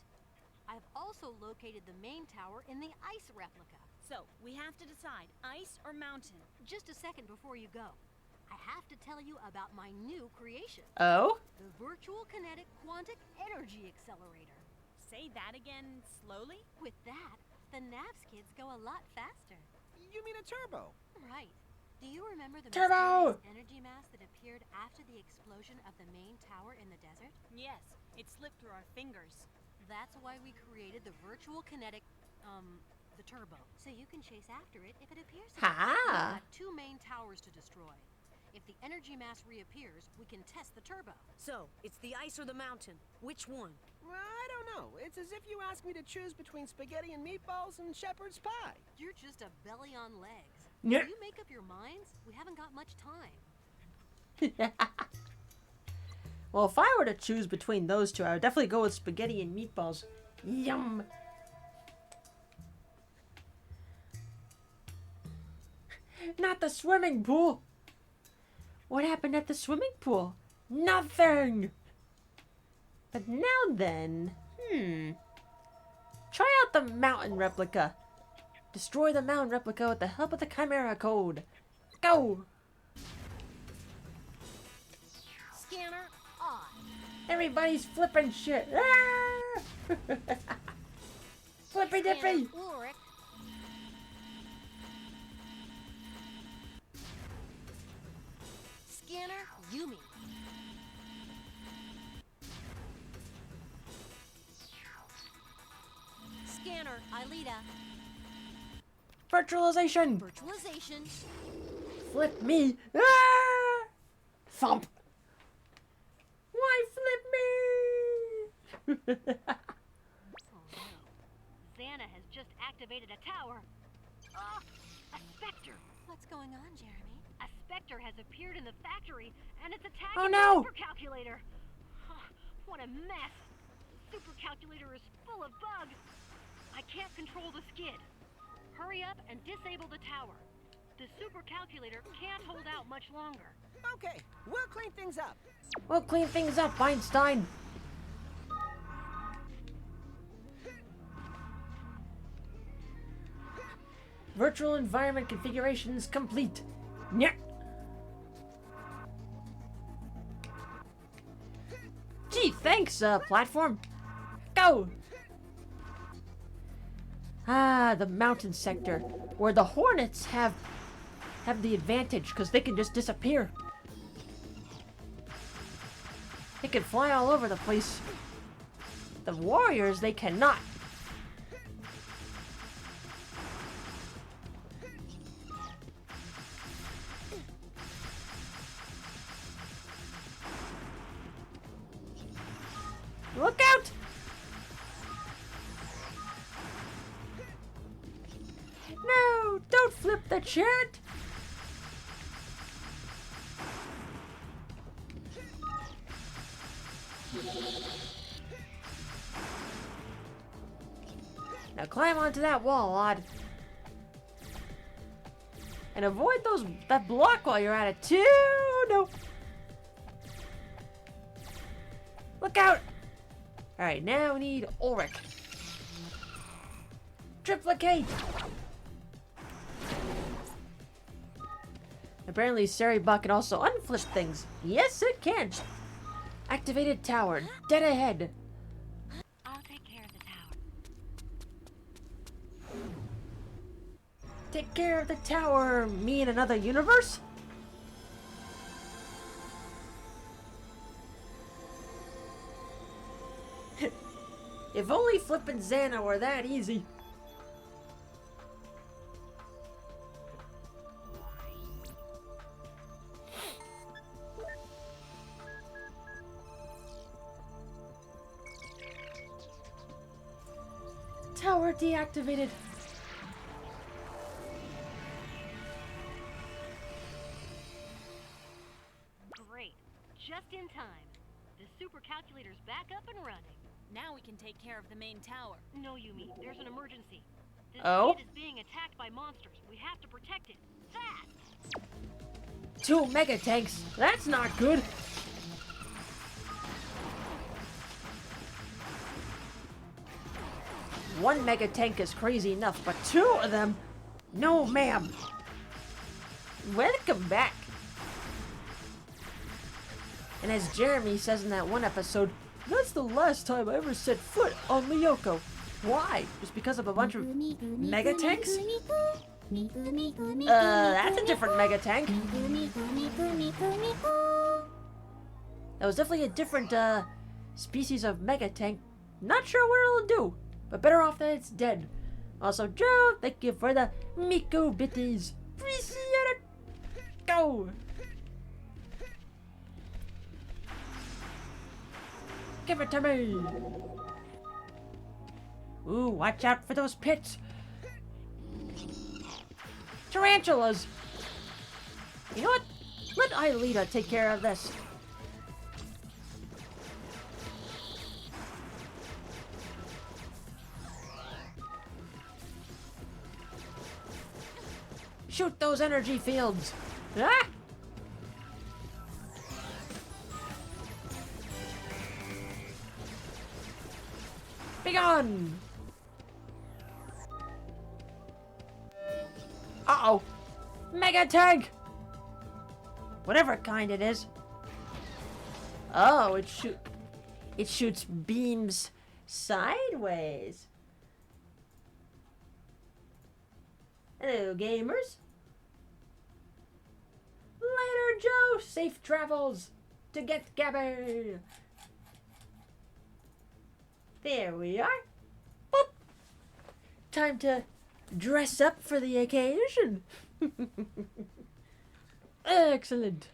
I've also located the main tower in the ice replica. So, we have to decide, ice or mountain? Just a second before you go. I have to tell you about my new creation. Oh? The Virtual Kinetic Quantic Energy Accelerator. Say that again slowly? With that, the NAVS kids go a lot faster. You mean a turbo? Right. Do you remember the Turbo! mysterious energy mass that appeared after the explosion of the main tower in the desert? Yes, it slipped through our fingers. That's why we created the Virtual Kinetic, the turbo. So you can chase after it if it appears again. Ha! We've got 2 main towers to destroy. If the energy mass reappears, we can test the turbo. So, it's the ice or the mountain. Which one? I don't know. It's as if you asked me to choose between spaghetti and meatballs and shepherd's pie. You're just a belly on legs. Yeah. Will you make up your minds? We haven't got much time. Well, if I were to choose between those two, I would definitely go with spaghetti and meatballs. Yum! Not the swimming pool! What happened at the swimming pool? Nothing! But now then, try out the mountain replica. Destroy the mountain replica with the help of the Chimera Code. Go! Scanner on. Everybody's flipping shit. Ah! Flippy dippy! Scanner Ulrich. Scanner Yumi. scanner, Ilita. Virtualization! Virtualization. Flip me! Ah! Thump! Why flip me? Oh no. Xana has just activated a tower. Ah! A specter! What's going on, Jeremy? A specter has appeared in the factory, and it's attacking Oh no! the supercalculator. What a mess! The supercalculator is full of bugs. I can't control the skid. Hurry up and disable the tower. The supercalculator can't hold out much longer. Okay, we'll clean things up. We'll clean things up, Einstein. Virtual environment configuration is complete. Nyeh. Gee, thanks, platform. Go! Ah, the mountain sector, where the Hornets have the advantage, because they can just disappear. They can fly all over the place. The Warriors, they cannot. Look out! No, don't flip the chat! Now climb onto that wall, Odd. And avoid that block while you're at it too. No. Look out! Alright, now we need Ulrich. Triplicate! Apparently Seribuck can also unflip things. Yes, it can. Activated tower, dead ahead. I'll take care of the tower. Take care of the tower, me in another universe? If only flipping Xana were that easy. Tower deactivated. Great. Just in time. The supercalculator's back up and running. Now we can take care of the main tower. No, Yumi. There's an emergency. This Oh? skid is being attacked by monsters. We have to protect it. Fast! 2 mega tanks. That's not good. One mega tank is crazy enough, but 2 of them? No, ma'am. Welcome back. And as Jeremy says in that one episode, that's the last time I ever set foot on Lyoko. Why? Just because of a bunch of mega tanks? That's a different mega tank. That was definitely a different, species of mega tank. Not sure what it'll do, but better off that it's dead. Also, Joe, thank you for the Miku bitties. Appreciate it. Go. Give it to me. Ooh, watch out for those pits. Tarantulas. You know what? Let Ilita take care of this. Shoot those energy fields. Ah! Begone! Uh-oh. Mega tank! Whatever kind it is. Oh, it shoots beams sideways. Hello, gamers. Later, Joe. Safe travels to get Gabby. There we are. Boop. time to dress up for the occasion. Excellent.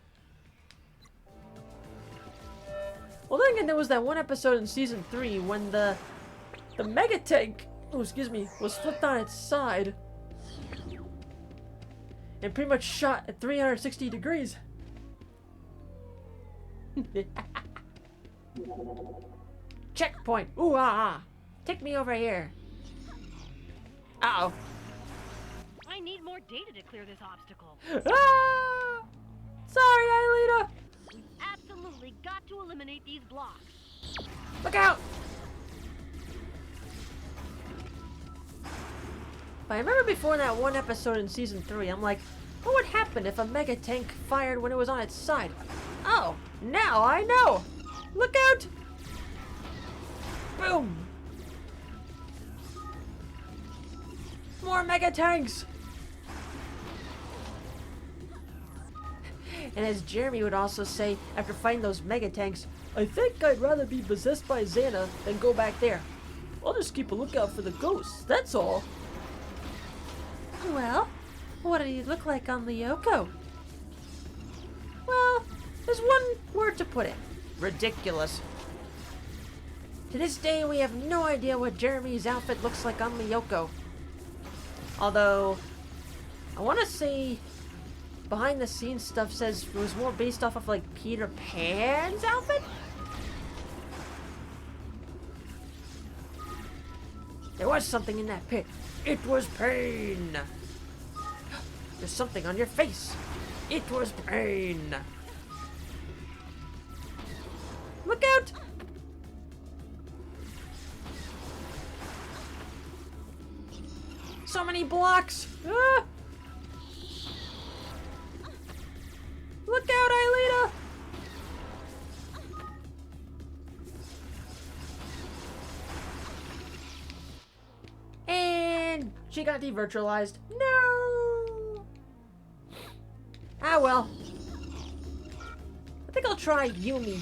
Well, then again, there was that one episode in season 3 when the mega tank, was flipped on its side and pretty much shot at 360 degrees. Checkpoint. Ooh ah ah. Take me over here. Uh-oh. I need more data to clear this obstacle. Ah! Sorry, Aelita. We've absolutely got to eliminate these blocks. Look out! But I remember before that one episode in season 3, I'm like, what would happen if a mega tank fired when it was on its side? Oh, now I know! Look out! Boom! More mega tanks! And as Jeremy would also say after fighting those mega tanks, I think I'd rather be possessed by Xana than go back there. I'll just keep a lookout for the ghosts, that's all. Well, what did he look like on Lyoko? Well, there's one word to put it. Ridiculous. To this day, we have no idea what Jeremy's outfit looks like on Lyoko. Although, I want to say behind the scenes stuff says it was more based off of like Peter Pan's outfit? There was something in that pit. It was pain. There's something on your face. It was pain. Look out! So many blocks! Ah! Look out, Aelita! And she got devirtualized. No! Ah well. I think I'll try Yumi.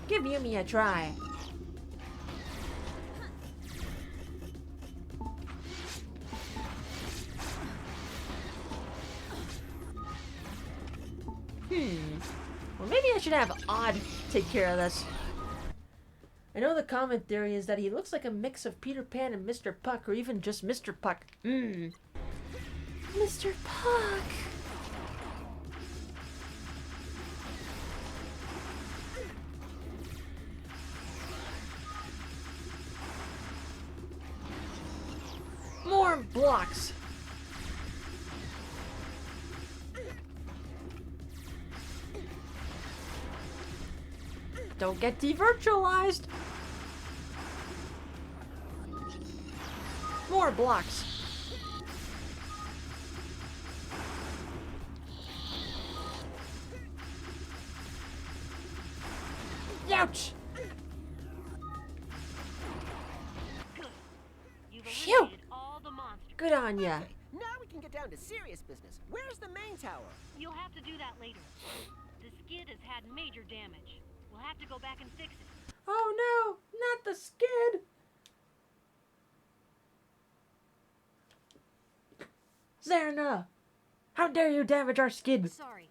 Give Yumi a try. Well, maybe I should have Odd take care of this. I know the common theory is that he looks like a mix of Peter Pan and Mr. Puck, or even just Mr. Puck. Mr. Puck! More blocks! Don't get devirtualized! More blocks! Ouch! Good. You've Phew. eliminated all the monsters. Good on ya. Okay, now we can get down to serious business. Where's the main tower? You'll have to do that later. The skid has had major damage. We'll have to go back and fix it. Oh no, not the skid! Xana! How dare you damage our skid! Sorry.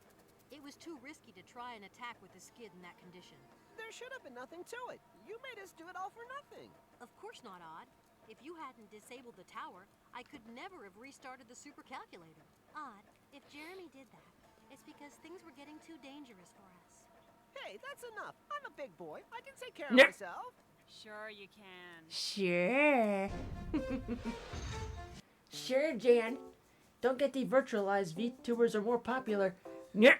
It was too risky to try and attack with the skid in that condition. There should have been nothing to it. You made us do it all for nothing. Of course not, Odd. If you hadn't disabled the tower, I could never have restarted the super calculator. Odd, if Jeremy did that, it's because things were getting too dangerous for us. Hey, that's enough. I'm a big boy. I can take care of Nah. myself. Sure you can. Sure. Sure, Jan. Don't get devirtualized. VTubers are more popular. Yeah.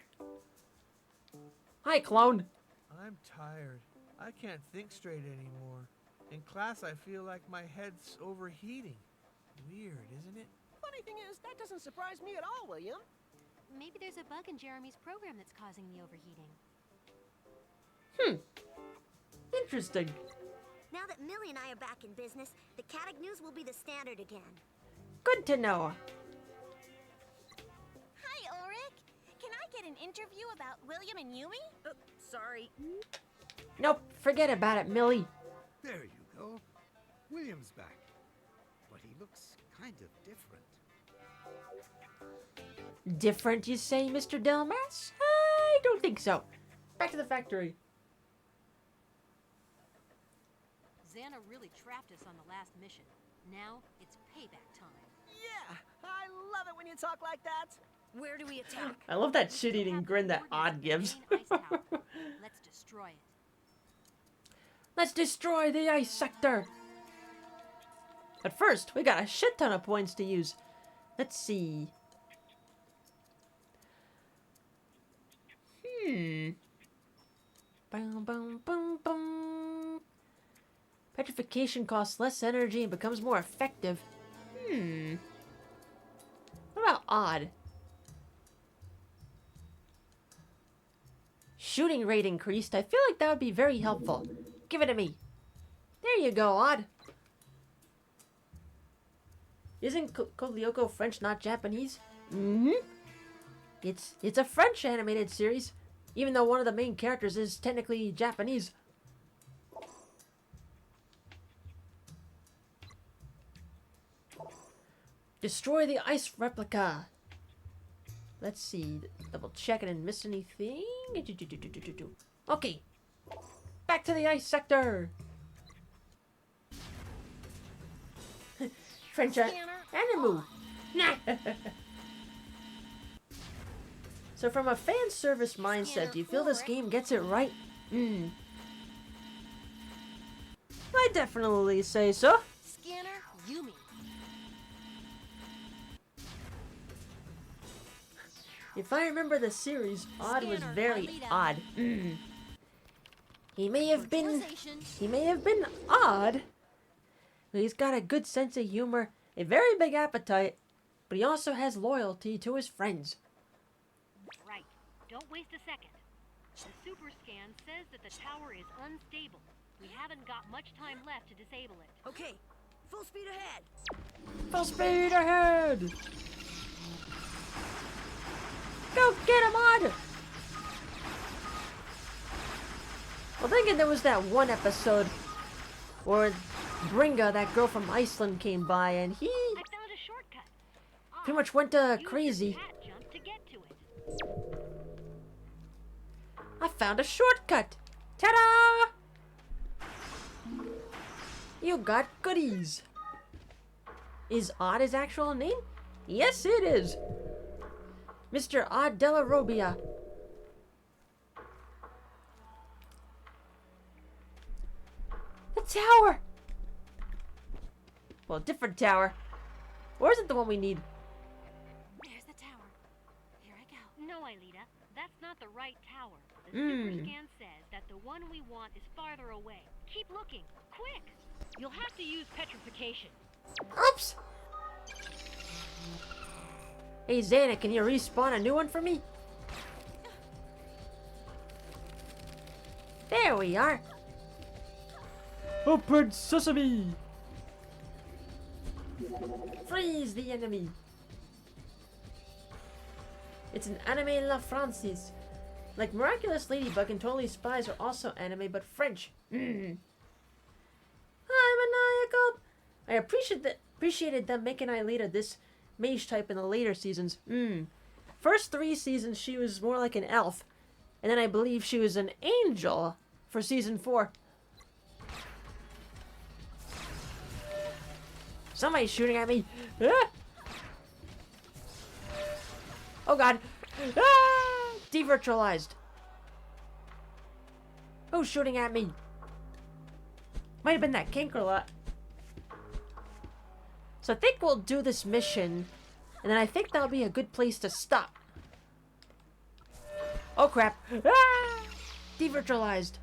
Hi, clone. I'm tired. I can't think straight anymore. In class, I feel like my head's overheating. Weird, isn't it? Funny thing is, that doesn't surprise me at all, William. Maybe there's a bug in Jeremy's program that's causing the overheating. Interesting. Now that Millie and I are back in business, the Caddick News will be the standard again. Good to know. Hi, Ulrich. Can I get an interview about William and Yumi? Sorry. Nope, forget about it, Millie. There you go. William's back. But he looks kind of different. Different, you say, Mr. Delmas? I don't think so. Back to the factory. Xana really trapped us on the last mission. Now it's payback time. Yeah, I love it when you talk like that. Where do we attack? I love that shit-eating grin that Odd gives. Let's destroy it. Let's destroy the ice sector. But first, we got a shit ton of points to use. Let's see. Boom, boom, boom, boom. Petrification costs less energy and becomes more effective. What about odd? Shooting rate increased. I feel like that would be very helpful. Give it to me. There you go, odd. Isn't Code Lyoko French, not Japanese? It's a French animated series, even though one of the main characters is technically Japanese. Destroy the ice replica. Let's see. Double check it and miss anything. Okay. Back to the ice sector. French animal. Nah. So from a fan service mindset, do you feel this game gets it right? I definitely say so. Scanner Yumi. If I remember the series, Odd was very odd. He may have been odd, but he's got a good sense of humor, a very big appetite, but he also has loyalty to his friends. Right. Don't waste a second. The super scan says that the tower is unstable. We haven't got much time left to disable it. Okay, full speed ahead. Full speed ahead! Go get him, Odd! Well, thinking there was that one episode where Bringa, that girl from Iceland, came by and he I found a shortcut. pretty much went crazy. Hat jump to get to it. I found a shortcut! Ta-da! You got goodies. Is Odd his actual name? Yes, it is. Mr. Odd Della Robbia. The tower! Well, different tower. Or is it the one we need? There's the tower. Here I go. No, Aelita, that's not the right tower. The super scan says that the one we want is farther away. Keep looking, quick! You'll have to use petrification. Oops! Hey, Xana, can you respawn a new one for me? There we are. Open sesame! Freeze the enemy! It's an anime La Francis. Like Miraculous Ladybug and Totally Spies are also anime, but French. I'm maniacal! I appreciated them making Aelita this mage type in the later seasons. First 3 seasons she was more like an elf, and then I believe she was an angel for season 4. Somebody's shooting at me. Ah! Oh god. Ah! Devirtualized. Who's shooting at me? Might have been that Kinkerlot. So I think we'll do this mission, and then I think that'll be a good place to stop. Oh crap. Ah! Devirtualized.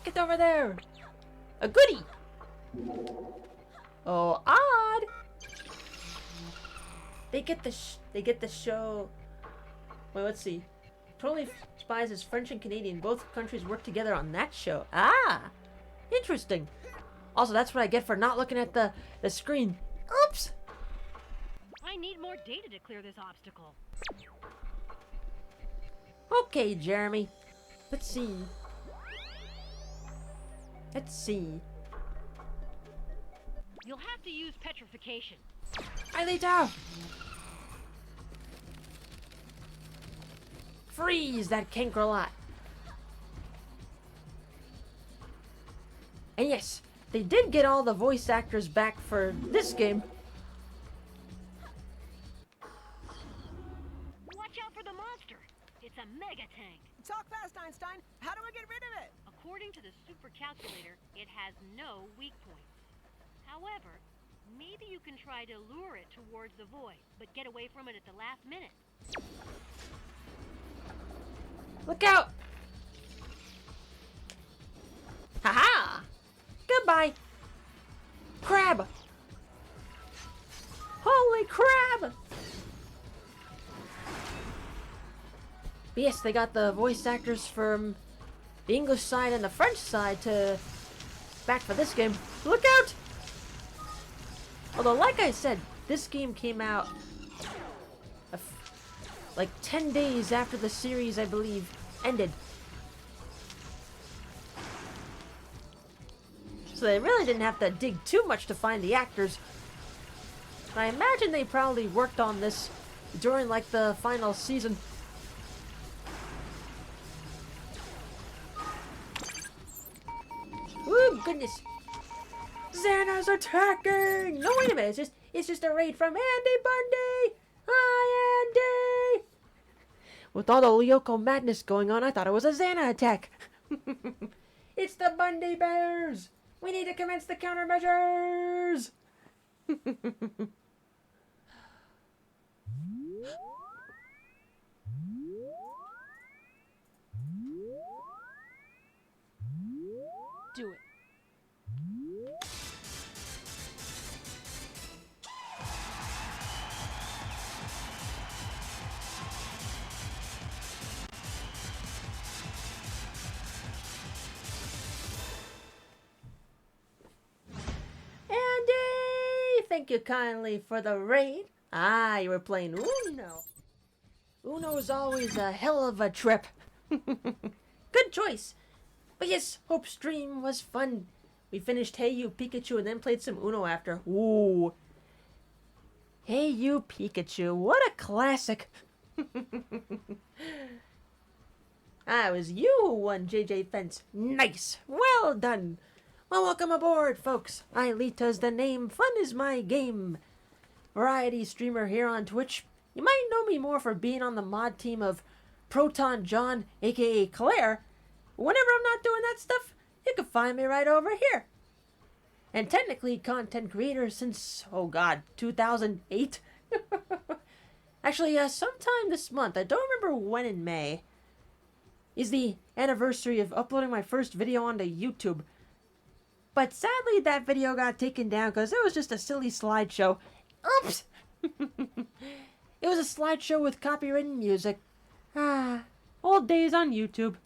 Get over there! A goodie! Oh, Odd! They get the show. Wait, let's see. Crowley spies is French and Canadian. Both countries work together on that show. Ah! Interesting. Also, that's what I get for not looking at the screen. Oops! I need more data to clear this obstacle. Okay, Jeremy. Let's see. Let's see. You'll have to use petrification. Aelita! Freeze that Cankerlot! And yes, they did get all the voice actors back for this game. Watch out for the monster. It's a mega tank. Talk fast, Einstein. How do I get rid of it? According to the super calculator, it has no weak points. However, maybe you can try to lure it towards the void, but get away from it at the last minute. Look out! Haha! Goodbye! Crab! Holy crab! But yes, they got the voice actors from the English side and the French side to back for this game. Look out! Although, like I said, this game came out like 10 days after the series, I believe, ended. So they really didn't have to dig too much to find the actors. I imagine they probably worked on this during like the final season. Ooh, goodness. Xana's attacking! No, wait a minute. It's just a raid from Andy Bundy! Hi, Andy! With all the Lyoko madness going on, I thought it was a Xana attack. It's the Bundy Bears! We need to commence the countermeasures! Do it. Andy! Thank you kindly for the raid. Ah, you were playing Uno. Uno is always a hell of a trip. Good choice. But yes, hope stream was fun. We finished Hey You Pikachu and then played some Uno after. Ooh. Hey You Pikachu, what a classic. Ah, it was you who won, JJ Fence. Nice. Well done. Well, welcome aboard, folks. Aelita's the name. Fun is my game. Variety streamer here on Twitch. You might know me more for being on the mod team of Proton John, aka Claire. Whenever I'm not doing that stuff, you can find me right over here. And technically content creator since, oh god, 2008? Actually, sometime this month, I don't remember when in May, is the anniversary of uploading my first video onto YouTube. But sadly, that video got taken down because it was just a silly slideshow. Oops! It was a slideshow with copywritten music. Ah, old days on YouTube.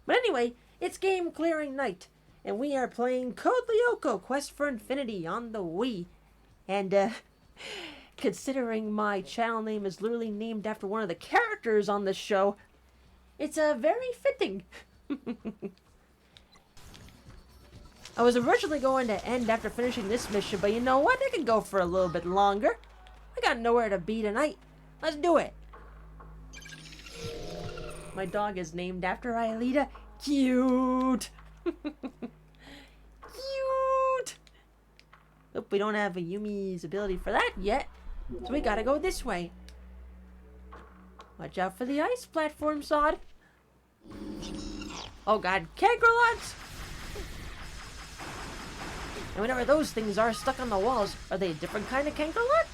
But anyway, it's game clearing night, and we are playing Code Lyoko Quest for Infinity on the Wii. And, considering my channel name is literally named after one of the characters on the show, it's very fitting. I was originally going to end after finishing this mission, but you know what? I can go for a little bit longer. I got nowhere to be tonight. Let's do it. My dog is named after Aelita. Cute. Cute. Nope, we don't have a Yumi's ability for that yet. So we gotta go this way. Watch out for the ice platform, Sod. Oh god, Cankerlots! And whatever those things are stuck on the walls, are they a different kind of Cankerlot?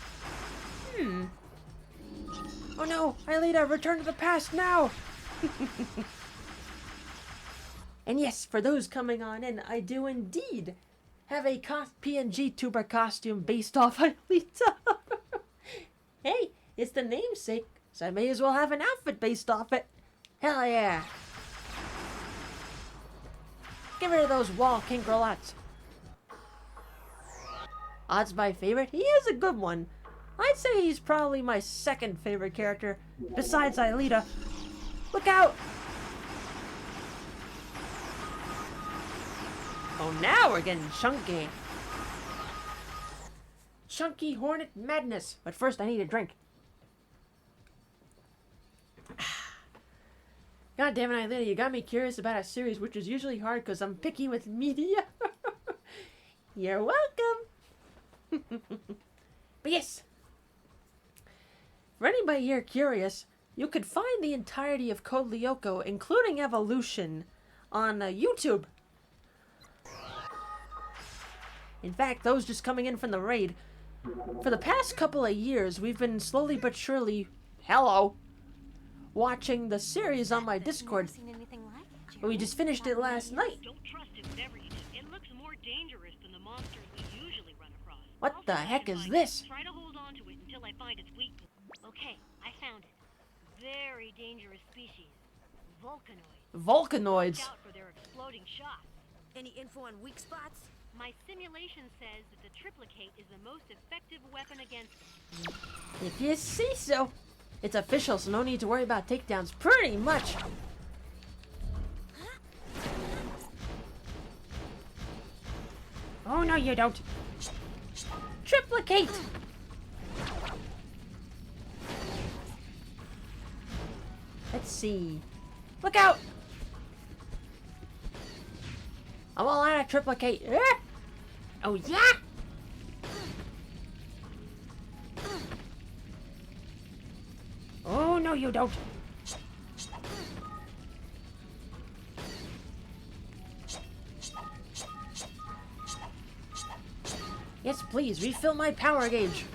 Oh no, Aelita, return to the past now! And yes, for those coming on in, I do indeed have a PNG tuber costume based off Aelita. Hey, it's the namesake, so I may as well have an outfit based off it. Hell yeah! Get rid of those wall kinkerlots. Odd's my favorite. He is a good one. I'd say he's probably my second favorite character, besides Aelita. Look out! Oh, now we're getting chunky. Chunky Hornet Madness. But first, I need a drink. God damn it, Aelita, you got me curious about a series, which is usually hard because I'm picky with media. You're welcome. But yes, for anybody here curious, you could find the entirety of Code Lyoko, including Evolution, on YouTube. In fact, those just coming in from the raid. For the past couple of years, we've been slowly but surely, watching the series on my Discord. We just finished it last night. Don't trust it with everything. It looks more dangerous than the monsters we usually run across. What the heck is this? Try to hold on to it until I find its weakness. Okay, I found it. Very dangerous species. Volcanoids. Volcanoids. Watch out for their exploding shots. Any info on weak spots? My simulation says that the triplicate is the most effective weapon against them. If you say so. It's official, so no need to worry about takedowns. Pretty much. Oh, no, you don't. Triplicate! Let's see. Look out! I'm all out of triplicate. Oh, yeah! Oh, no, you don't. Yes, please, refill my power gauge.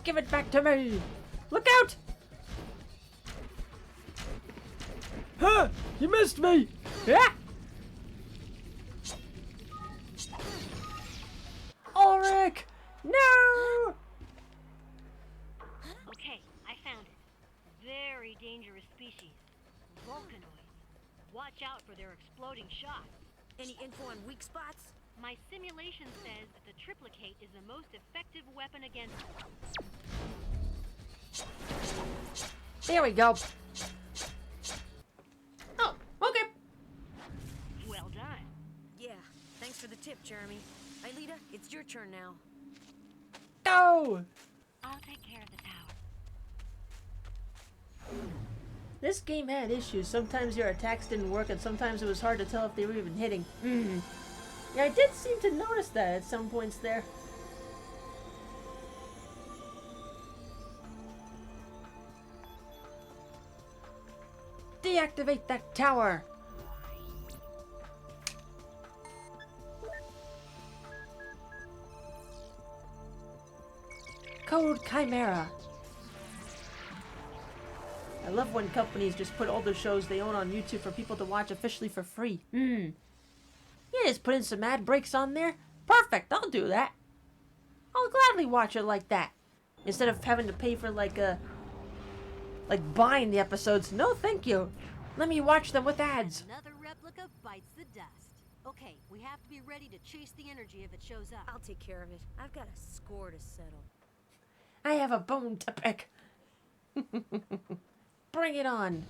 Give it back to me. Look out! Huh! You missed me! Ah! Ulrich! No! Okay, I found it. Very dangerous species. Volcanoids. Watch out for their exploding shots. Any info on weak spots? My simulation says that the triplicate is the most effective weapon against them. There we go. Oh, okay. Well done. Yeah, thanks for the tip, Jeremy. Aelita, it's your turn now. Go! I'll take care of the tower. This game had issues. Sometimes your attacks didn't work, and sometimes it was hard to tell if they were even hitting. Yeah, I did seem to notice that at some points there. Deactivate that tower! Code Chimera. I love when companies just put older shows they own on YouTube for people to watch officially for free. You just put in some ad breaks on there? Perfect, I'll do that. I'll gladly watch it like that. Instead of having to pay for like buying the episodes. No, thank you. Let me watch them with ads. Another replica bites the dust. Okay, we have to be ready to chase the energy if it shows up. I'll take care of it. I've got a score to settle. I have a bone to pick. Bring it on.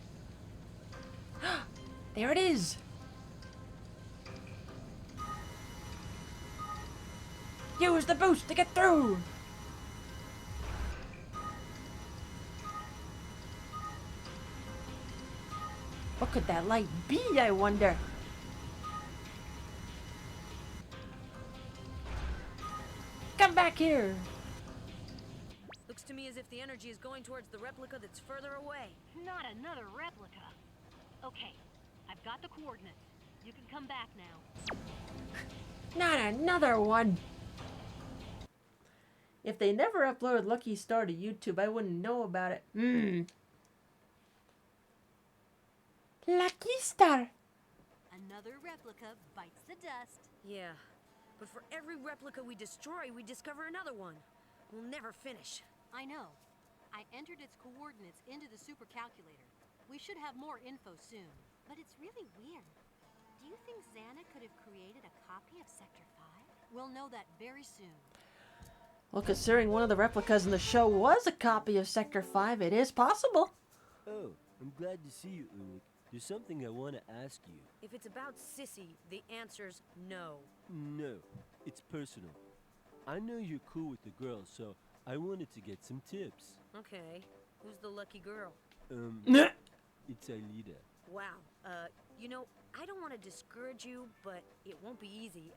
There it is. Use the boost to get through. What could that light be, I wonder? Come back here. Looks to me as if the energy is going towards the replica that's further away. Not another replica. Okay, I've got the coordinates. You can come back now. Not another one. If they never uploaded Lucky Star to YouTube, I wouldn't know about it. Lucky star. Another replica bites the dust. Yeah, but for every replica we destroy, we discover another one. We'll never finish. I know. I entered its coordinates into the supercalculator. We should have more info soon. But it's really weird. Do you think Xana could have created a copy of Sector 5? We'll know that very soon. Well, considering one of the replicas in the show was a copy of Sector 5, it is possible. Oh, I'm glad to see you, Unik. There's something I want to ask you. If it's about Sissy, the answer's no. No, it's personal. I know you're cool with the girls, so I wanted to get some tips. Okay, who's the lucky girl? It's Aelita. Wow, you know, I don't want to discourage you, but it won't be easy.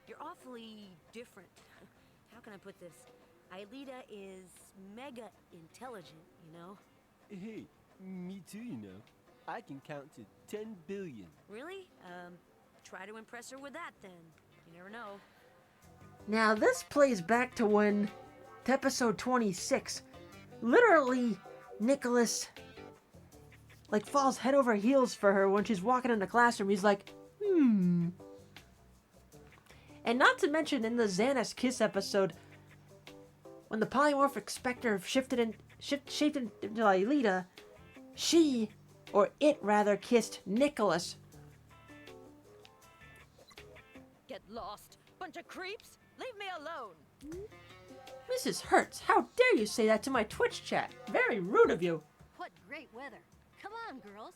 You're awfully different. How can I put this? Aelita is mega intelligent, you know? Hey, me too, you know. I can count to 10 billion. Really? Try to impress her with that, then. You never know. Now, this plays back to episode 26. Literally, Nicholas, falls head over heels for her when she's walking in the classroom. He's like, And not to mention in the Xana's Kiss episode, when the polymorphic specter shaped into Aelita, it kissed Nicholas. Get lost. Bunch of creeps. Leave me alone. Mrs. Hertz, how dare you say that to my Twitch chat? Very rude of you. What great weather. Come on, girls.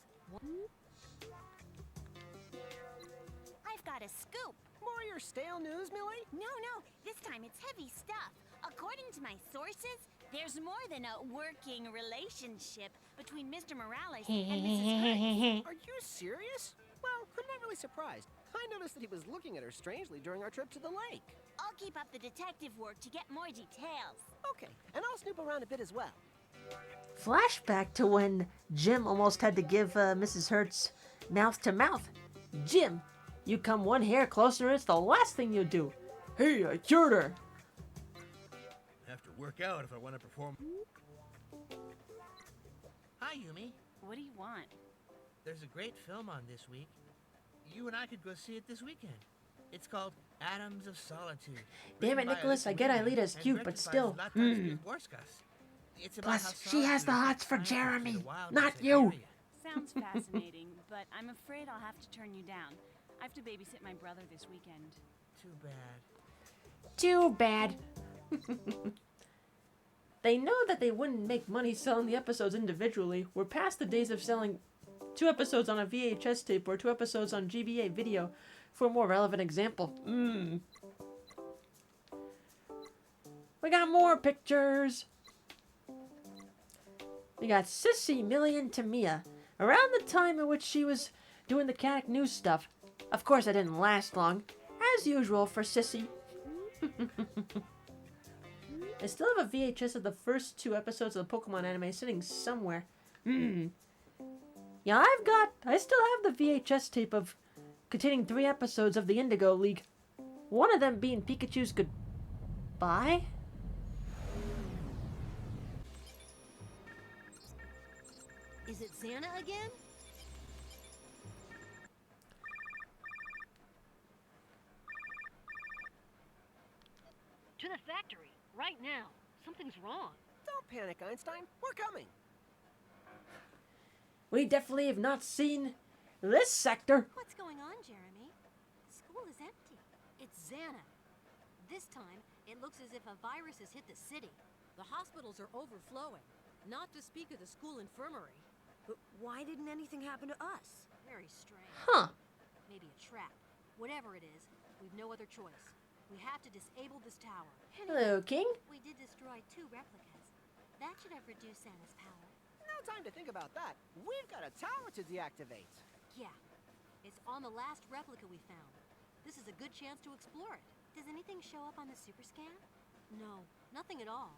I've got a scoop. More your stale news, Millie? No, this time it's heavy stuff. According to my sources, there's more than a working relationship between Mr. Morales and Mrs. Hertz. Are you serious? Well, I'm not really surprised. I noticed that he was looking at her strangely during our trip to the lake. I'll keep up the detective work to get more details. Okay, and I'll snoop around a bit as well. Flashback to when Jim almost had to give Mrs. Hertz mouth to mouth. Jim, you come one hair closer, it's the last thing you do. Hey, I cured her. Have to work out if I want to perform. Hi, Yumi. What do you want? There's a great film on this week. You and I could go see it this weekend. It's called Atoms of Solitude. Damn it, Nicholas, I get Aelita's cute, but still. Plus, she has the hots for Jeremy, not you. Sounds fascinating, but I'm afraid I'll have to turn you down. I have to babysit my brother this weekend. Too bad. Too bad. They know that they wouldn't make money selling the episodes individually. We're past the days of selling 2 episodes on a VHS tape or 2 episodes on GBA video for a more relevant example. We got more pictures. We got Sissy, Millie, and Tamia. Around the time in which she was doing the Canic News stuff. Of course, it didn't last long. As usual for Sissy. I still have a VHS of the first 2 episodes of the Pokemon anime sitting somewhere. Yeah, I still have the VHS tape of containing 3 episodes of the Indigo League. One of them being Pikachu's goodbye? Is it Xana again? To the factory, right now. Something's wrong. Don't panic, Einstein. We're coming. We definitely have not seen this sector. What's going on, Jeremy? School is empty. It's Xana. This time, it looks as if a virus has hit the city. The hospitals are overflowing, not to speak of the school infirmary. But why didn't anything happen to us? Very strange. Huh. Maybe a trap. Whatever it is, we've no other choice. We have to disable this tower. Hello, King. We did destroy 2 replicas. That should have reduced Xana's power. No time to think about that. We've got a tower to deactivate. Yeah. It's on the last replica we found. This is a good chance to explore it. Does anything show up on the super scan? No, nothing at all.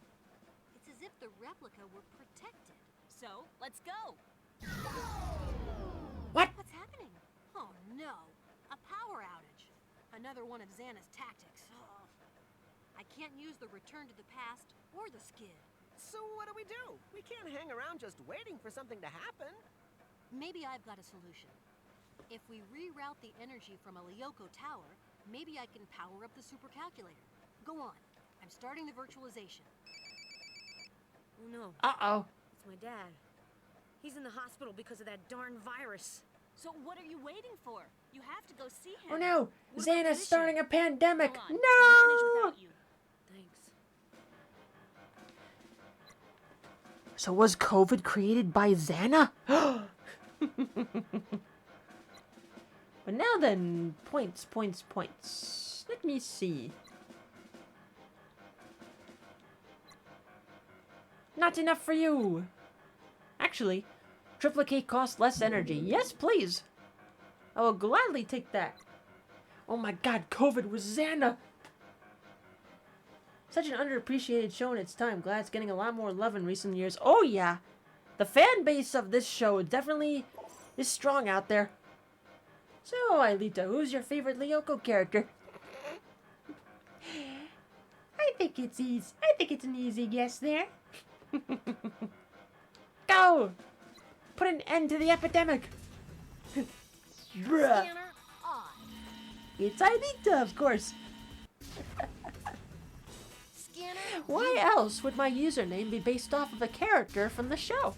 It's as if the replica were protected. So, let's go. What? What's happening? Oh no, a power outage. Another one of Xana's tactics. Oh. I can't use the return to the past or the skid. So what do? We can't hang around just waiting for something to happen. Maybe I've got a solution. If we reroute the energy from a Lyoko tower, maybe I can power up the supercalculator. Go on. I'm starting the virtualization. Oh no. Uh-oh. It's my dad. He's in the hospital because of that darn virus. So what are you waiting for? You have to go see him. Oh no! What about Xana's Felicia? starting a pandemic! Go on. We'll manage No! without you. Thanks. So was COVID created by Xana? But now then, points. Let me see. Not enough for you. Actually, triplicate costs less energy. Yes, please. I will gladly take that. Oh my god, COVID was Xana! Such an underappreciated show in its time. Glad it's getting a lot more love in recent years. Oh yeah! The fan base of this show definitely is strong out there. So, Aelita, who's your favorite Lyoko character? I think it's an easy guess there. Go! Put an end to the epidemic! Bruh. Scanner on. It's Aelita, of course. Scanner. Why else would my username be based off of a character from the show?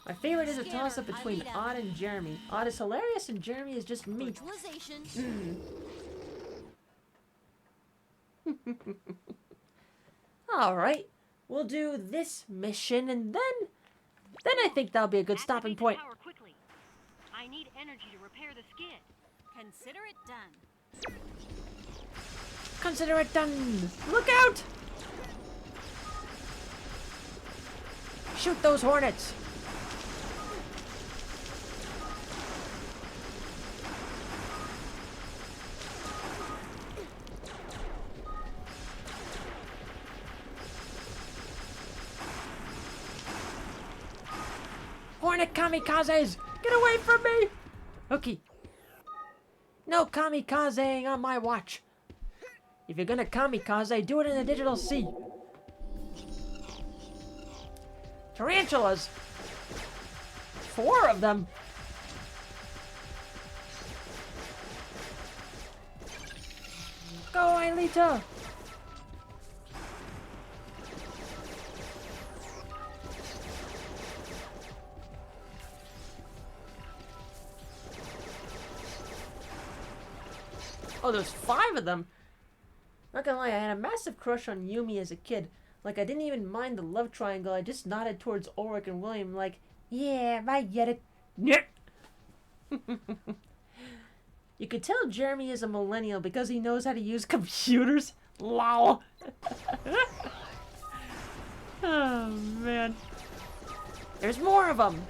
My favorite is a toss-up between Odd and Jeremy. Odd is hilarious and Jeremy is just me. Virtualization. Alright, we'll do this mission and then I think that'll be a good stopping Activate point. the tower quickly. I need energy to repair the skid. Consider it done. Consider it done! Look out! Shoot those hornets! Hornet kamikazes! Get away from me! Okay. No kamikazeing on my watch. If you're gonna kamikaze, do it in the digital sea. Tarantulas! 4 of them! Go, Aelita! Oh, there's 5 of them! Not gonna lie, I had a massive crush on Yumi as a kid. Like, I didn't even mind the love triangle, I just nodded towards Ulrich and William like, yeah, I get it. You could tell Jeremy is a millennial because he knows how to use computers. Lol. Oh, man. There's more of them.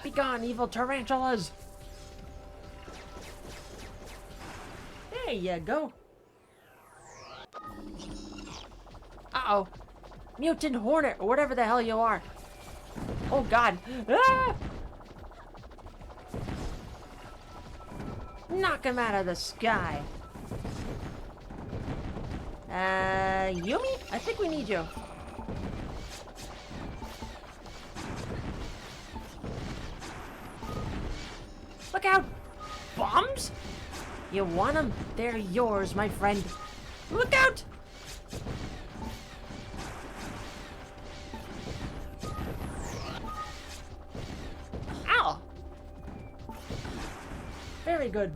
Begone, evil tarantulas! There you go. Uh-oh. Mutant hornet, or whatever the hell you are. Oh god. Ah! Knock him out of the sky. Yumi? I think we need you. Look out! Bombs? You want them? They're yours, my friend. Look out! Ow! Very good.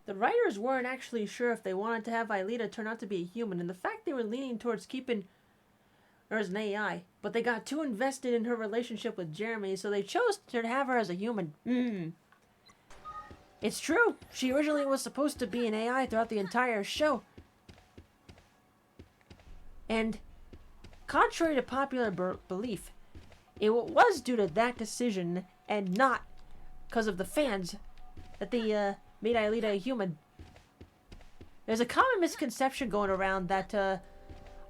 The writers weren't actually sure if they wanted to have Aelita turn out to be a human, and the fact they were leaning towards keeping her as an AI, but they got too invested in her relationship with Jeremy, so they chose to have her as a human. It's true, she originally was supposed to be an AI throughout the entire show. And, contrary to popular belief, it was due to that decision, and not because of the fans, that they made Aelita a human. There's a common misconception going around that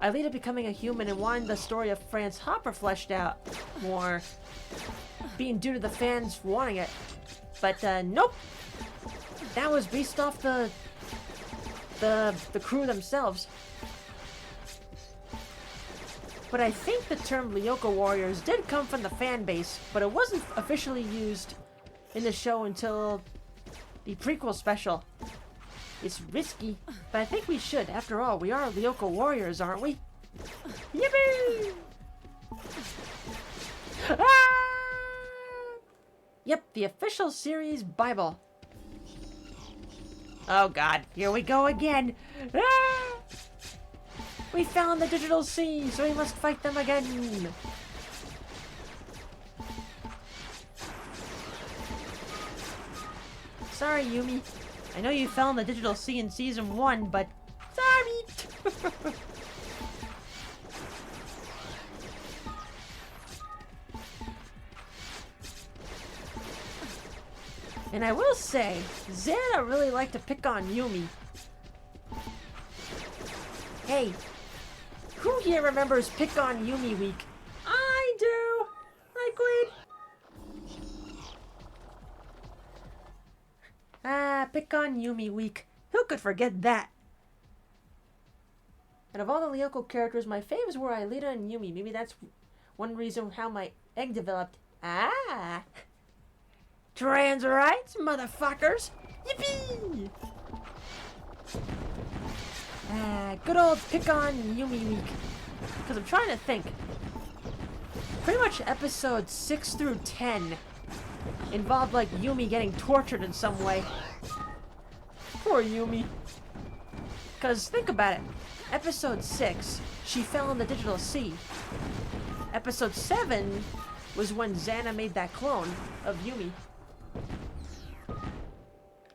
Alita becoming a human and wanting the story of Franz Hopper fleshed out more being due to the fans wanting it. But nope. That was based off the crew themselves. But I think the term Lyoko Warriors did come from the fan base, but it wasn't officially used in the show until the prequel special. It's risky, but I think we should. After all, we are Lyoko Warriors, aren't we? Yippee! Ah! Yep, the official series Bible. Oh god, here we go again. Ah! We found the digital sea, so we must fight them again. Sorry, Yumi. I know you found the digital sea in season 1, but sorry. And I will say, Xana really liked to pick on Yumi. Hey, who here remembers Pick on Yumi Week? I do! I quit! Ah, Pick on Yumi Week. Who could forget that? And of all the Lyoko characters, my faves were Alita and Yumi. Maybe that's one reason how my egg developed. Ah! Trans rights, motherfuckers! Yippee! Ah, good old Pick on Yumi Week. Because I'm trying to think. Pretty much episodes 6 through 10 involved like Yumi getting tortured in some way. Poor Yumi. Because think about it. Episode 6, she fell in the digital sea. Episode 7 was when Xana made that clone of Yumi.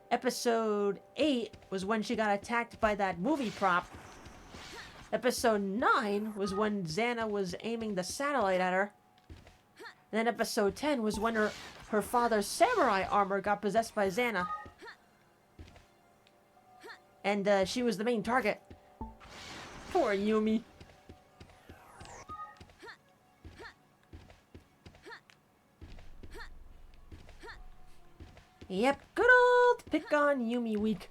Episode 8 was when she got attacked by that movie prop. Episode 9 was when Xana was aiming the satellite at her. And then episode 10 was when her father's samurai armor got possessed by Xana. And she was the main target. Poor Yumi. Yep, good old Pick on Yumi Week.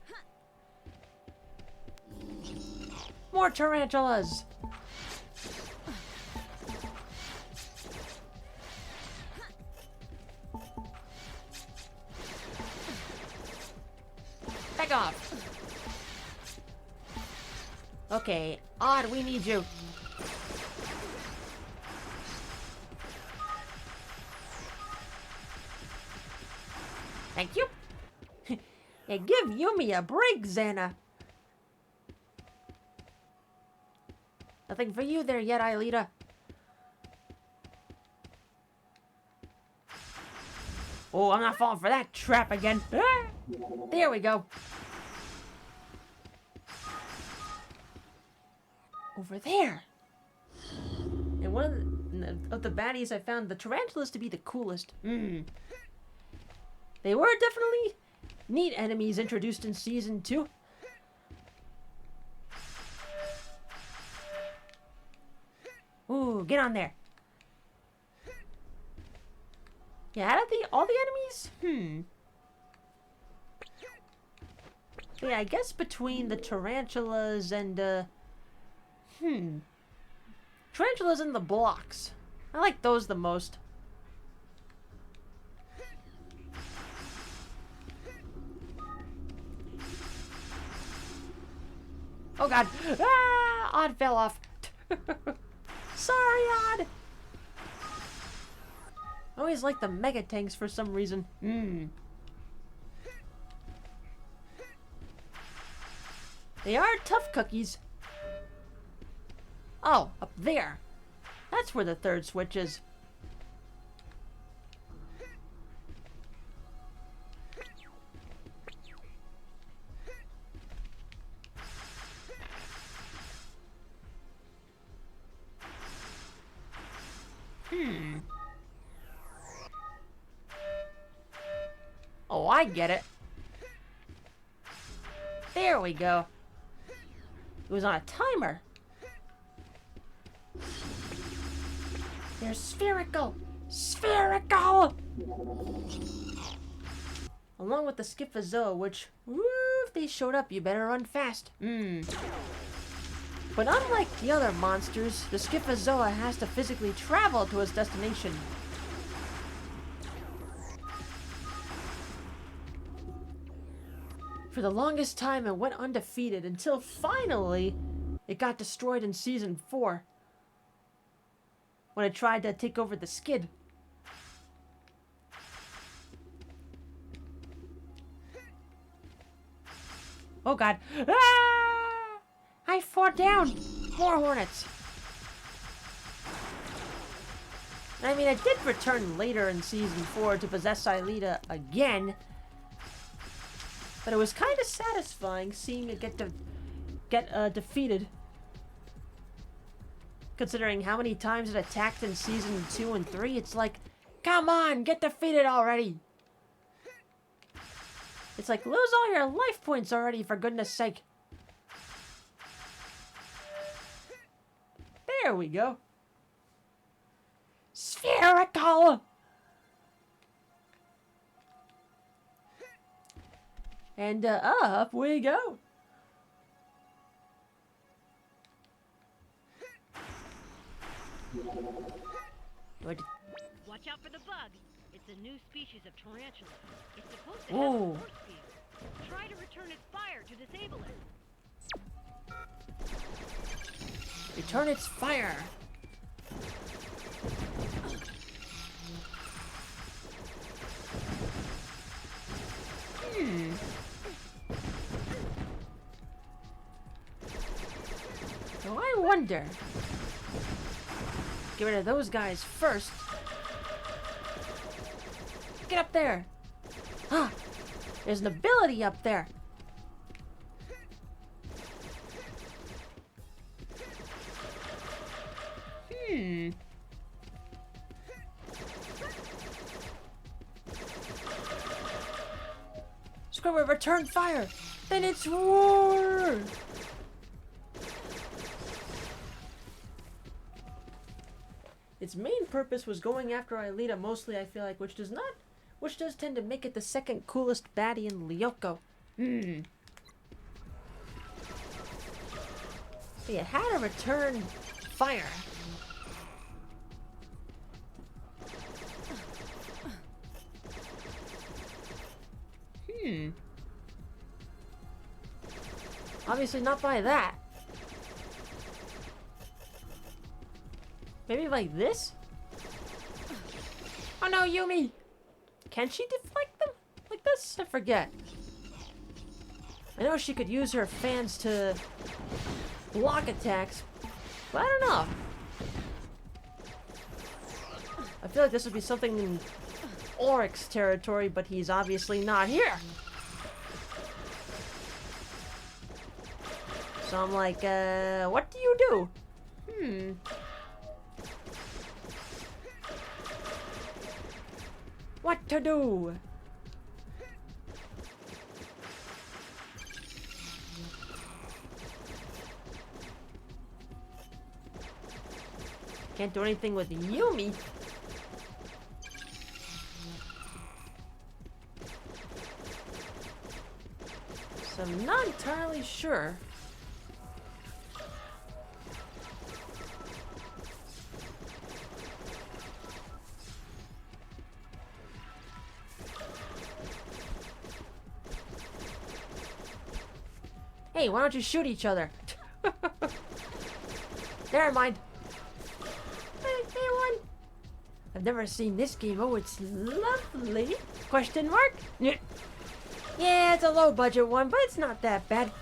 More tarantulas! Back off! Okay, Odd, we need you. Thank you. Yeah, give Yumi a break, Xana. Nothing for you there yet, Alita. Oh, I'm not falling for that trap again. Ah! There we go. Over there. And one of the baddies I found the tarantulas to be the coolest. They were definitely neat enemies introduced in Season 2. Ooh, get on there. Yeah, out of all the enemies? Yeah, I guess between the tarantulas and, tarantulas and the blocks. I like those the most. Oh god. Ah! Odd fell off. Sorry, Odd. I always like the mega tanks for some reason. They are tough cookies. Oh, up there. That's where the third switch is. Oh, I get it. There we go. It was on a timer. They're spherical! Spherical! Along with the Schifozoa, which, woo, if they showed up, you better run fast. But unlike the other monsters, the Schifozoa has to physically travel to its destination. For the longest time, it went undefeated until finally it got destroyed in Season 4 when it tried to take over the skid. Oh god. Ah! I fought down! More hornets! I mean, I did return later in Season 4 to possess Aelita again. But it was kind of satisfying seeing it get defeated. Considering how many times it attacked in Season 2 and 3, it's like, come on, get defeated already! It's like, lose all your life points already, for goodness sake. There we go. Spherical! And up we go. Watch out for the bug. It's a new species of tarantula. It's supposed to have Whoa. a force field. Try to return its fire to disable it. Return its fire. So I wonder. Get rid of those guys first. Get up there. Ah, there's an ability up there. Screw it, return fire. Then it's war. Its main purpose was going after Aelita mostly, I feel like, which does tend to make it the second coolest baddie in Lyoko. So you had to return fire. Obviously not by that. Maybe like this? Oh no, Yumi! Can she deflect them? Like this? I forget. I know she could use her fans to block attacks, but I don't know. I feel like this would be something in Oryx territory, but he's obviously not here. So I'm like, what do you do? What to do? Can't do anything with Yumi. So I'm not entirely sure. Hey, why don't you shoot each other? Never mind. Hey, one. I've never seen this game. Oh, it's lovely. Question mark? Yeah, it's a low budget one, but it's not that bad.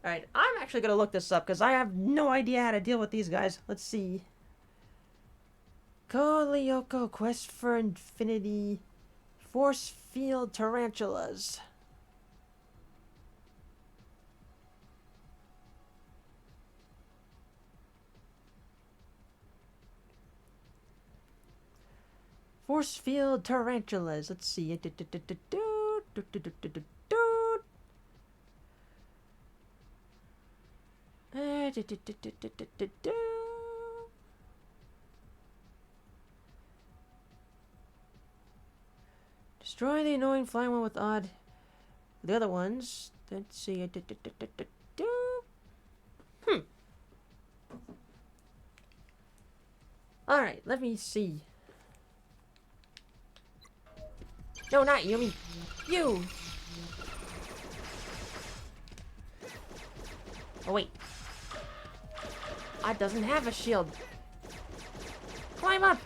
Alright, I'm actually going to look this up because I have no idea how to deal with these guys. Let's see. Code Lyoko, Quest for Infinity, Force Field Tarantulas. Force Field Tarantulas. Let's see. Destroy the annoying flying one with odd. The other ones. Let's see. Alright, let me see. No, not you. I mean, you. Oh, wait. It doesn't have a shield. Climb up.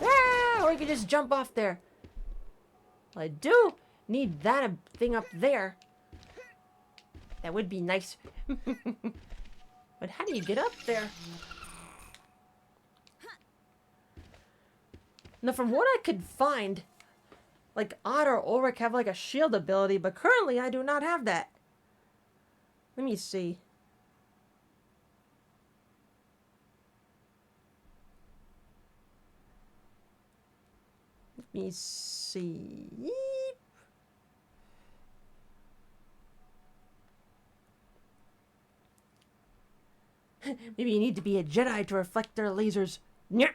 Ah, or you could just jump off there. I do need that thing up there. That would be nice. But how do you get up there? Now, from what I could find, like Odd or Ulrich have like a shield ability, but currently I do not have that. Let me see. Let me see. Maybe you need to be a Jedi to reflect their lasers. Nyeh.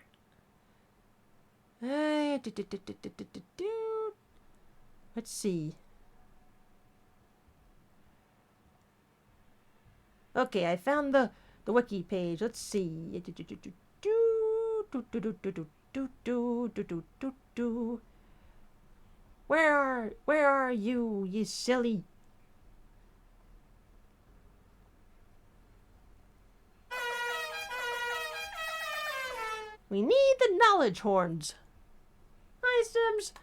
Let's see. Okay, I found the wiki page. Let's see. Where are you, you silly? We need the knowledge horns. Hi, Sims.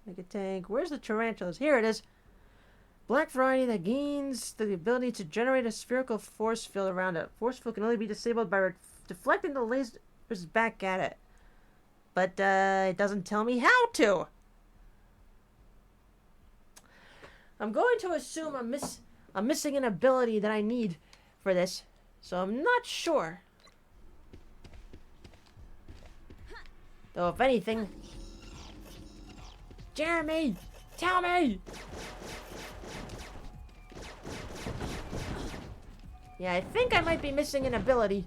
Make a tank. Where's the tarantulas? Here it is. Black variety that gains the ability to generate a spherical force field around it. Force field can only be disabled by deflecting the lasers back at it. But it doesn't tell me how to. I'm going to assume I'm missing an ability that I need for this. So I'm not sure. Though if anything... Jeremy! Tell me! Yeah, I think I might be missing an ability.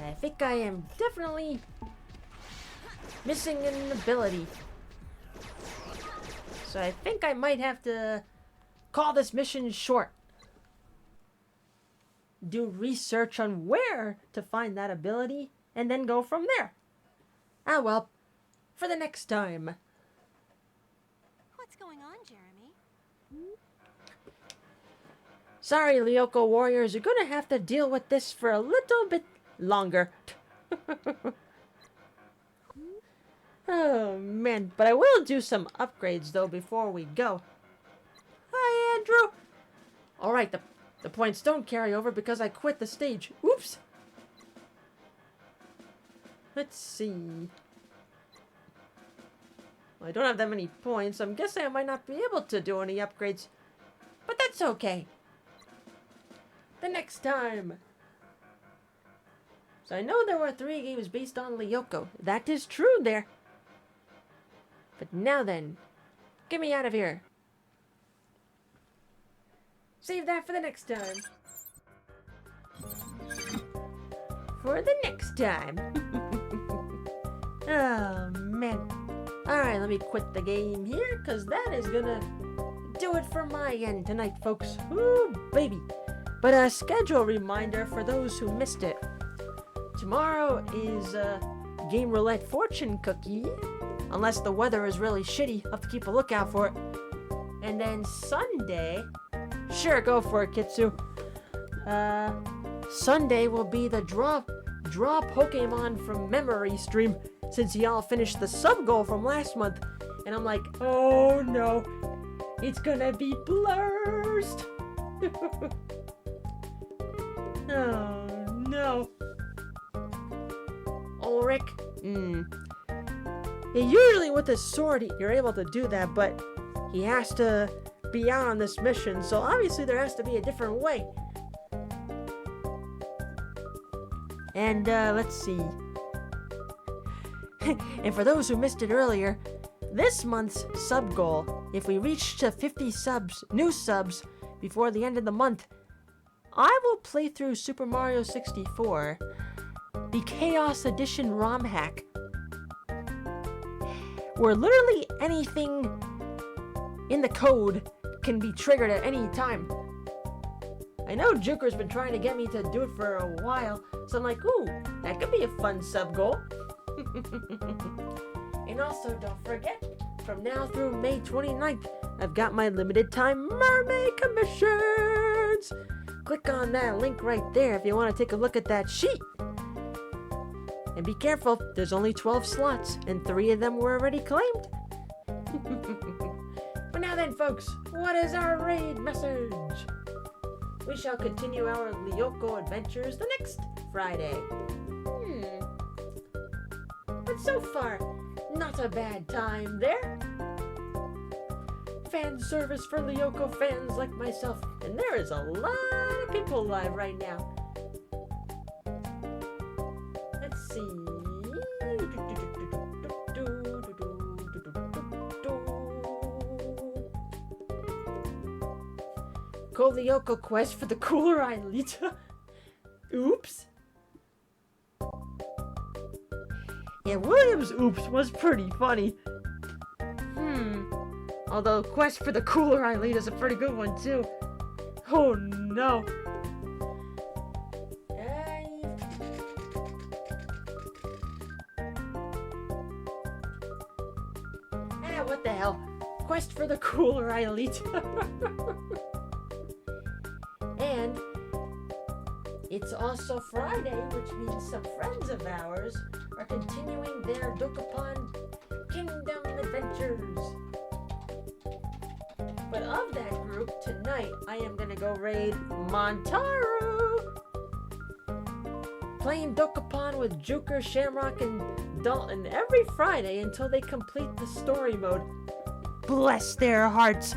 I think I am definitely missing an ability. So I think I might have to call this mission short. Do research on where to find that ability and then go from there. Ah well, for the next time. What's going on, Jeremy? Sorry, Lyoko warriors, you're gonna have to deal with this for a little bit longer. Oh man, but I will do some upgrades though before we go. Hi, Andrew. All right, the points don't carry over because I quit the stage. Oops. Let's see. Well, I don't have that many points. I'm guessing I might not be able to do any upgrades, but that's okay. The next time. So I know there were 3 games based on Lyoko. That is true there. But now then, get me out of here. Save that for the next time. For the next time. Oh, man. Alright, let me quit the game here, because that is gonna do it for my end tonight, folks. Ooh, baby. But a schedule reminder for those who missed it. Tomorrow is Game Roulette Fortune Cookie. Unless the weather is really shitty, I'll have to keep a lookout for it. And then Sunday... Sure, go for it, Kitsu. Sunday will be the draw Pokemon from memory stream, since y'all finished the sub-goal from last month. And I'm like, oh no, it's gonna be Blurst. Oh no. Ulrich? Usually with a sword, you're able to do that, but he has to be out on this mission, so obviously there has to be a different way. And, let's see. And for those who missed it earlier, this month's sub goal, if we reach to 50 subs, new subs, before the end of the month, I will play through Super Mario 64, the Chaos Edition ROM hack, where literally anything in the code can be triggered at any time. I know Juker's been trying to get me to do it for a while, so I'm like, ooh, that could be a fun sub goal. And also, don't forget, from now through May 29th, I've got my limited time mermaid commissions. Click on that link right there if you want to take a look at that sheet. And be careful, there's only 12 slots, and 3 of them were already claimed. But now then, folks, what is our raid message? We shall continue our Lyoko adventures the next Friday. But so far, not a bad time there. Fan service for Lyoko fans like myself, and there is a lot of people live right now. Let's see. Code Lyoko quest for the cooler Aelita. Oops. Yeah, William's oops was pretty funny. Although quest for the cooler Aelita is a pretty good one too. Oh no. What the hell? Quest for the cooler Aelita. And it's also Friday, which means some friends of ours are continuing their Dokapon Kingdom adventures. But of that group, tonight I am gonna go raid Montaru. Playing Dokapon with Juker, Shamrock, and Dalton every Friday until they complete the story mode. Bless their hearts.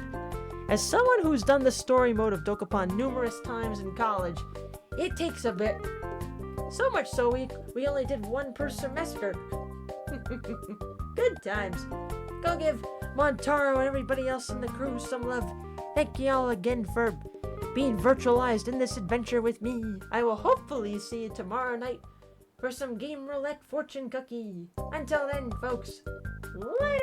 As someone who's done the story mode of Dokapon numerous times in college, it takes a bit. So much so we only did one per semester. Good times. Go give Montaro and everybody else in the crew some love. Thank you all again for being virtualized in this adventure with me. I will hopefully see you tomorrow night for some Game Roulette fortune cookie. Until then, folks, laters!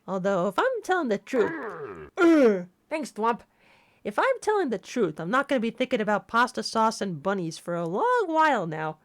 Although, if I'm telling the truth... thanks, Thwomp. If I'm telling the truth, I'm not going to be thinking about pasta sauce and bunnies for a long while now.